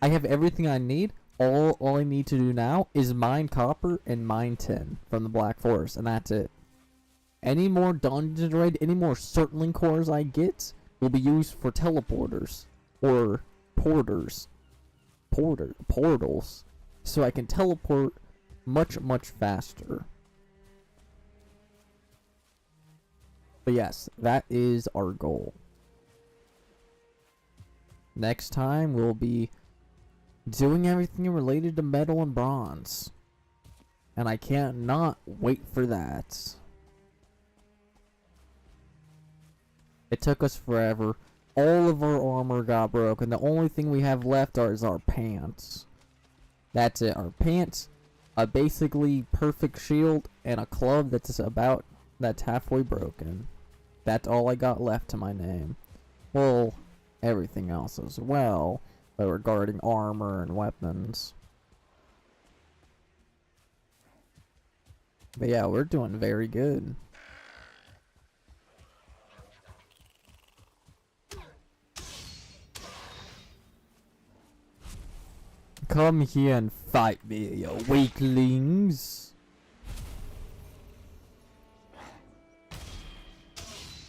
I have everything I need. All I need to do now is mine copper and mine tin from the Black Forest, and that's it. Any more dungeons raid, any more circling cores I get will be used for teleporters or portals, so I can teleport much faster. But yes, that is our goal. Next time we'll be doing everything related to metal and bronze, and I can't not wait for that. It took us forever. All of our armor got broken. The only thing we have left is our pants. That's it. Our pants, a basically perfect shield, and a club that's halfway broken. That's all I got left to my name. Well, everything else as well, but regarding armor and weapons. But yeah, we're doing very good. Come here and fight me, you weaklings.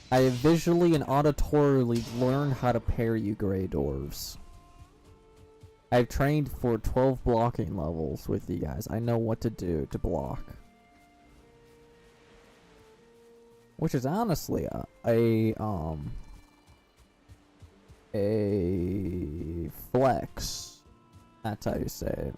I have visually and auditorily learned how to parry you Grey Dwarves. I've trained for 12 blocking levels with you guys. I know what to do to block. Which is honestly a flex. That's how you say it.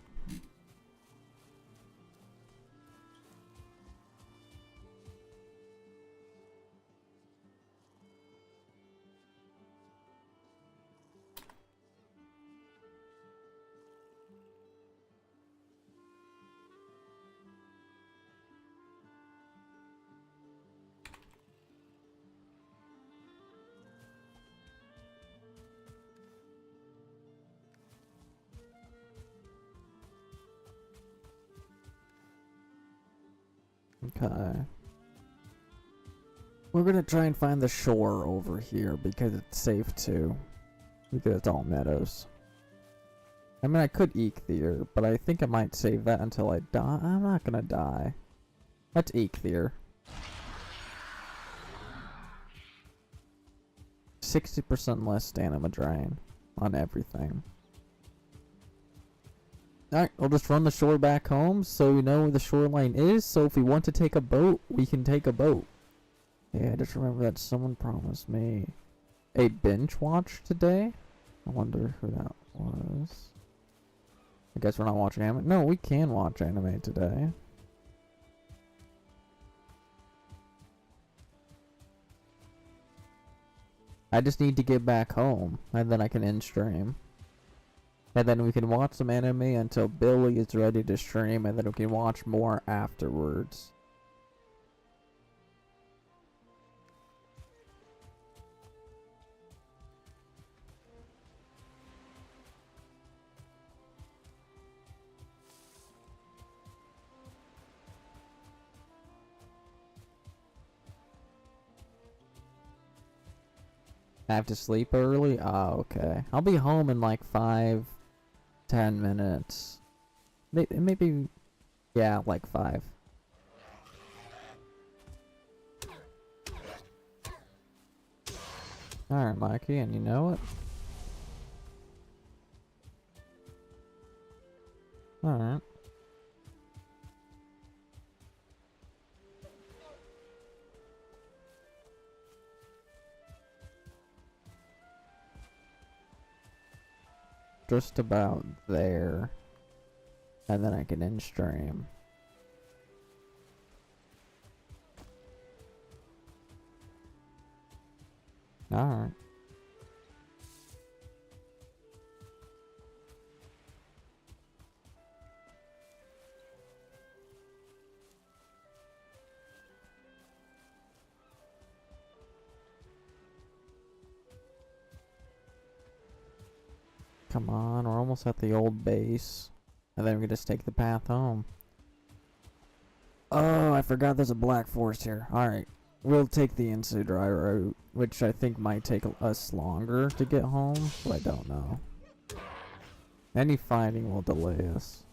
Okay. We're gonna try and find the shore over here because it's safe too. Because it's all meadows. I mean, I could eke there, but I think I might save that until I die. I'm not gonna die. Let's eke there. 60% less stamina drain on everything. Alright, we'll just run the shore back home so we know where the shoreline is, so if we want to take a boat, we can take a boat. Yeah, I just remember that someone promised me a binge watch today. I wonder who that was. I guess we're not watching anime. No, we can watch anime today. I just need to get back home, and then I can end stream. And then we can watch some anime until Billy is ready to stream, and then we can watch more afterwards. I have to sleep early? Ah, okay. I'll be home in like 5-10 minutes. Maybe, yeah, like 5. Alright, Mikey, and you know it? Alright. Just about there. And then I can end stream. Alright. Come on, we're almost at the old base. And then we can just take the path home. Oh, I forgot there's a black forest here. Alright. We'll take the Insudrai route, which I think might take us longer to get home, but I don't know. Any fighting will delay us.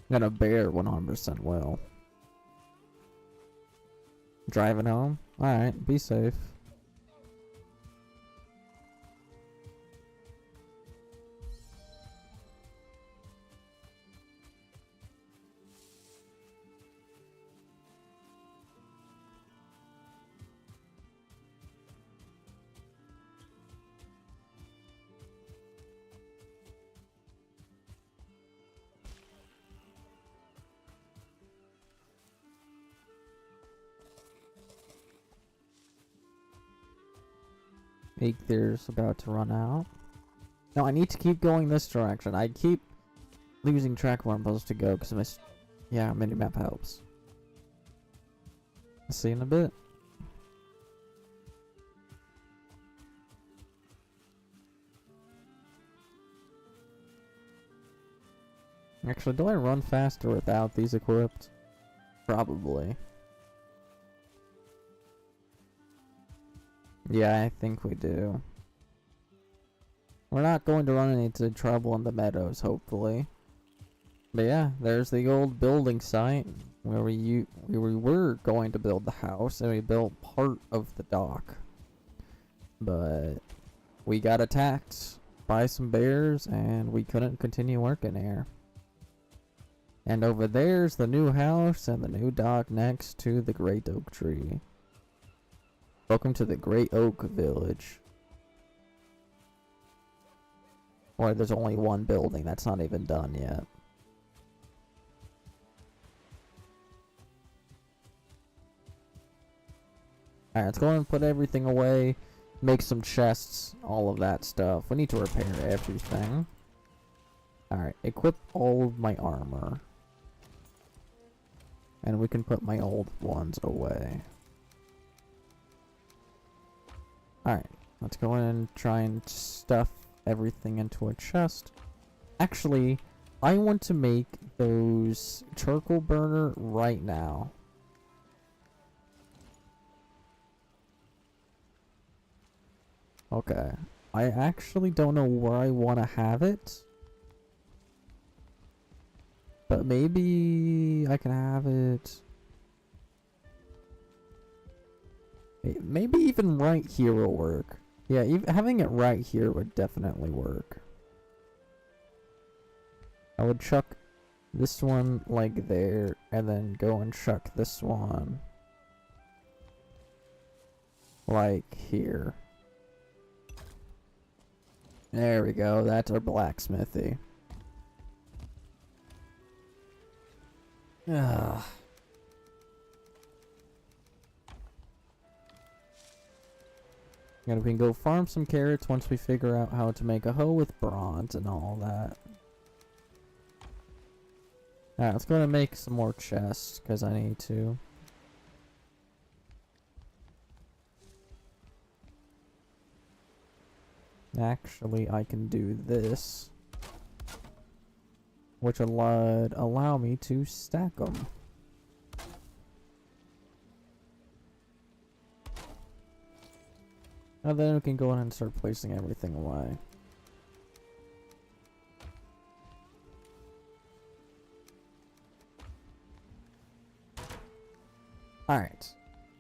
And a bear 100% will. Driving home? Alright, be safe. There's about to run out. No, I need to keep going this direction. I keep losing track of where I'm supposed to go because my minimap helps. See you in a bit. Actually, do I run faster without these equipped? Probably. Yeah, I think we do. We're not going to run into trouble in the meadows, hopefully. But yeah, there's the old building site where we were going to build the house, and we built part of the dock. But we got attacked by some bears, and we couldn't continue working there. And over there's the new house and the new dock next to the great oak tree. Welcome to the Great Oak Village. Or there's only one building that's not even done yet. Alright, let's go and put everything away. Make some chests, all of that stuff. We need to repair everything. Alright, equip all of my armor. And we can put my old ones away. Alright, let's go in and try and stuff everything into a chest. Actually, I want to make those charcoal burner right now. Okay. I actually don't know where I want to have it. But maybe I can have it... Maybe even right here will work. Yeah, even having it right here would definitely work. I would chuck this one like there, and then go and chuck this one like here. There we go, that's our blacksmithy. Ah. And we can go farm some carrots once we figure out how to make a hoe with bronze and all that. Alright, let's go ahead and make some more chests, because I need to. Actually, I can do this, which would allow me to stack them. And then we can go ahead and start placing everything away. Alright,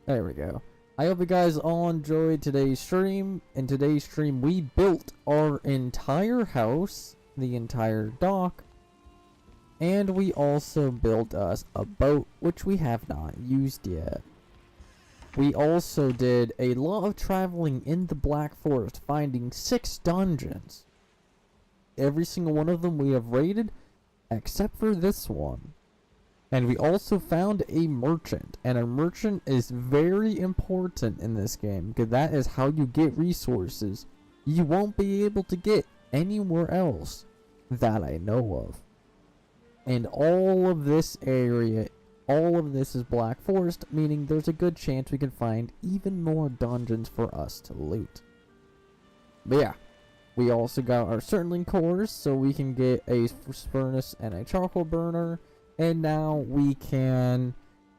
there we go. I hope you guys all enjoyed today's stream. In today's stream, we built our entire house, the entire dock, and we also built us a boat, which we have not used yet. We also did a lot of traveling in the Black Forest, finding 6 dungeons. Every single one of them we have raided, except for this one. And we also found a merchant, and a merchant is very important in this game, because that is how you get resources you won't be able to get anywhere else that I know of. And all of this area, all of this is Black Forest, meaning there's a good chance we can find even more dungeons for us to loot. But yeah, we also got our Certling cores, so we can get a furnace and a charcoal burner. And now we can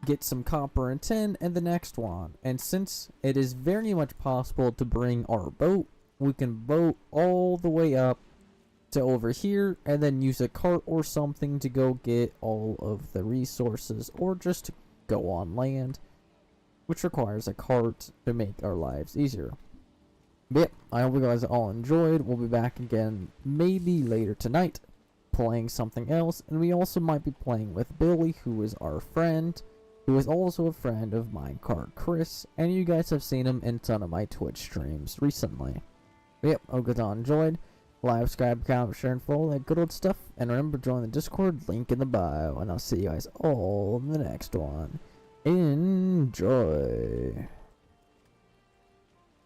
get some copper and tin in the next one. And since it is very much possible to bring our boat, we can boat all the way up to over here and then use a cart or something to go get all of the resources, or just go on land, which requires a cart to make our lives easier. But yeah, I hope you guys all enjoyed. We'll be back again maybe later tonight, playing something else, and we also might be playing with Billy, who is our friend, who is also a friend of Minecart Chris, and you guys have seen him in some of my Twitch streams recently. But yep, hope you all enjoyed. Like, subscribe, comment, share, and follow that good old stuff, and remember to join the Discord, link in the bio, and I'll see you guys all in the next one. Enjoy!